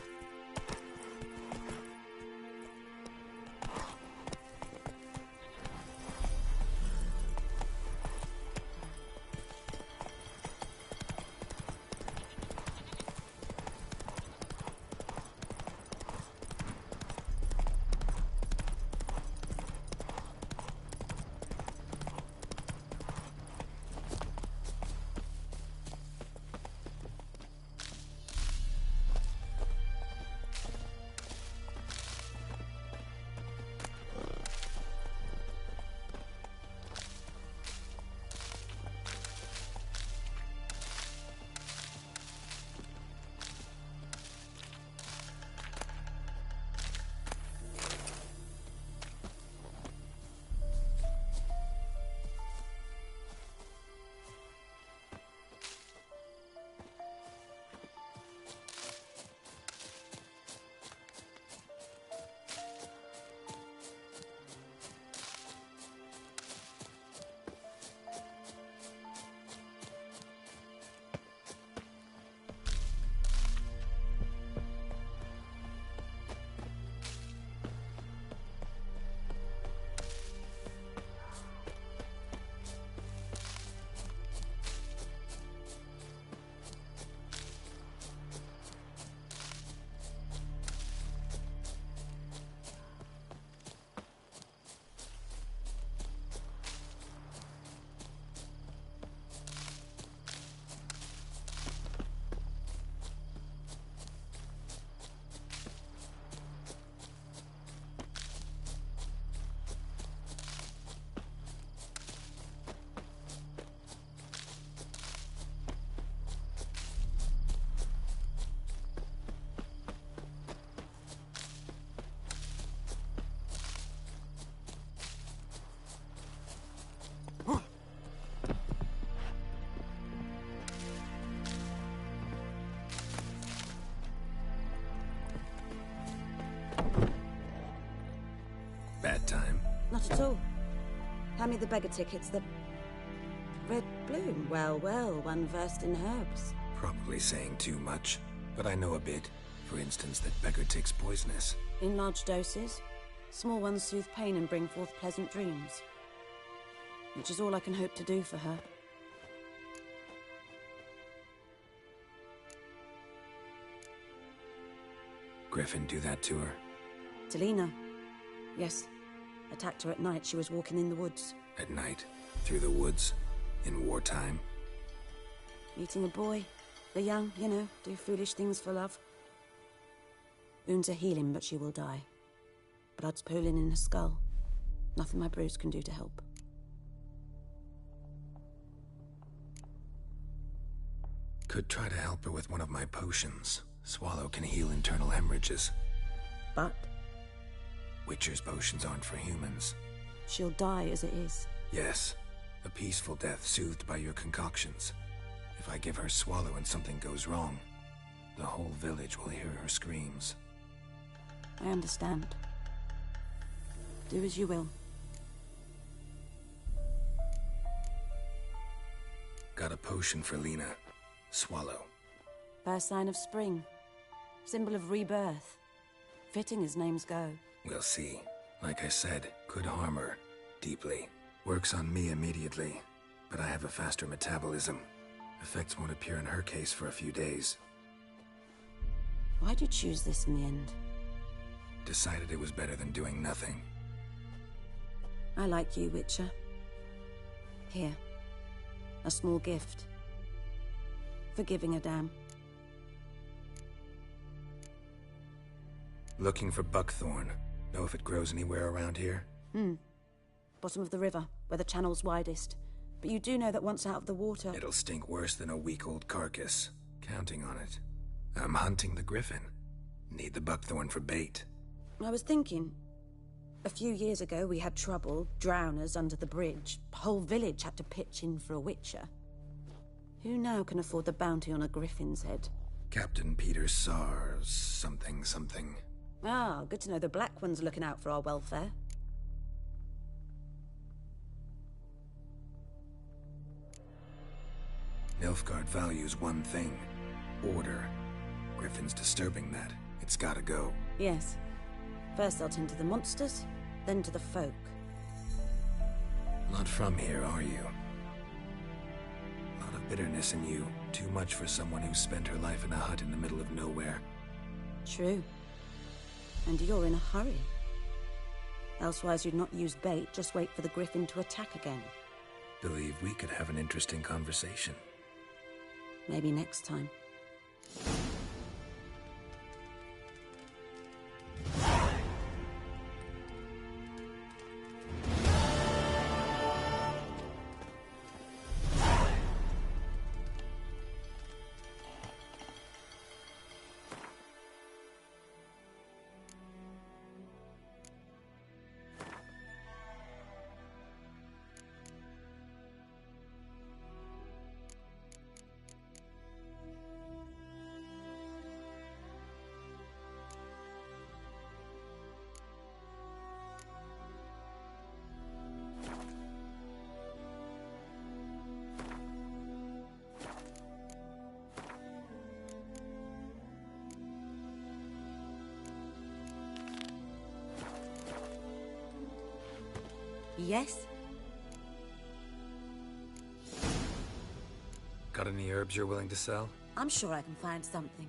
Bad time? Not at all. Hand me the beggar tickets, the red bloom. Well, well, one versed in herbs. Probably saying too much, but I know a bit. For instance, that beggar tick's poisonous. In large doses. Small ones soothe pain and bring forth pleasant dreams. Which is all I can hope to do for her. Griffin do that to her? Talina. Yes. Attacked her at night. She was walking in the woods. At night? Through the woods? In wartime? Meeting a boy. The young, you know, do foolish things for love. Wounds are healing, but she will die. Blood's pooling in her skull. Nothing my bruise can do to help. Could try to help her with one of my potions. Swallow can heal internal hemorrhages. But? Witcher's potions aren't for humans. She'll die as it is. Yes. A peaceful death soothed by your concoctions. If I give her Swallow and something goes wrong, the whole village will hear her screams. I understand. Do as you will. Got a potion for Lena. Swallow. First sign of spring. Symbol of rebirth. Fitting as names go. We'll see. Like I said, could harm her. Deeply. Works on me immediately. But I have a faster metabolism. Effects won't appear in her case for a few days. Why'd you choose this in the end? Decided it was better than doing nothing. I like you, Witcher. Here. A small gift. For giving a damn. Looking for buckthorn. Know if it grows anywhere around here? Bottom of the river, where the channel's widest. But you do know that once out of the water... It'll stink worse than a week-old carcass. Counting on it. I'm hunting the griffin. Need the buckthorn for bait. I was thinking... A few years ago, we had trouble. Drowners under the bridge. Whole village had to pitch in for a witcher. Who now can afford the bounty on a griffin's head? Captain Peter Sars... something. Ah, good to know the Black One's looking out for our welfare. Nilfgaard values one thing. Order. Griffin's disturbing that. It's gotta go. Yes. First I'll tend to the monsters, then to the folk. Not from here, are you? A lot of bitterness in you. Too much for someone who spent her life in a hut in the middle of nowhere. True. And you're in a hurry. Elsewise you'd not use bait, just wait for the griffin to attack again. Believe we could have an interesting conversation. Maybe next time. Yes? Got any herbs you're willing to sell? I'm sure I can find something.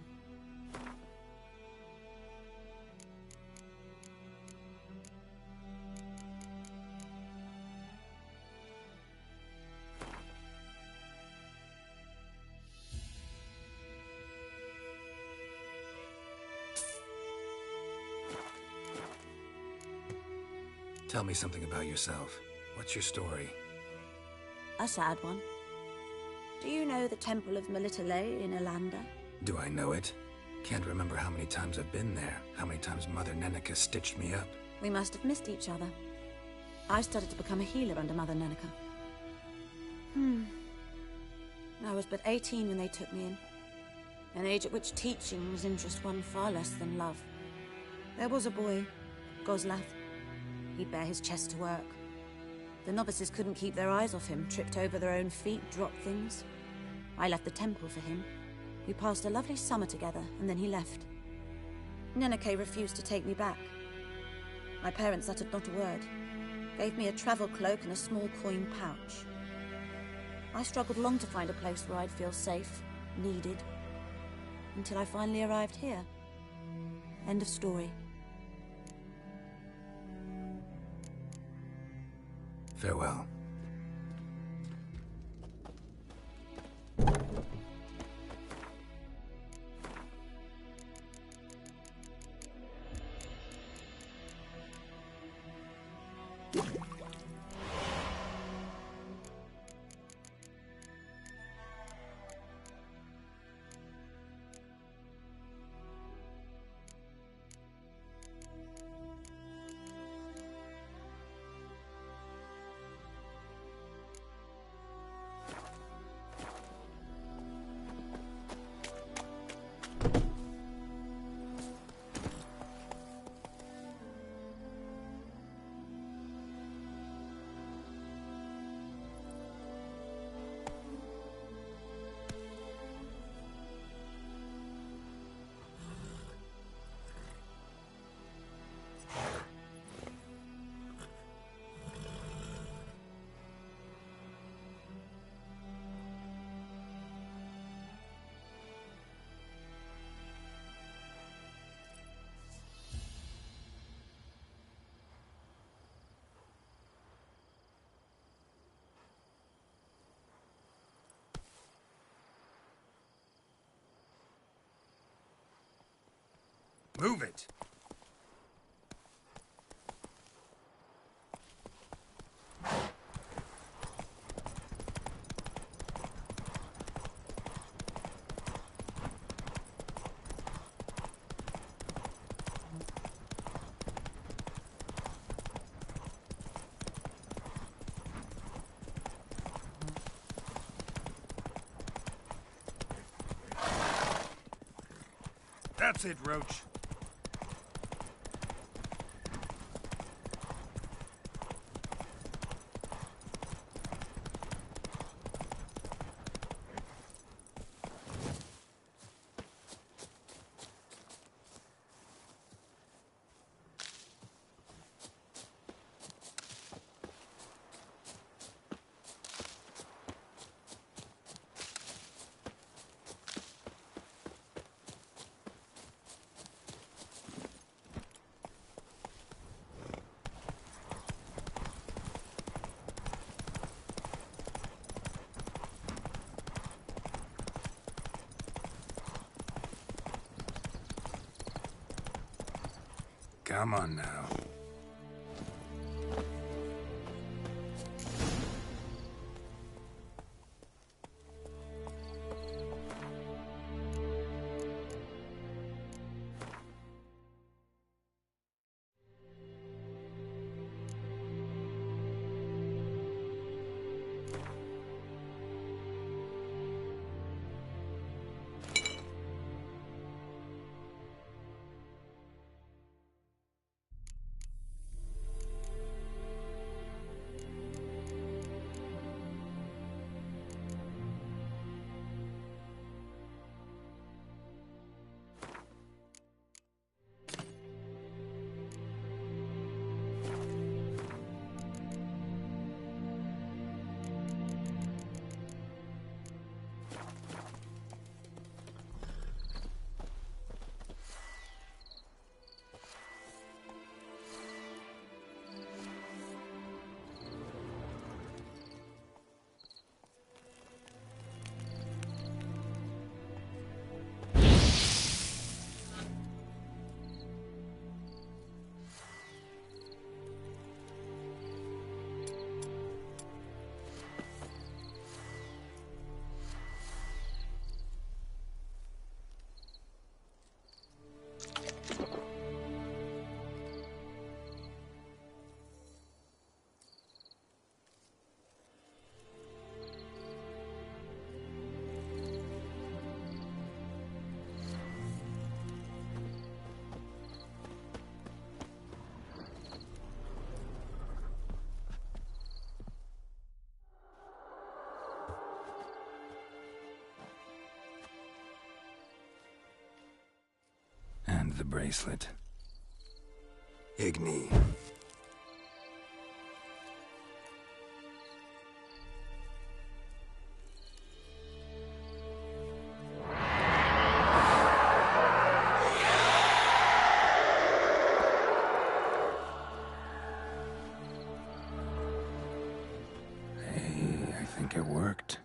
Tell me something about yourself. What's your story? A sad one. Do you know the Temple of Melitele in Elanda? Do I know it? Can't remember how many times I've been there. How many times Mother Nenica stitched me up. We must have missed each other. I started to become a healer under Mother Nenica. I was but 18 when they took me in. An age at which teachings interest one far less than love. There was a boy, Goslath. He'd bare his chest to work. The novices couldn't keep their eyes off him, tripped over their own feet, dropped things. I left the temple for him. We passed a lovely summer together, and then he left. Nenike refused to take me back. My parents uttered not a word, gave me a travel cloak and a small coin pouch. I struggled long to find a place where I'd feel safe, needed, until I finally arrived here. End of story. Farewell. Move it! That's it, Roach. Come on now. And the bracelet. Igni. Hey, I think it worked.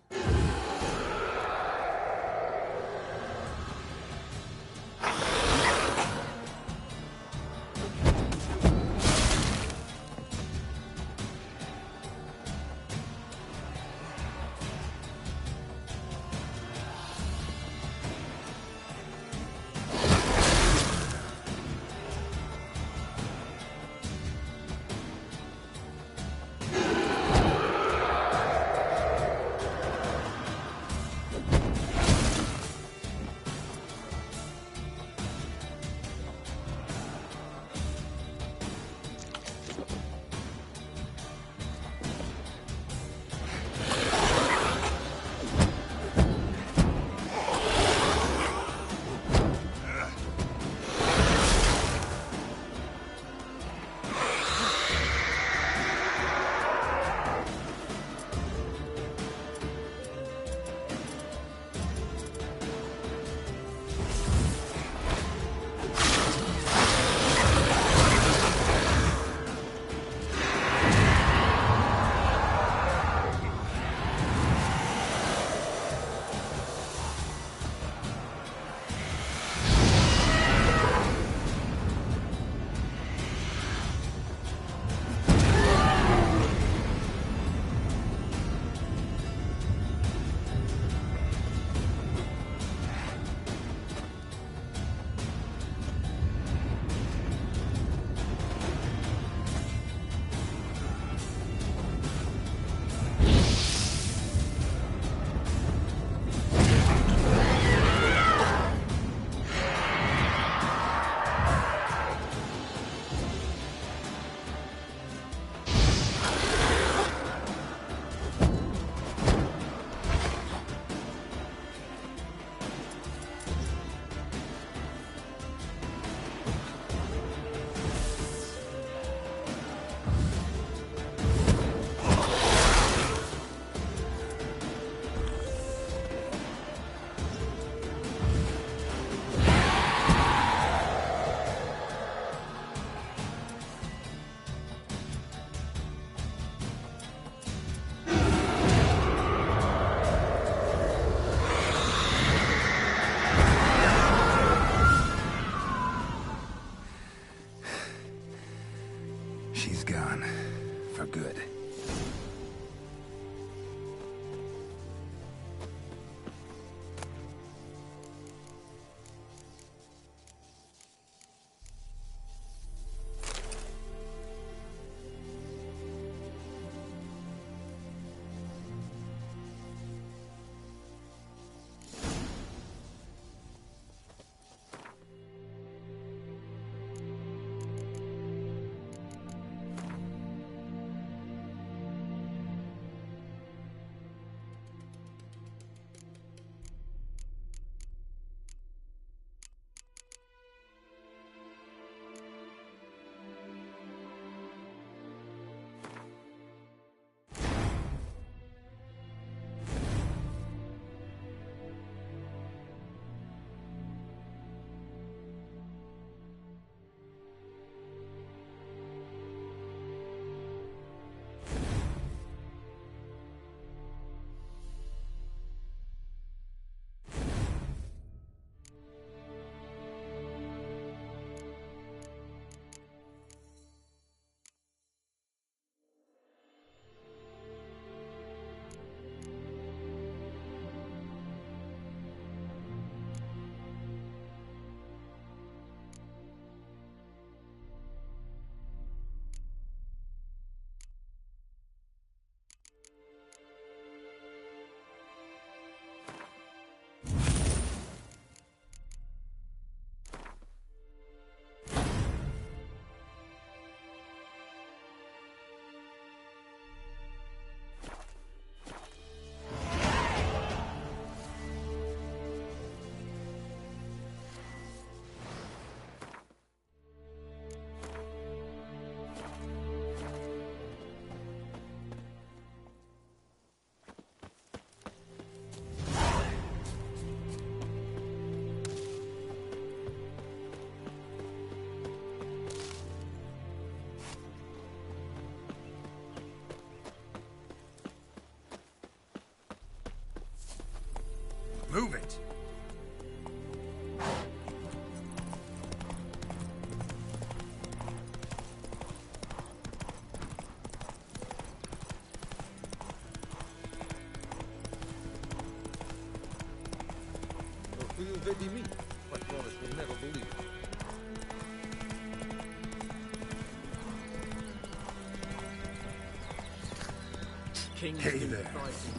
Kings Hey do there. the fighting,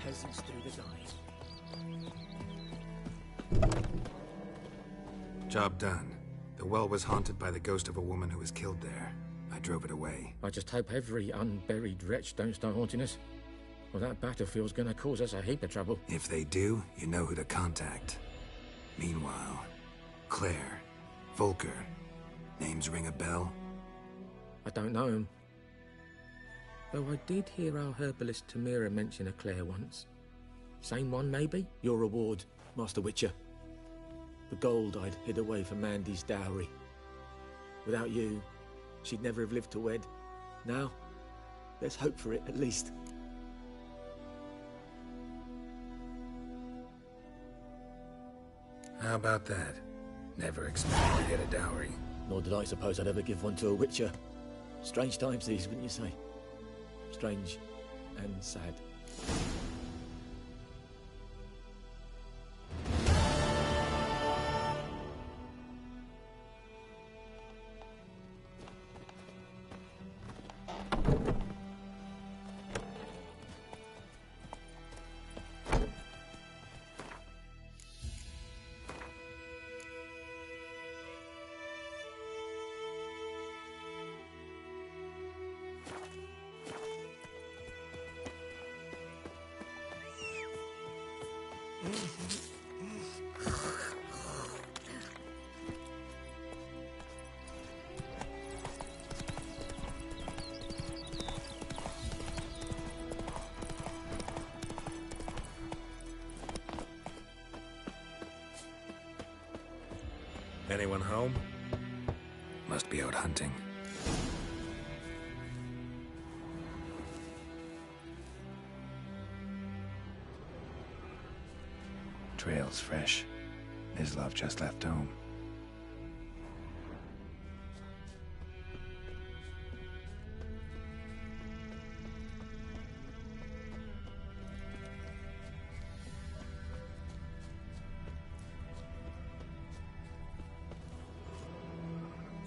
peasants do the dying. Job done. The well was haunted by the ghost of a woman who was killed there. I drove it away. I just hope every unburied wretch don't start haunting us. Well, that battlefield's gonna cause us a heap of trouble. If they do, you know who to contact. Meanwhile, Claire, Volker, names ring a bell? I don't know him. Though I did hear our herbalist Tamira mention a Claire once. Same one, maybe? Your reward, Master Witcher. The gold I'd hid away for Mandy's dowry. Without you, she'd never have lived to wed. Now, let's hope for it, at least. How about that? Never expected to get a dowry. Nor did I suppose I'd ever give one to a Witcher. Strange times these, wouldn't you say? Strange and sad. Anyone home? Must be out hunting. Trail's fresh. Mislav just left home.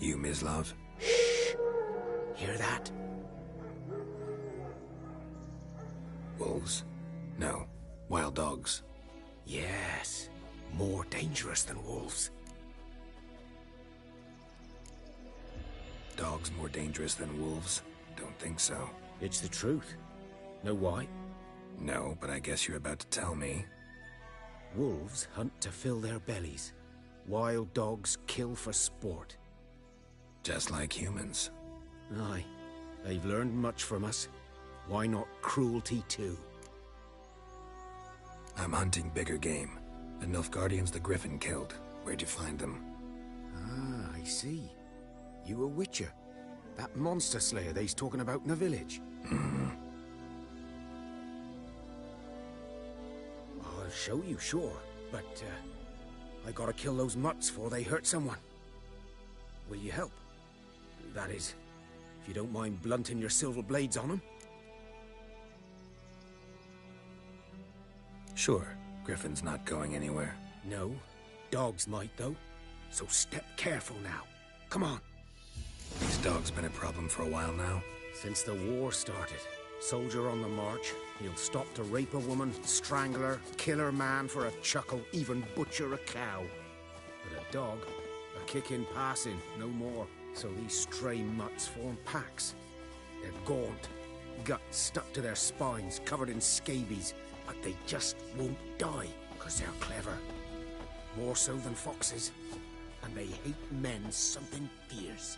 You, Mislav? Shh! Hear that? Wolves? No. Wild dogs. Yes. More dangerous than wolves. Dogs more dangerous than wolves? Don't think so. It's the truth. Know why? No, but I guess you're about to tell me. Wolves hunt to fill their bellies. Wild dogs kill for sport. Just like humans. Aye. They've learned much from us. Why not cruelty too? I'm hunting bigger game. The Nilfgaardians the Griffin killed. Where'd you find them? Ah, I see. You a witcher. That monster slayer they's talking about in the village. I'll show you, sure. But, I gotta kill those mutts before they hurt someone. Will you help? That is, if you don't mind blunting your silver blades on them. Sure. Griffin's not going anywhere. No. Dogs might, though. So step careful now. Come on. These dogs been a problem for a while now? Since the war started. Soldier on the march. He'll stop to rape a woman, strangle her, kill her man for a chuckle, even butcher a cow. But a dog, a kick in passing, no more. So these stray mutts form packs. They're gaunt, guts stuck to their spines, covered in scabies, but they just won't die, because they're clever. More so than foxes. And they hate men something fierce.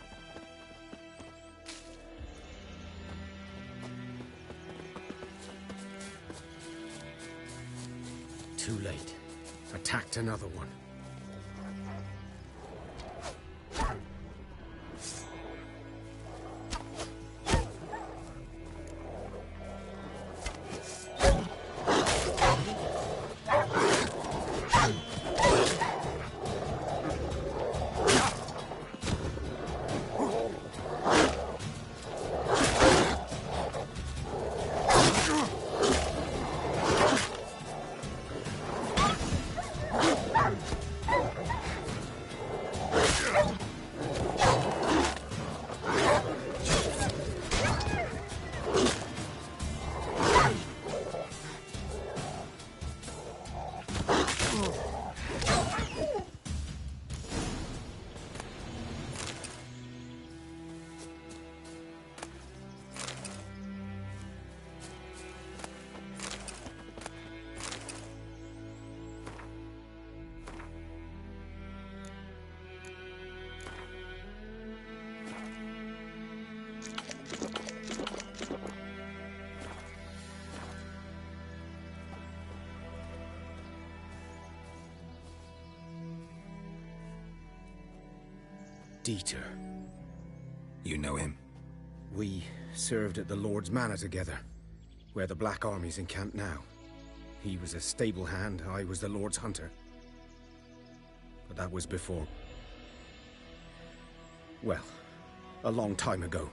Too late. Attacked another one. Dieter. You know him? We served at the Lord's Manor together, where the Black Army's encamped now. He was a stable hand, I was the Lord's hunter. But that was before... well, a long time ago.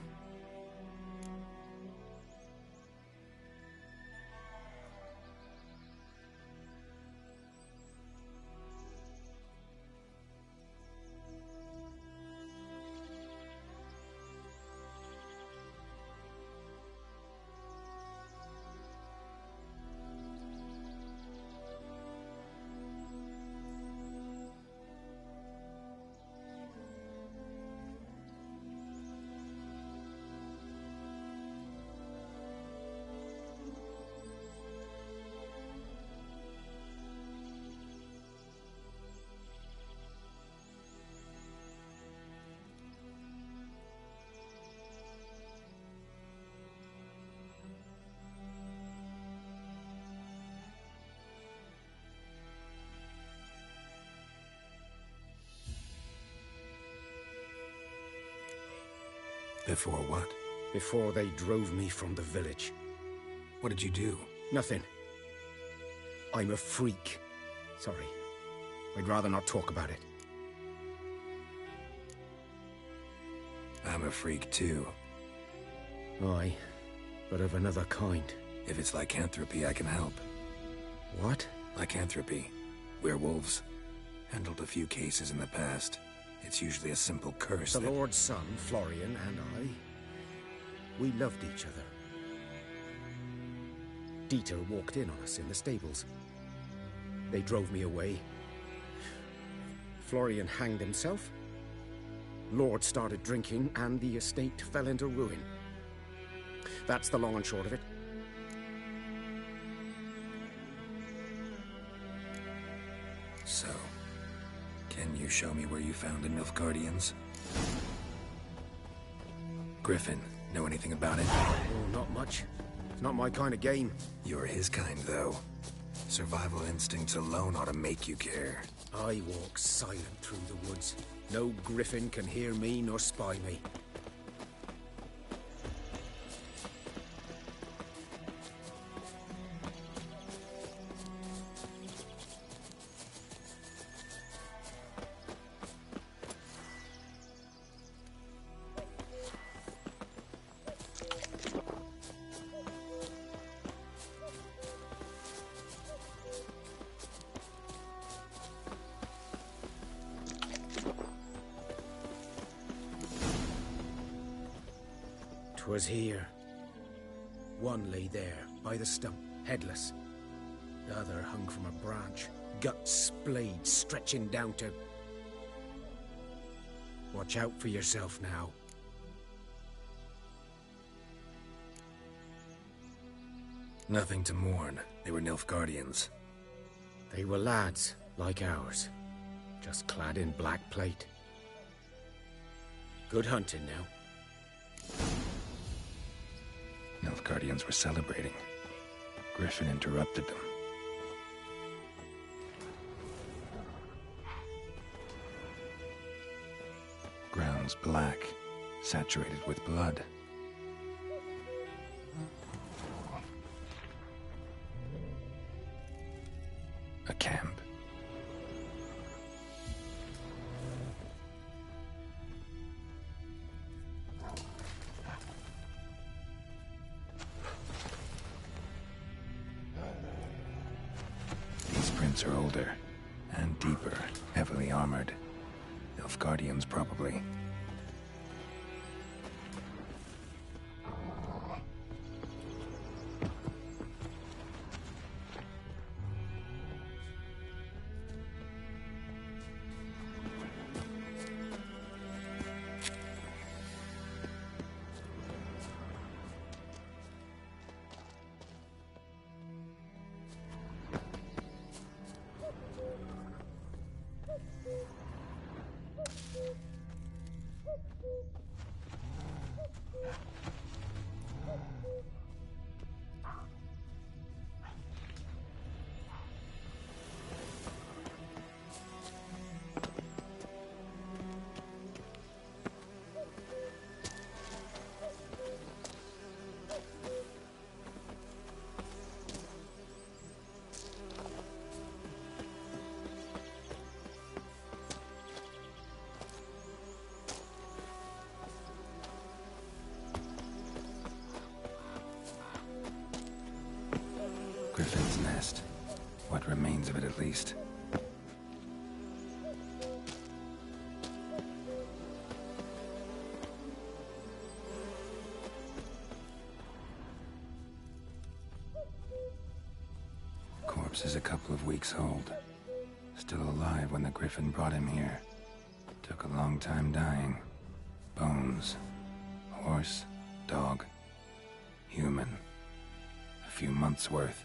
Before what? Before they drove me from the village. What did you do? Nothing. I'm a freak. Sorry. I'd rather not talk about it. I'm a freak too. Aye, but of another kind. If it's lycanthropy, I can help. What? Lycanthropy. Werewolves. Handled a few cases in the past. It's usually a simple curse. The Lord's son, Florian, and I, we loved each other. Dieter walked in on us in the stables. They drove me away. Florian hanged himself. Lord started drinking, and the estate fell into ruin. That's the long and short of it. So, can you show me where you found the Nilfgaardians? Griffin, know anything about it? Oh, not much. It's not my kind of game. You're his kind, though. Survival instincts alone ought to make you care. I walk silent through the woods. No Griffin can hear me nor spy me. Was here. One lay there, by the stump, headless. The other hung from a branch, guts splayed, stretching down to... Watch out for yourself now. Nothing to mourn. They were Nilfgaardians. They were lads, like ours, just clad in black plate. Good hunting now. Nilfgaardians were celebrating. Griffin interrupted them. Ground's black, saturated with blood. A camp. Are older and deeper, heavily armored. Nilfgaardians, probably. least. Corpse is a couple of weeks old. Still alive when the Griffin brought him here. Took a long time dying. Bones. Horse, dog, human. A few months' worth.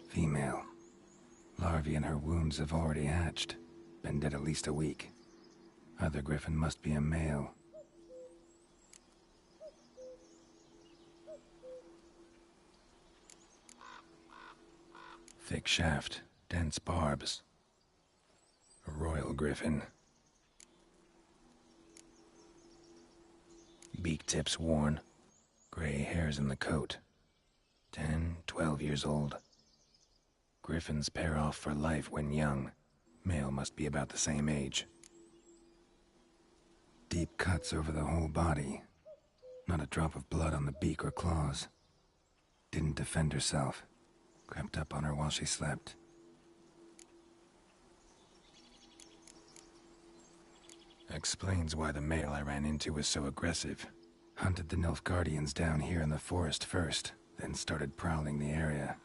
Female. Larvae in her wounds have already hatched. Been dead at least a week. Other Griffin must be a male. Thick shaft, dense barbs. A royal Griffin. Beak tips worn. Gray hairs in the coat. 10, 12 years old. Griffins pair off for life when young. Male must be about the same age. Deep cuts over the whole body. Not a drop of blood on the beak or claws. Didn't defend herself. Crept up on her while she slept. Explains why the male I ran into was so aggressive. Hunted the Nilfgaardians down here in the forest first, then started prowling the area.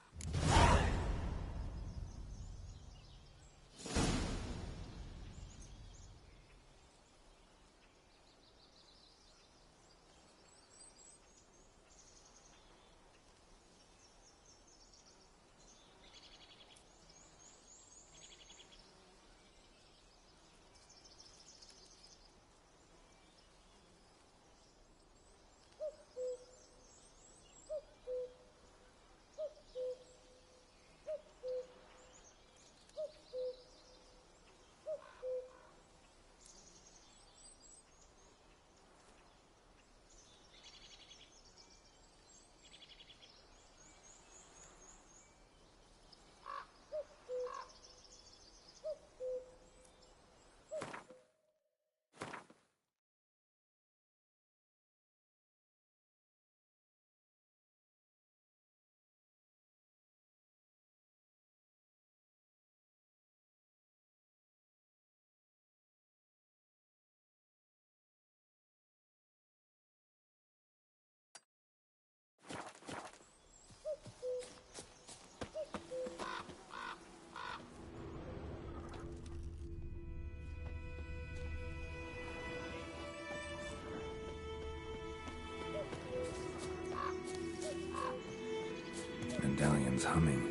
Medallion's humming.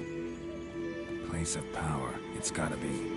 Place of power, it's gotta be.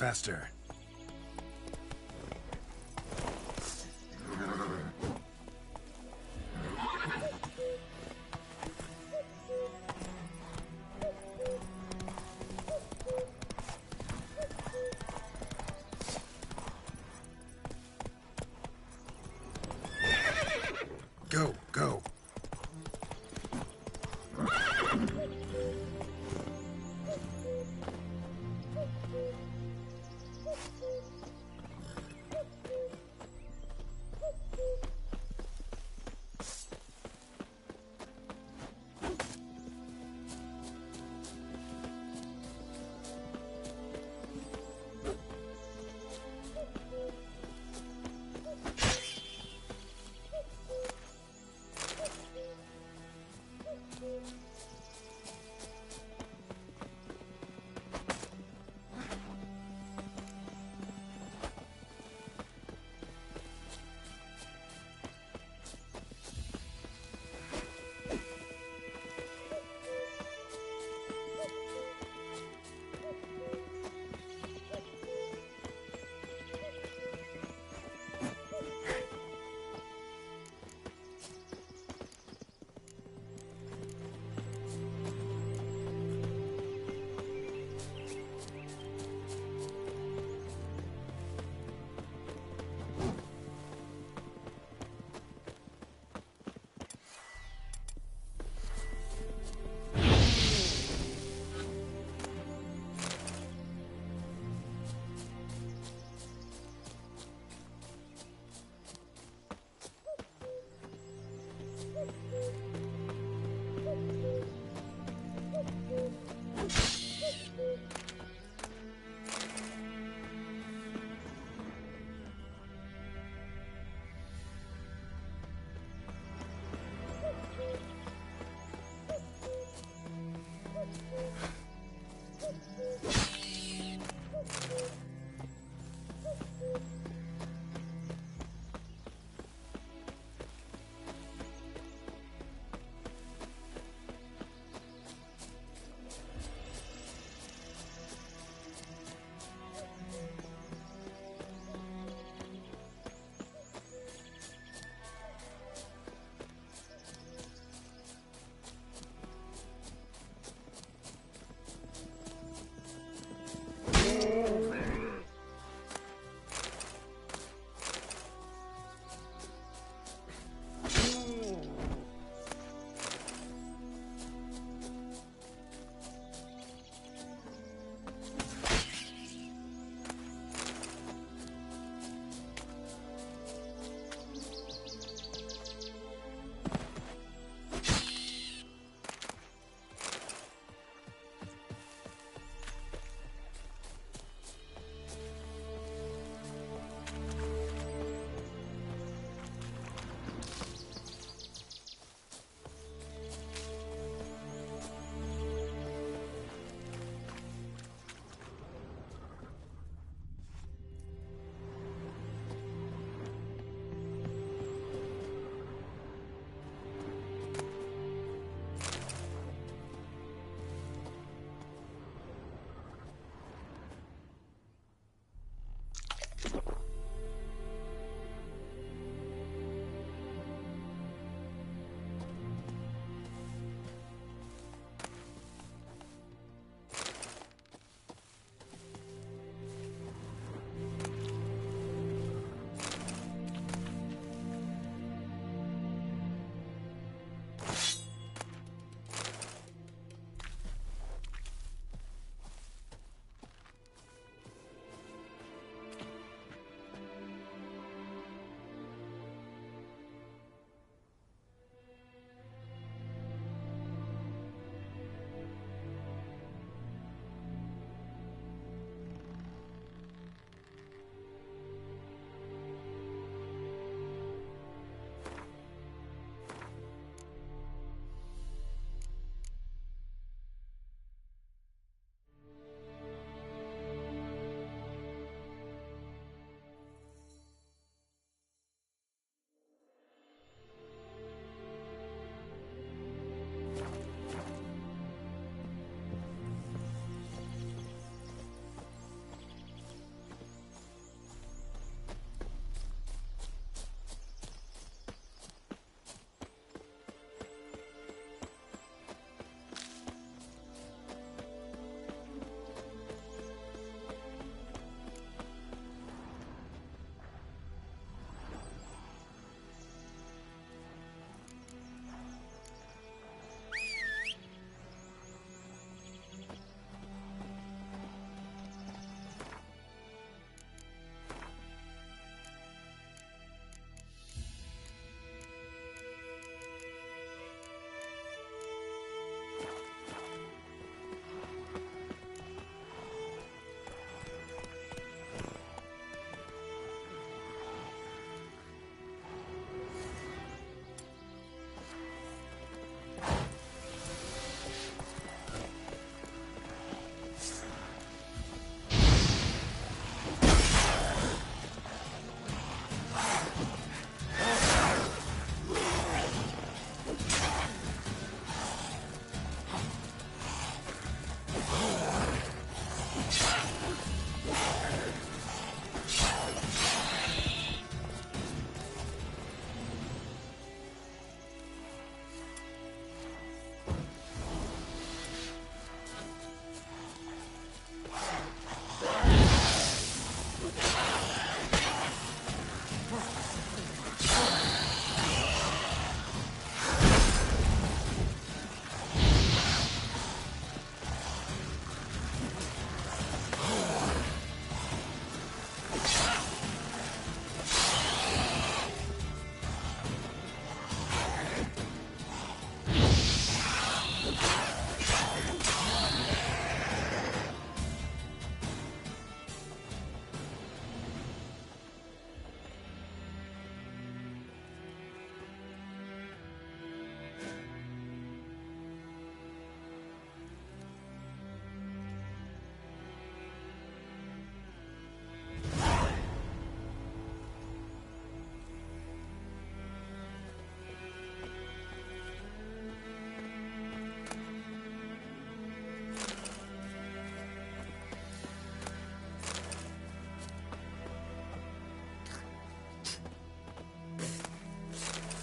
Faster. Go, go.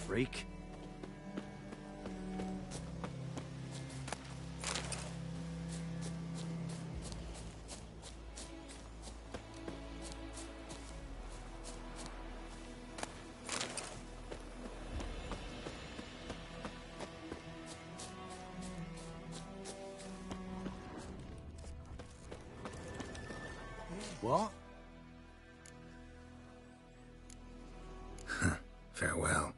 freak. What? Farewell.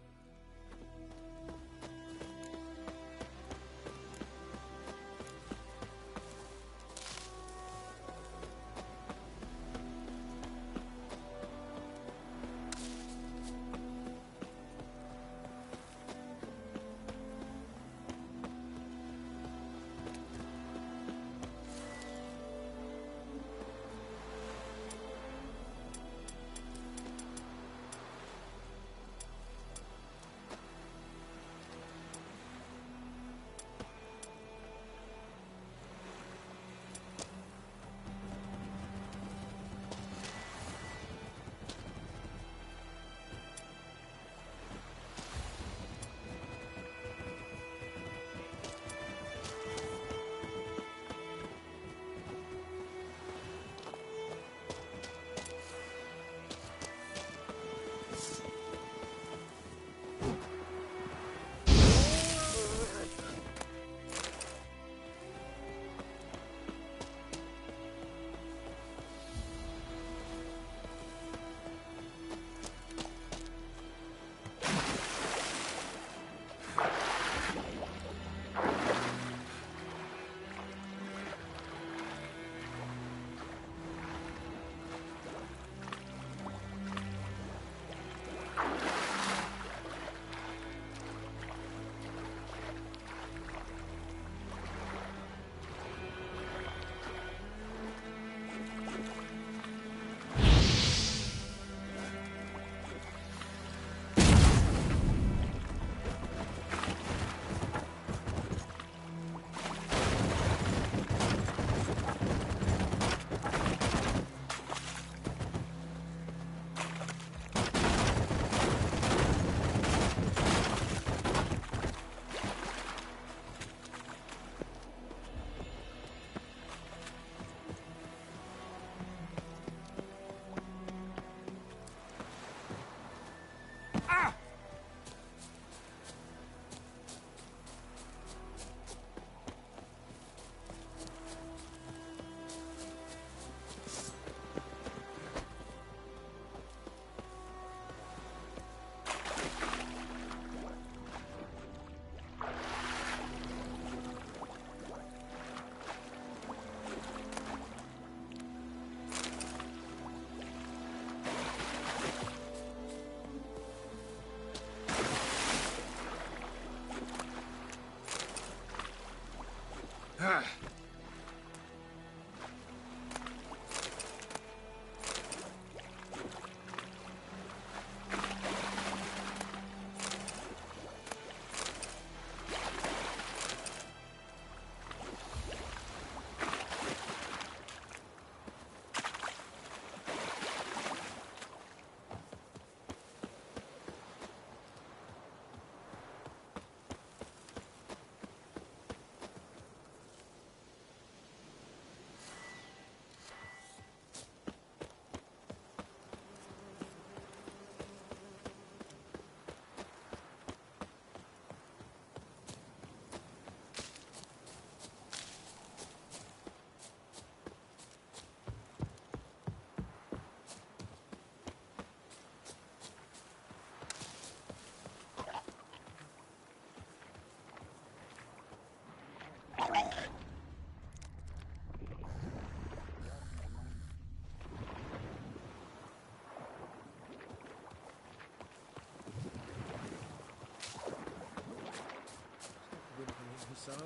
Hussar.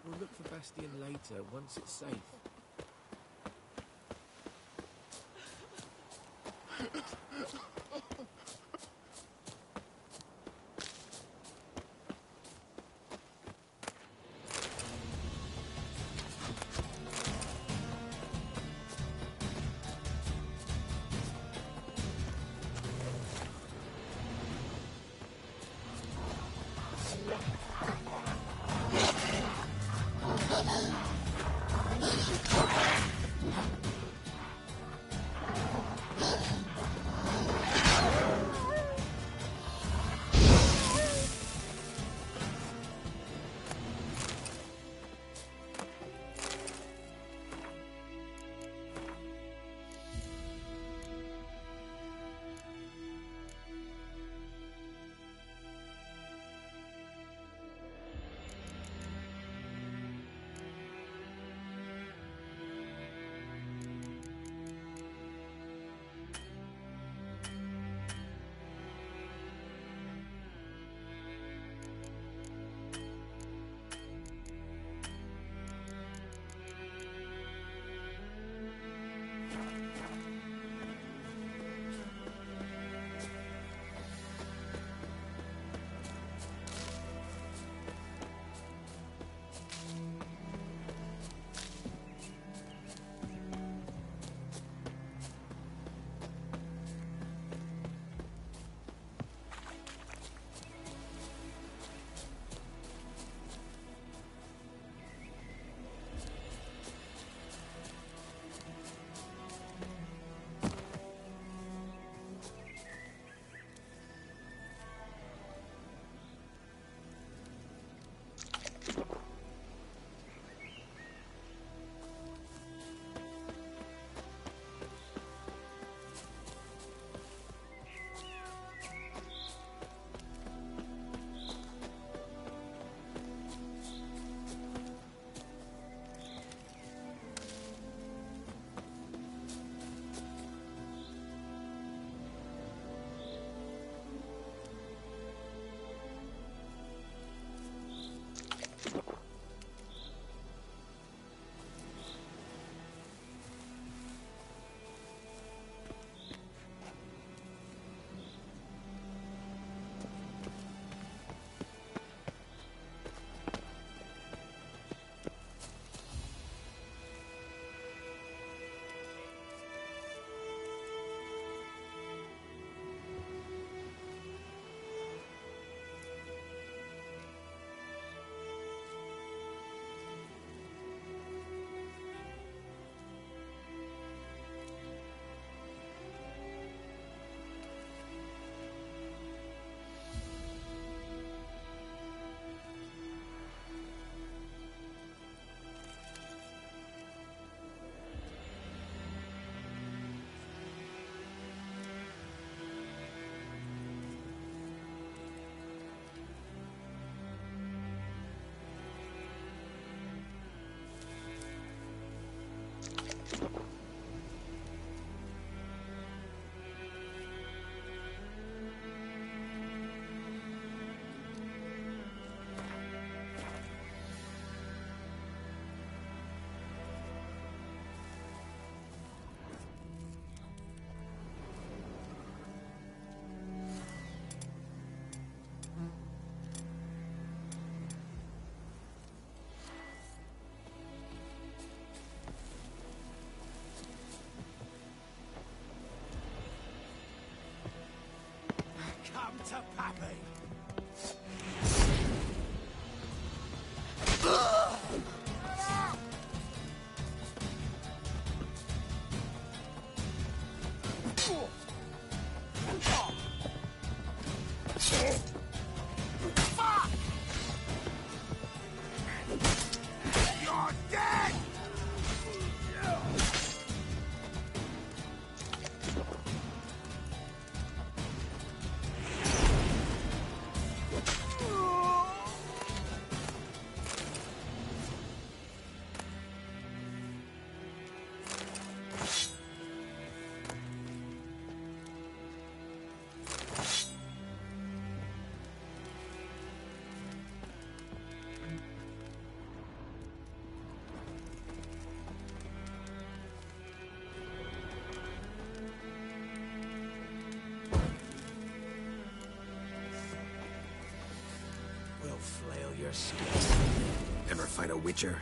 We'll look for Bastion later, once it's safe. to Pappy! You're dead! We'll flail your skin. Ever fight a witcher?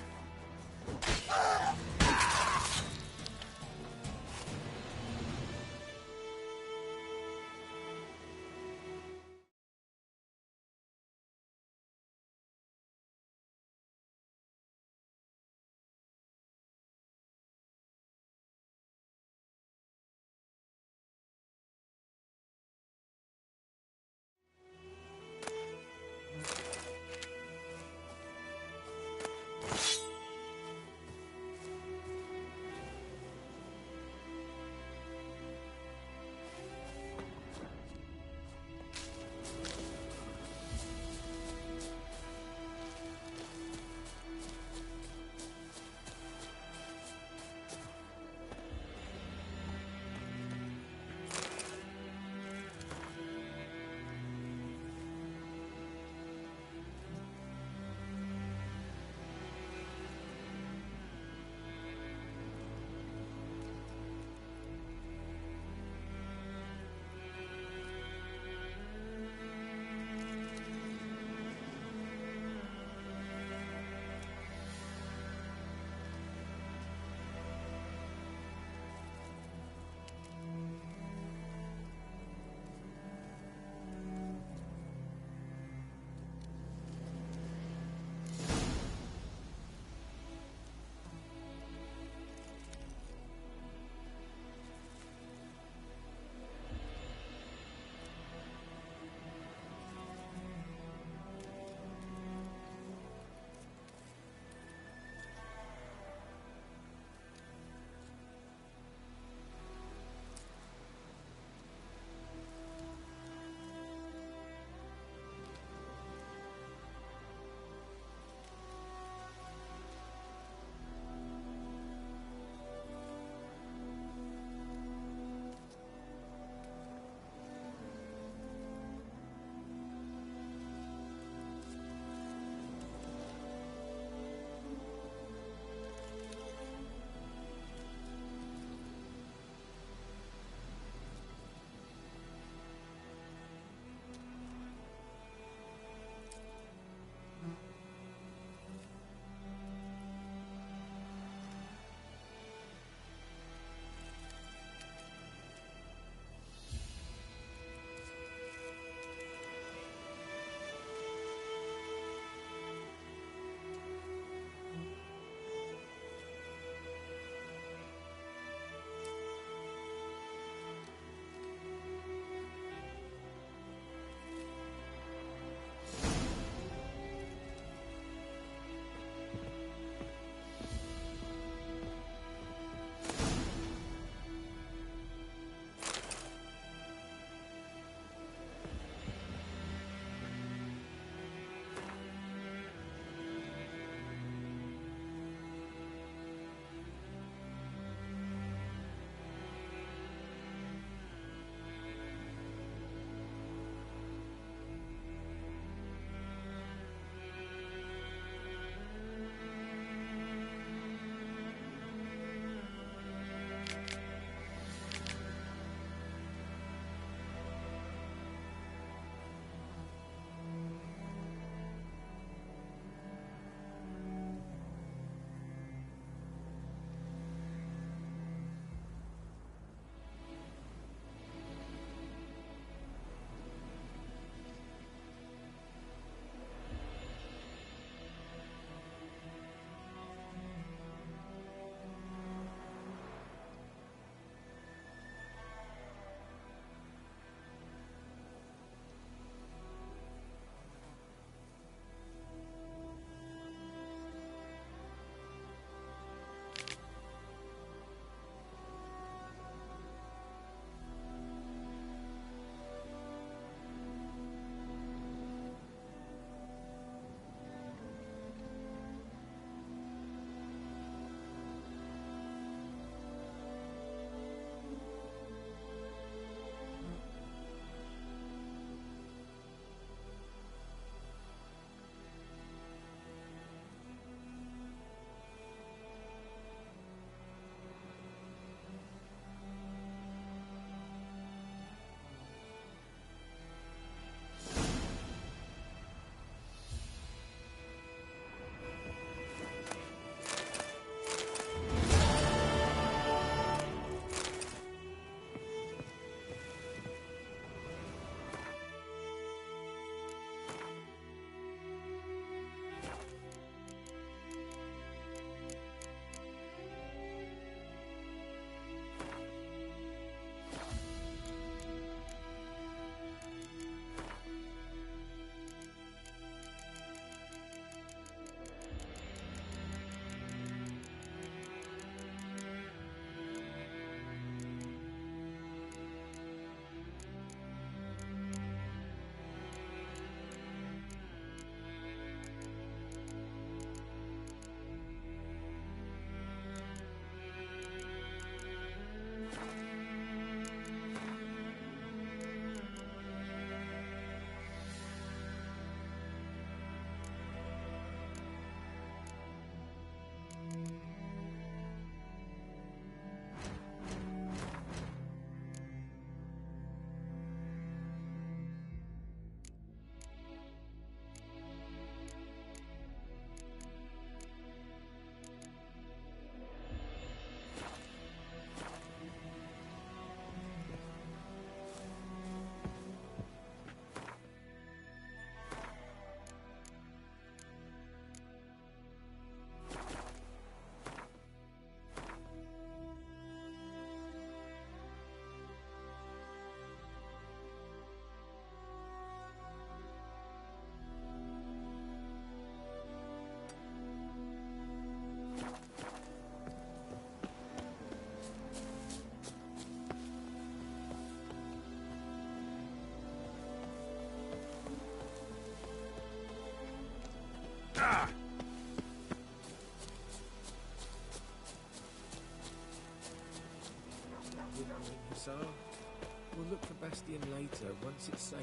later once it's safe.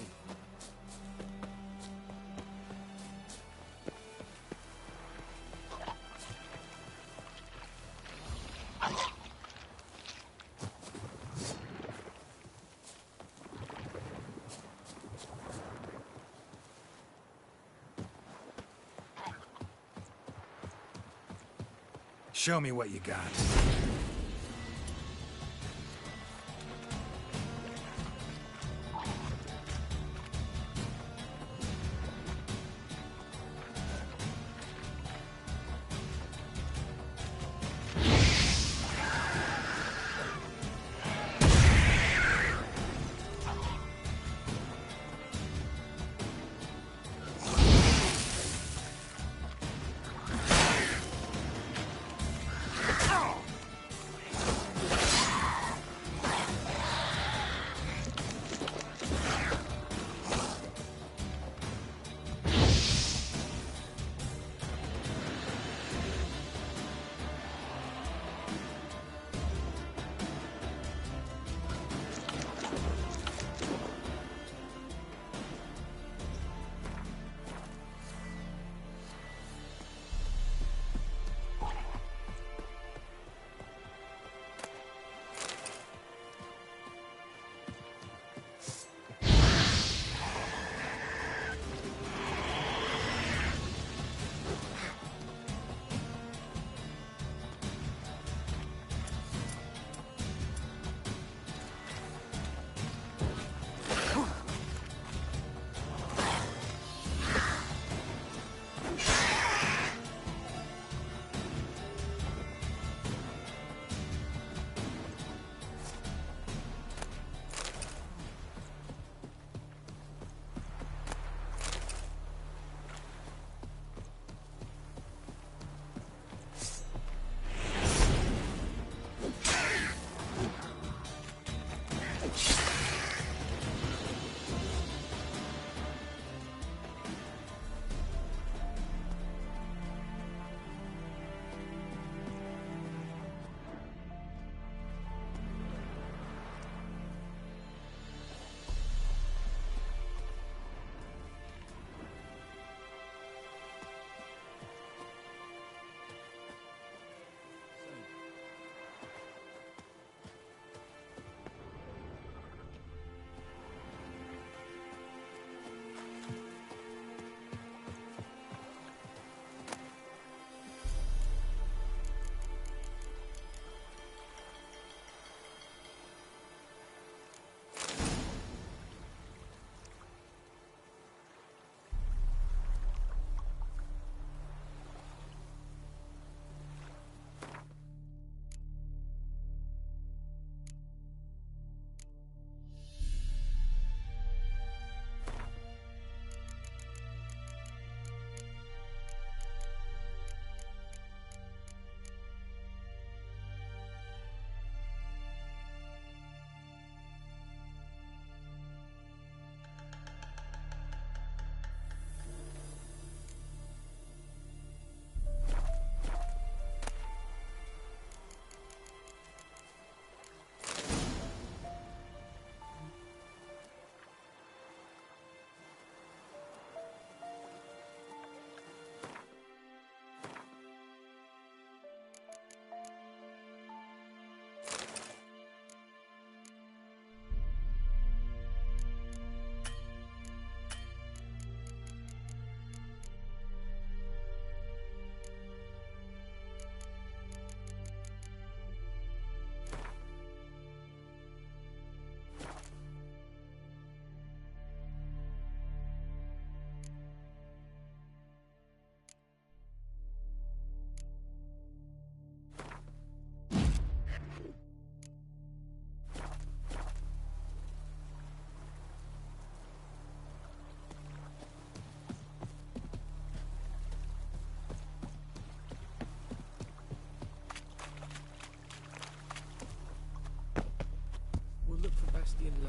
Show me what you got.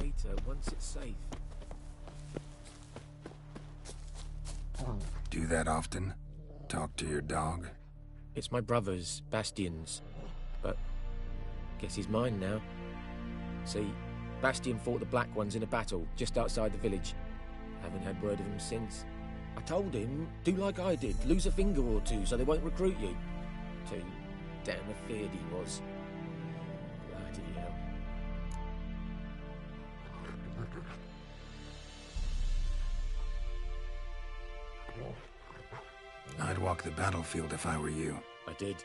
later once it's safe. Do that often? Talk to your dog? It's my brother's, Bastion's, but guess he's mine now. See, Bastion fought the Black Ones in a battle just outside the village. Haven't had word of him since. I told him, do like I did, lose a finger or two so they won't recruit you. Too damn afeard he was. Bloody hell. I'd walk the battlefield if I were you. I did.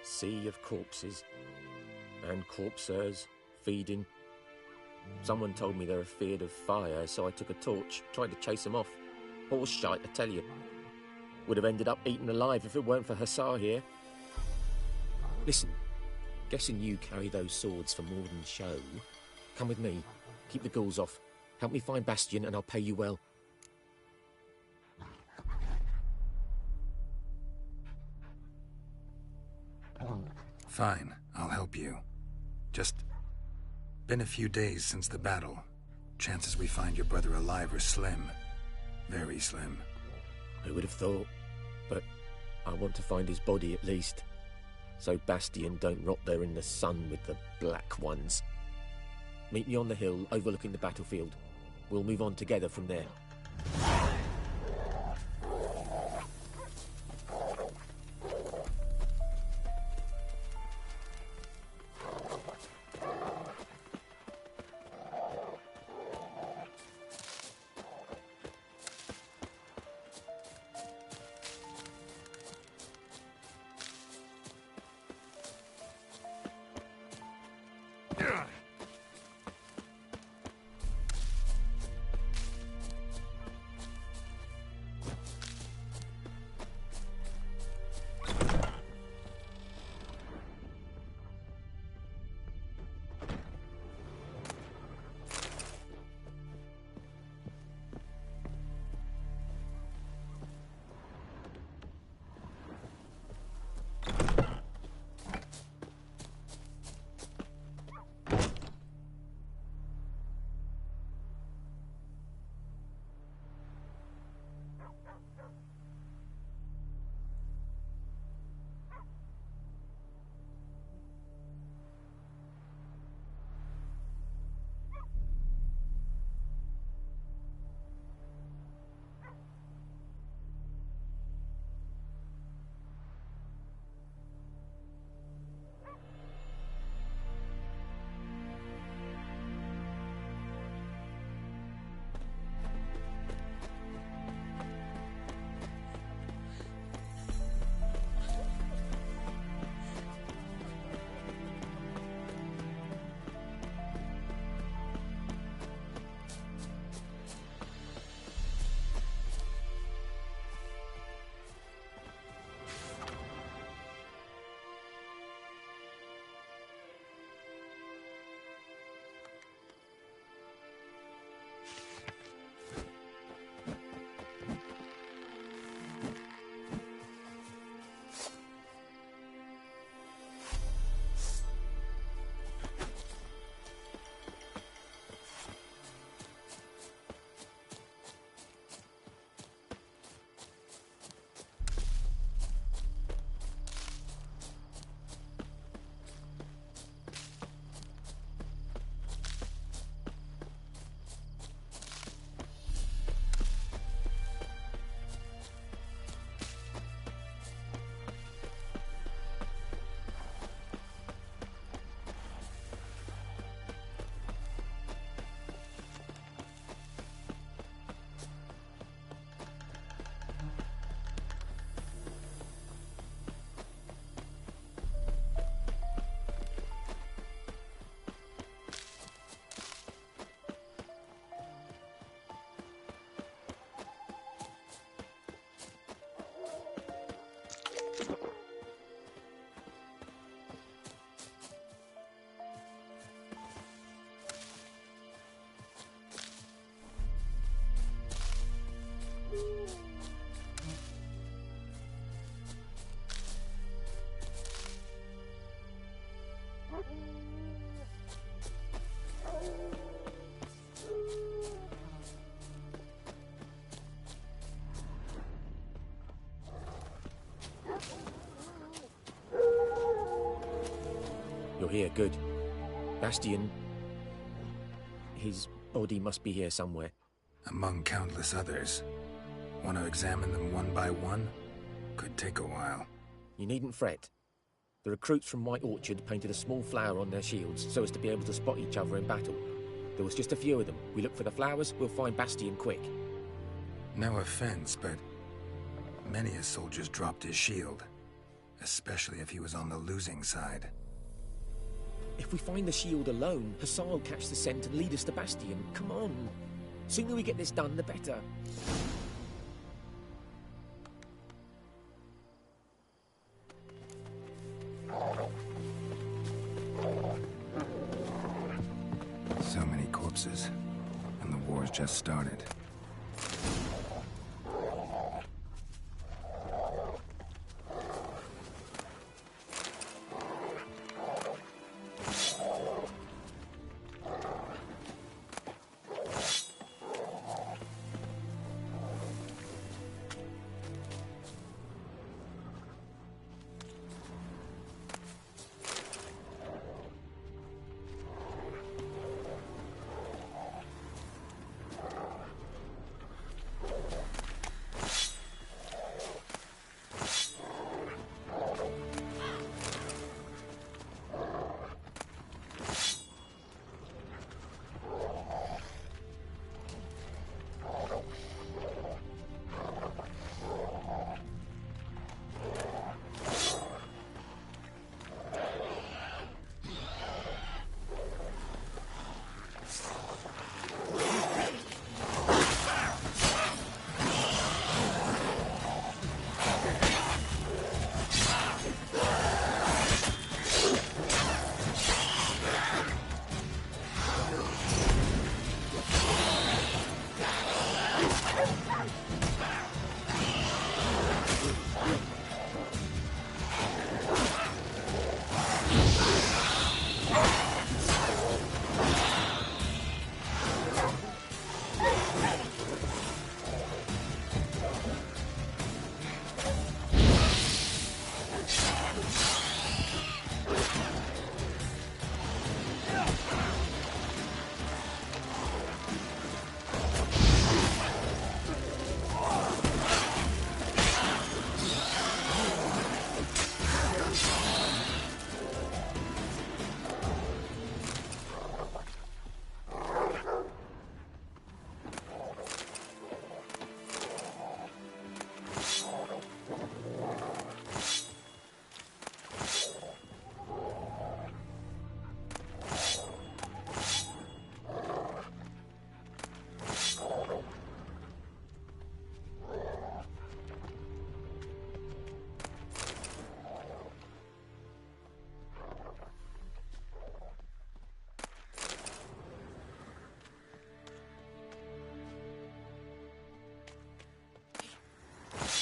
Sea of corpses. And corpsers, feeding. Someone told me they're afeard of fire, so I took a torch, tried to chase them off. Horse shite, I tell you. Would have ended up eaten alive if it weren't for Hussar here. Listen, guessing you carry those swords for more than show. Come with me, keep the ghouls off. Help me find Bastion and I'll pay you well. Fine, I'll help you. Just been a few days since the battle. Chances we find your brother alive are slim. Very slim. Who would have thought? But I want to find his body at least. So Bastion don't rot there in the sun with the Black Ones. Meet me on the hill overlooking the battlefield. We'll move on together from there. You're here, good. Bastion, His body must be here somewhere. Among countless others. Want to examine them one by one? Could take a while. You needn't fret. The recruits from White Orchard painted a small flower on their shields so as to be able to spot each other in battle. There was just a few of them. We look for the flowers, we'll find Bastion quick. No offense, but many a soldier's dropped his shield. Especially if he was on the losing side. If we find the shield alone, Hussar will catch the scent and lead us to Bastion. Come on. Sooner we get this done, the better. So many corpses, and the war's just started.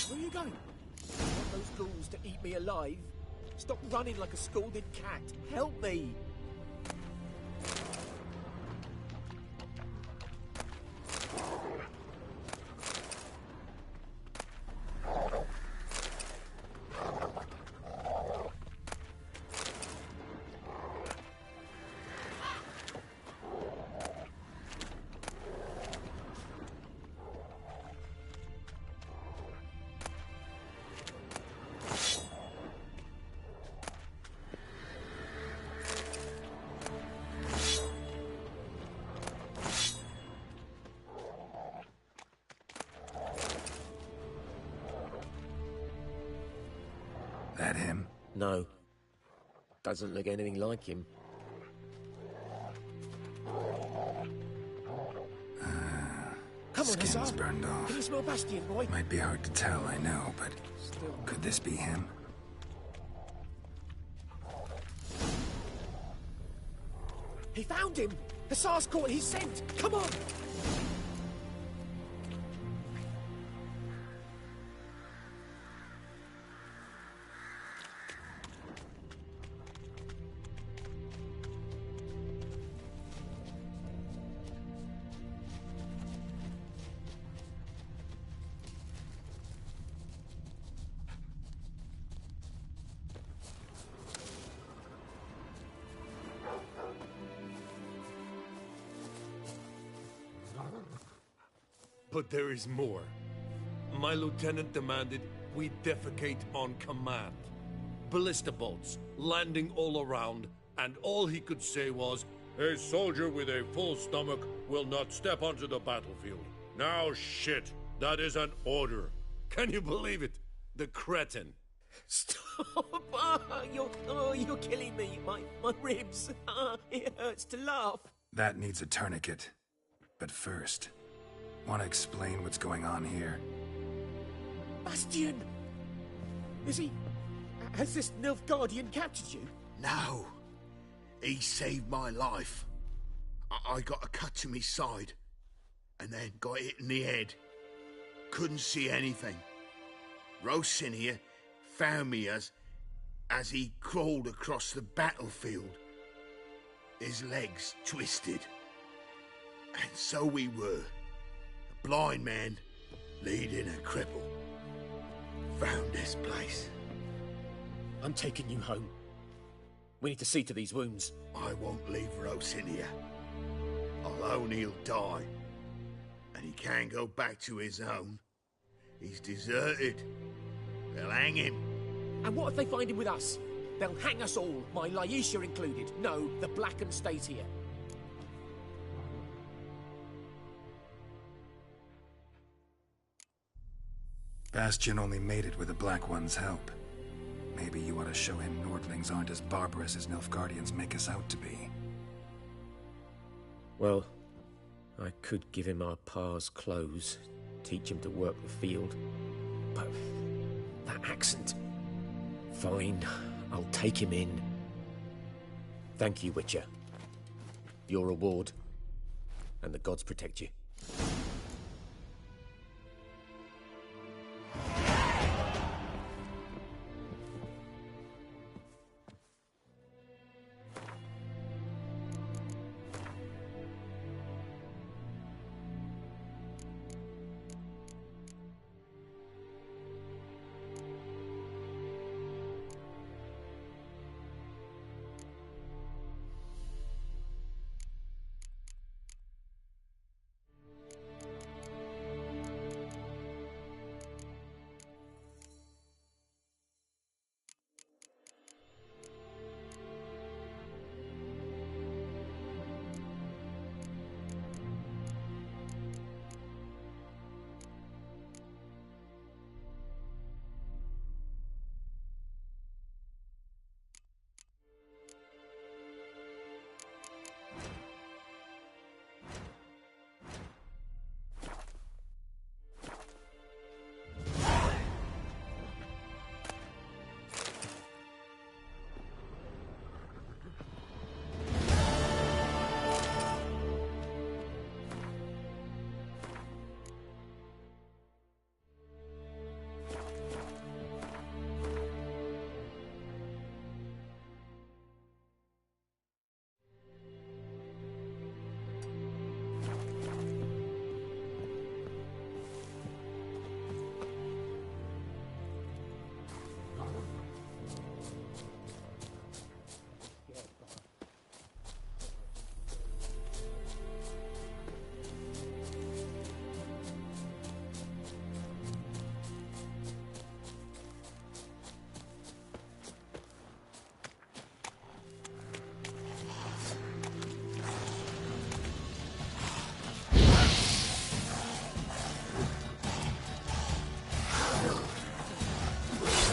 Where are you going? Want those ghouls to eat me alive? Stop running like a scalded cat. Help me! That him? No. Doesn't look anything like him. Come on, Skin's Hussar. burned off. Can you smell Bastion, boy? Might be hard to tell, I know, but could this be him? He found him! Hussar's caught his scent! Come on! But there is more. My lieutenant demanded we defecate on command. Ballista bolts, landing all around, and all he could say was, "A soldier with a full stomach will not step onto the battlefield." Now shit, that is an order. Can you believe it? The cretin. Stop! You're killing me. My ribs. It hurts to laugh. That needs a tourniquet. But first, want to explain what's going on here? Bastian! Has this Nilfgaardian captured you? No. He saved my life. I got a cut to me side, and then got hit in the head. Couldn't see anything. Rosinia found me as he crawled across the battlefield. His legs twisted. And so we were. A blind man leading a cripple. Found this place. I'm taking you home. We need to see to these wounds. I won't leave Rosinia. Alone he'll die. And he can't go back to his own. He's deserted. They'll hang him. And what if they find him with us? They'll hang us all, my Laisha included. No, the Blacken stays here. Bastion only made it with the Black One's help. Maybe you ought to show him Nordlings aren't as barbarous as Nilfgaardians make us out to be. Well, I could give him our pa's clothes, teach him to work the field. But that accent... Fine, I'll take him in. Thank you, Witcher. Your reward. And the gods protect you.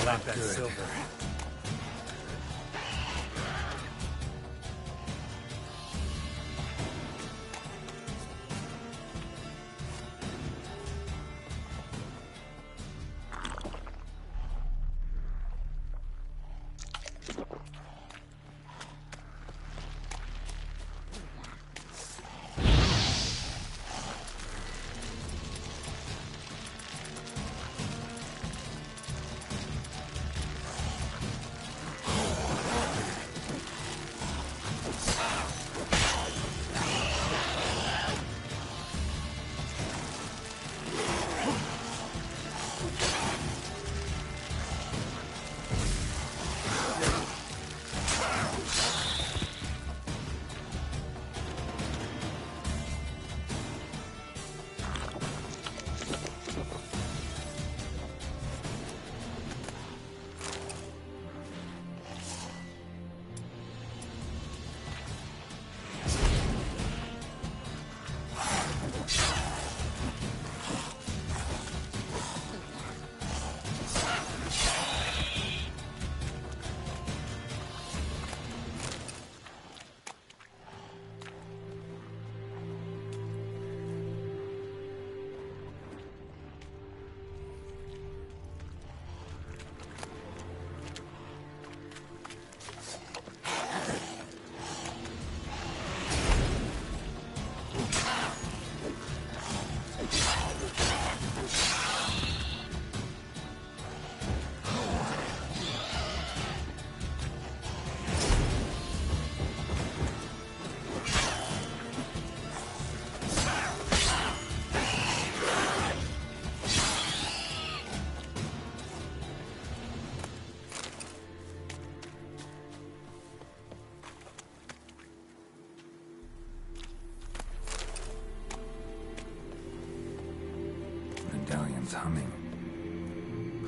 Like that silver. and humming.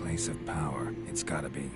Place of power, it's gotta be.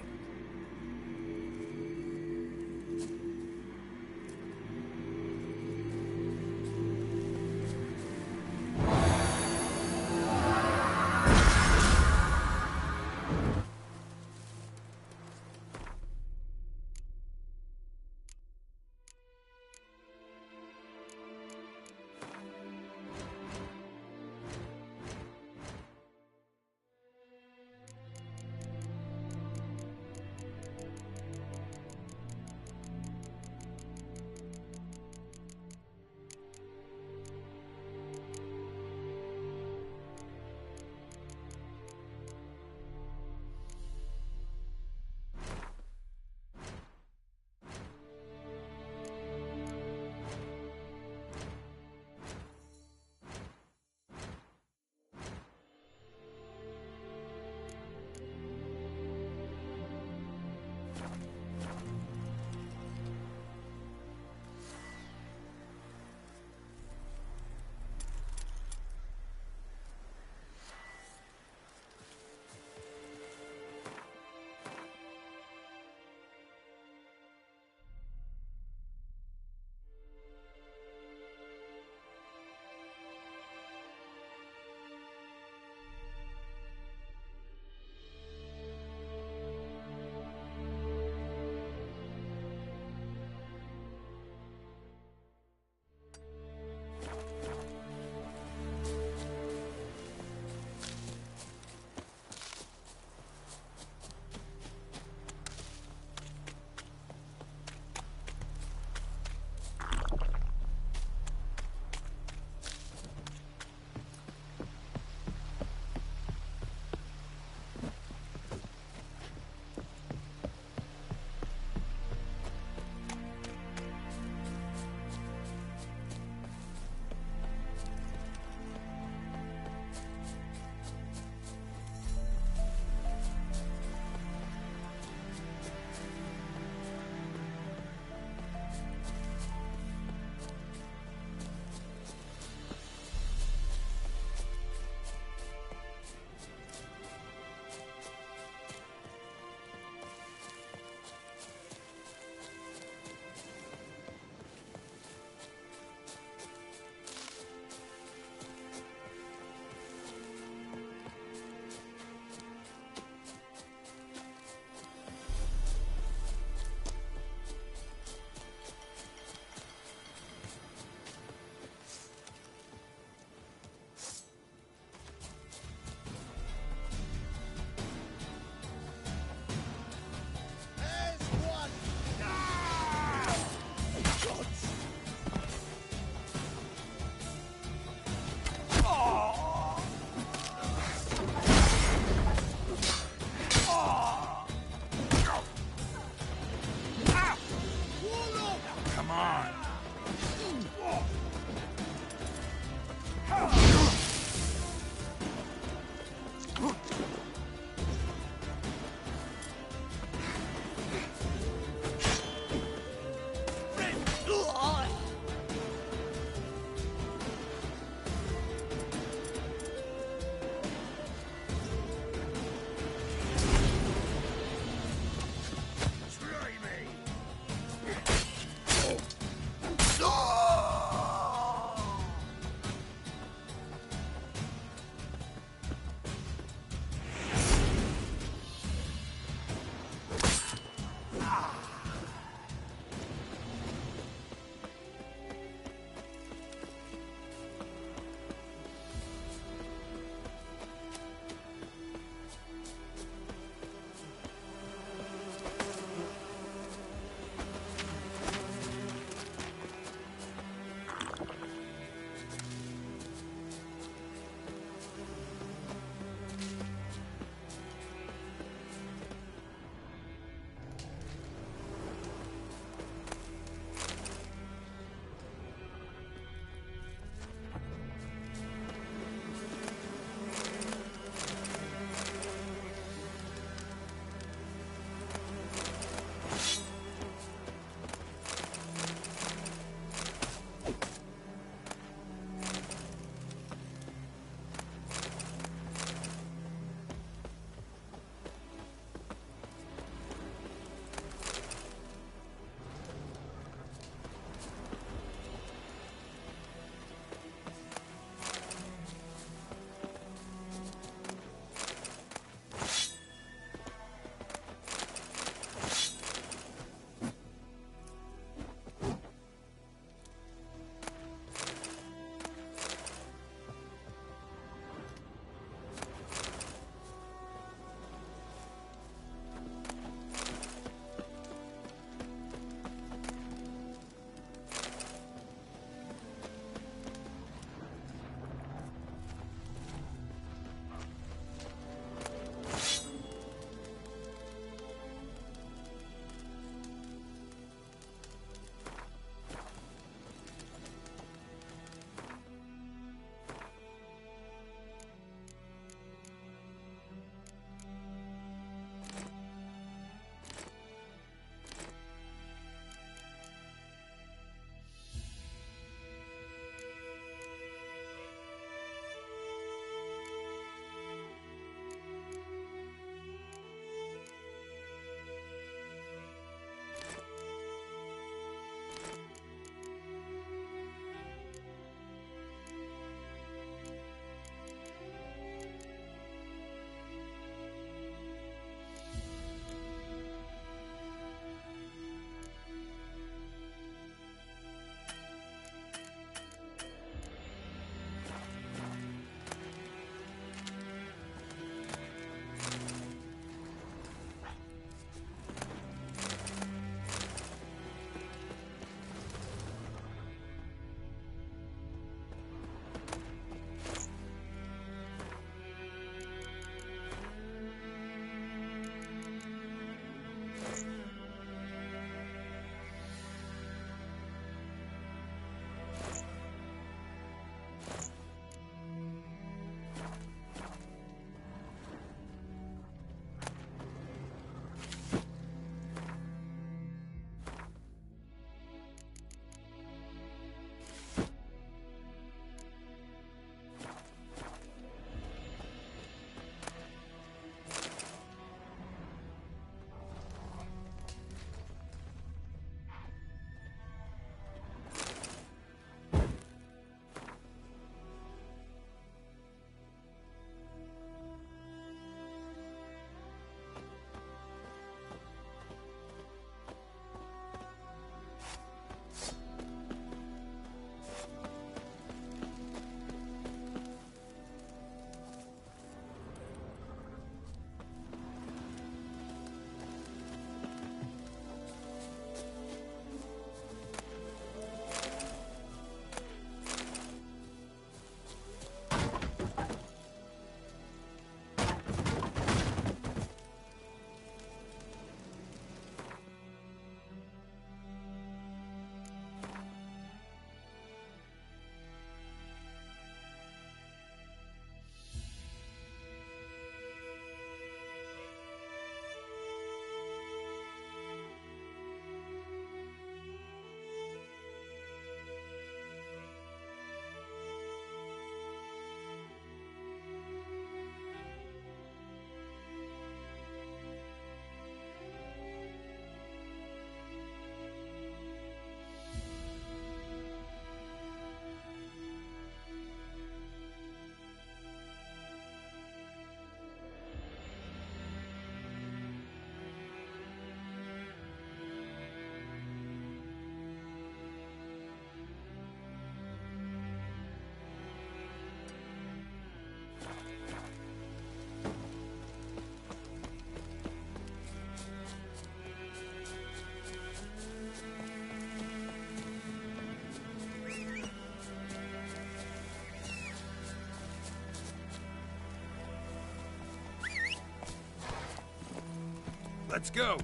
Let's go.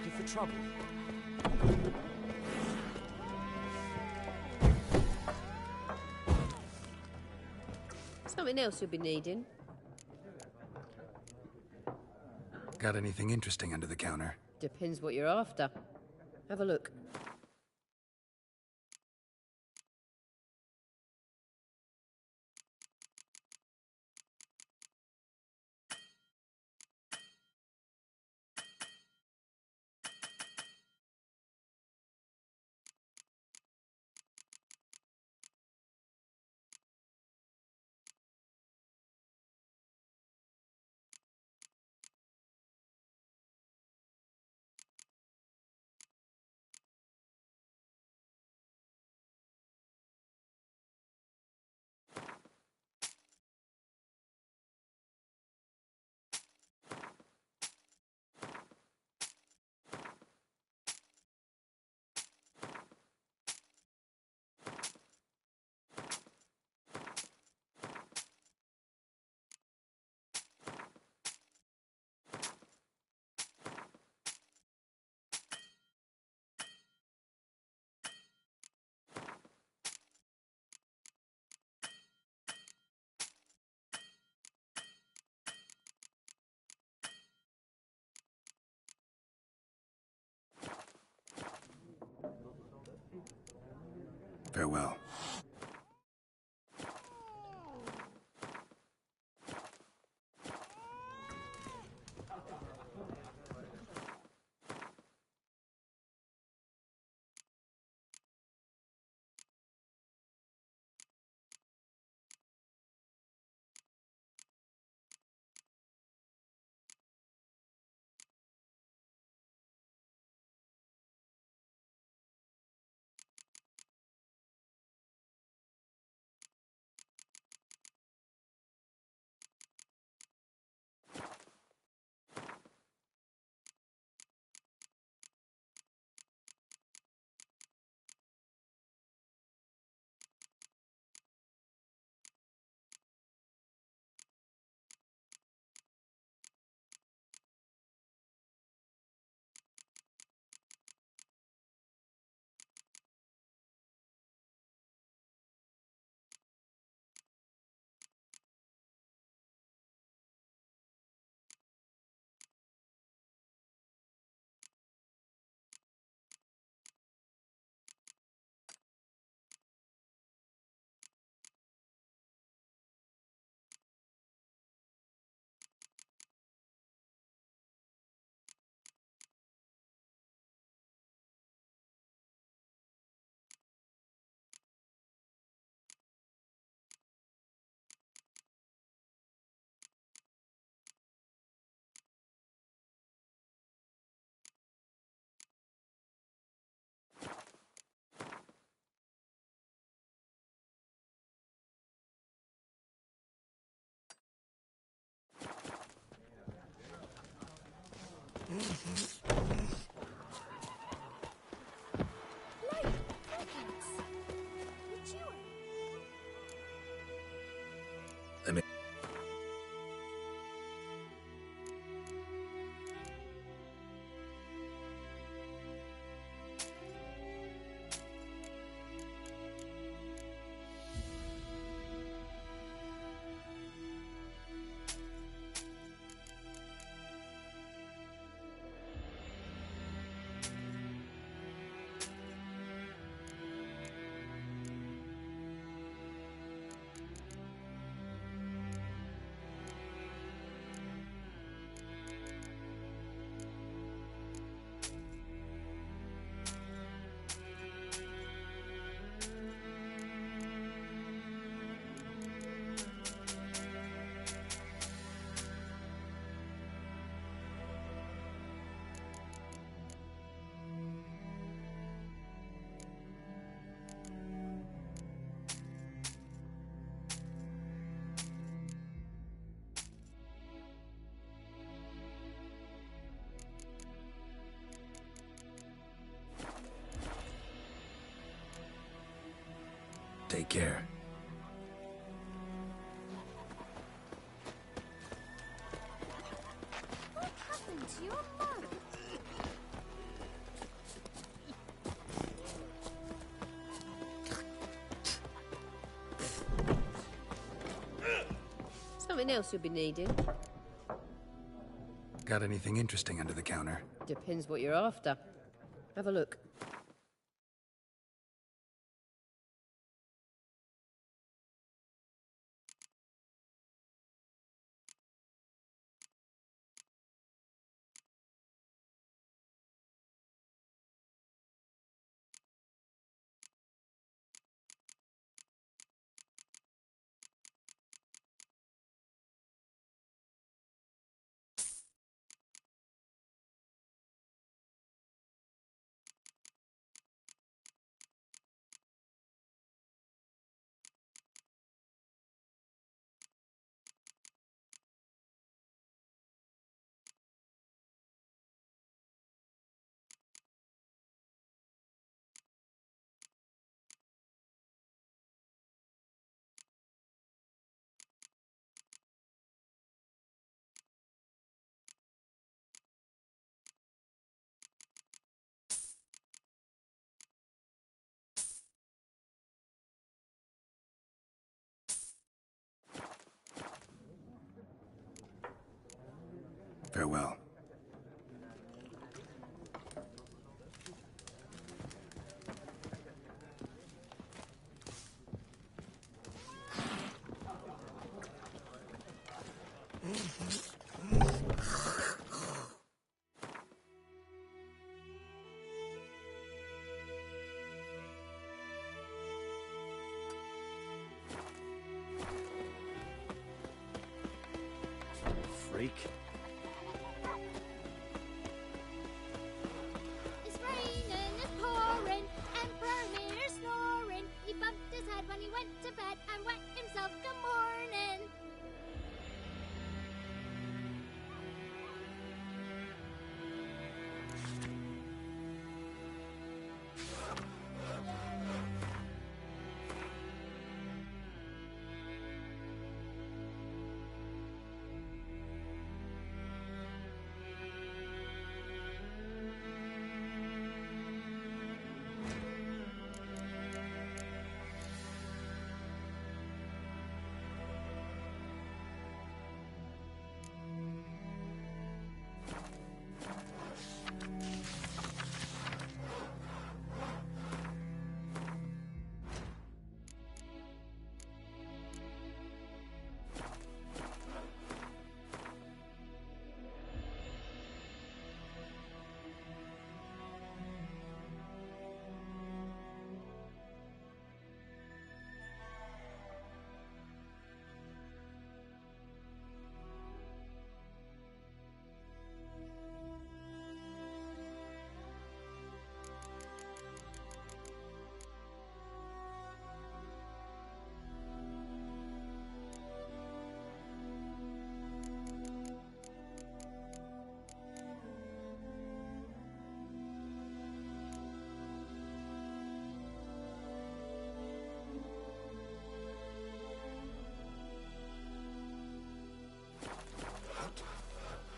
Looking for trouble? Something else you'll be needing. Got anything interesting under the counter? Depends what you're after. Have a look. Farewell. Let me... Take care. What happened to your mug? Something else you'll be needing. Got anything interesting under the counter? Depends what you're after. Have a look. Farewell. Freak. It's raining, it's pouring, Emperor here snoring. He bumped his head when he went to bed and wet himself good morning.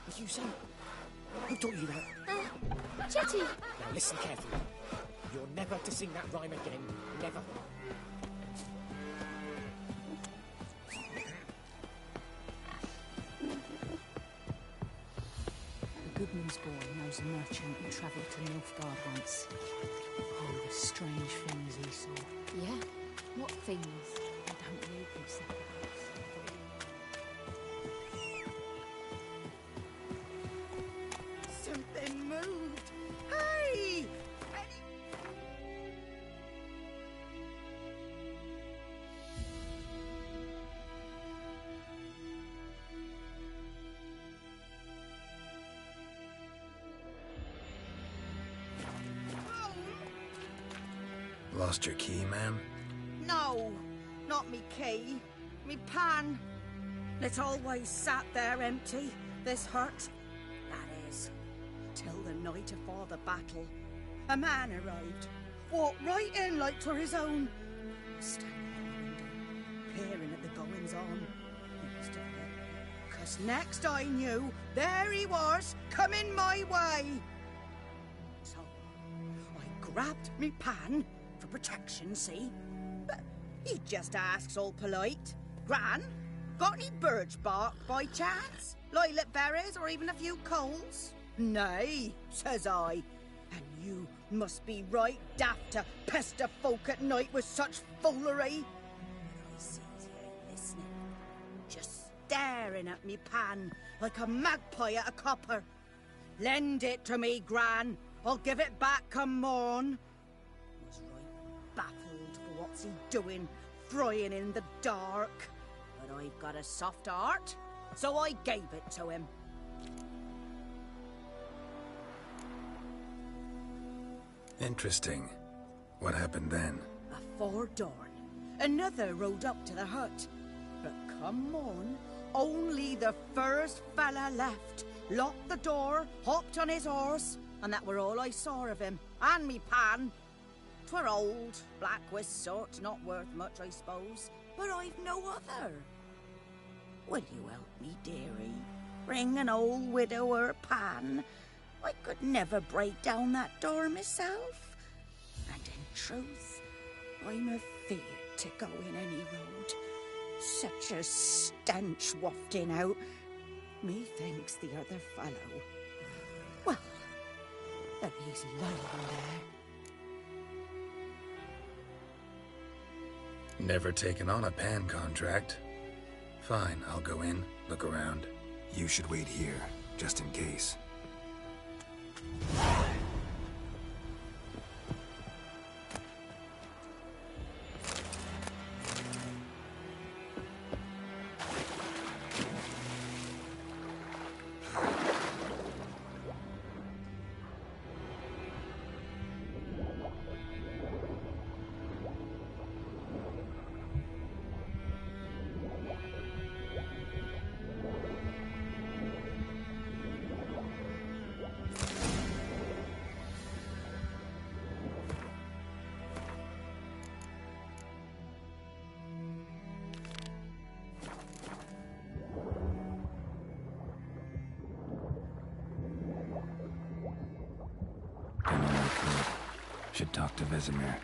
What you say? Who taught you that? Chetty! Now listen carefully. You're never to sing that rhyme again. Never. The Goodman's boy knows a merchant who travelled to Nilfgaard once. Oh, the strange things he saw. Yeah? What things? I don't read these things. Something moved. Hey! Lost your key, ma'am? No, not me key. Me pan. It always sat there empty, this hut. That is, till the night afore the battle. A man arrived. Walked right in like 'twere his own. Was standing peering at the goings-on. Because next I knew, there he was, coming my way. So, I grabbed me pan, for protection, see? But he just asks all polite, Gran, got any birch bark by chance? Lilac berries or even a few coals? Nay, says I. And you must be right daft to pester folk at night with such foolery. I sees you listening, just staring at me pan like a magpie at a copper. Lend it to me, Gran. I'll give it back come morn. Was right baffled for what's he doing, frying in the dark. But I've got a soft heart, so I gave it to him. Interesting. What happened then? Afore dawn, another rode up to the hut. But come on, only the first fella left. Locked the door, hopped on his horse, and that were all I saw of him. And me pan. 'Twere old, black with sort, not worth much, I suppose. But I've no other. Will you help me, dearie? Bring an old widower pan. I could never break down that door myself. And in truth, I'm afeard to go in any road. Such a stench wafting out. Methinks the other fellow... Well, there he's lying there. Never taken on a pan contract. Fine, I'll go in, look around. You should wait here, just in case. Should talk to Vesemir.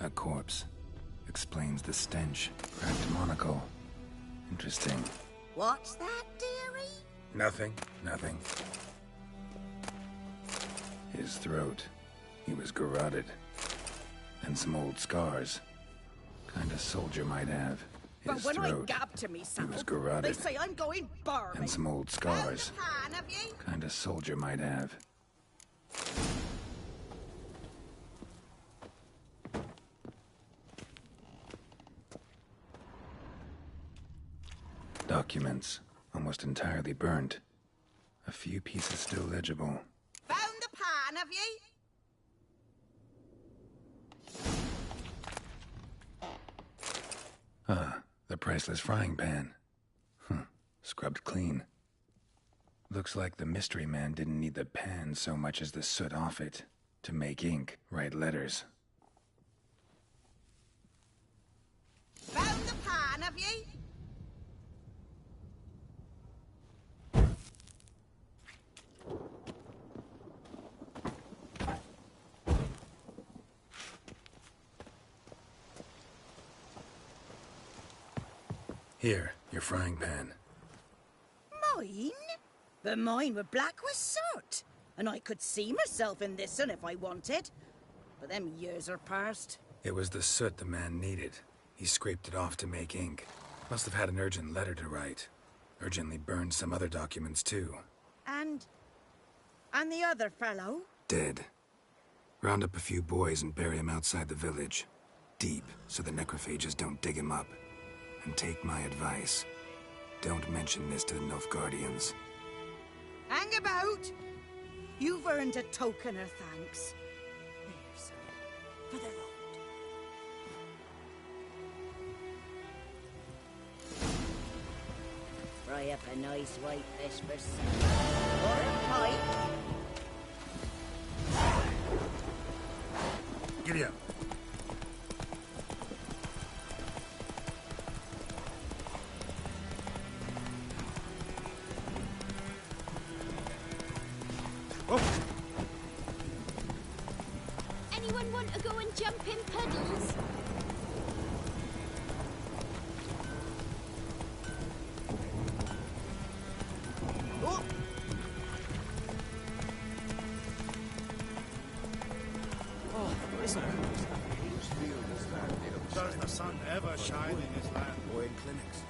A corpse. Explains the stench. Cracked monocle. Interesting. What's that, dearie? Nothing. His throat. He was garroted. And some old scars. Kind of soldier might have. His But when throat. I gab to myself, He was garroted. they say I'm going barmy. And some old scars. Pan, have ye? Kind of soldier might have. Documents, almost entirely burnt. A few pieces still legible. Found the pan, have ye? Ah, the priceless frying pan. Scrubbed clean. Looks like the mystery man didn't need the pan so much as the soot off it to make ink, write letters. Found the pan, have ye? Here, your frying pan. Mine? But mine were black with soot. And I could see myself in this one if I wanted. But them years are past. It was the soot the man needed. He scraped it off to make ink. Must have had an urgent letter to write. Urgently burned some other documents, too. And the other fellow? Dead. Round up a few boys and bury him outside the village. Deep, so the necrophages don't dig him up. And take my advice. Don't mention this to the Nilfgaardians. Hang about! You've earned a token of thanks. There, son, for the road. Fry up a nice white vesper or a pipe. Giddy up. Anyone want to go and jump in puddles? Does the sun ever shine in this land? Boy in clinics.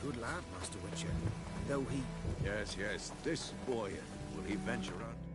Good lad, Master Witcher. Though he... Yes, this boy, will he venture out?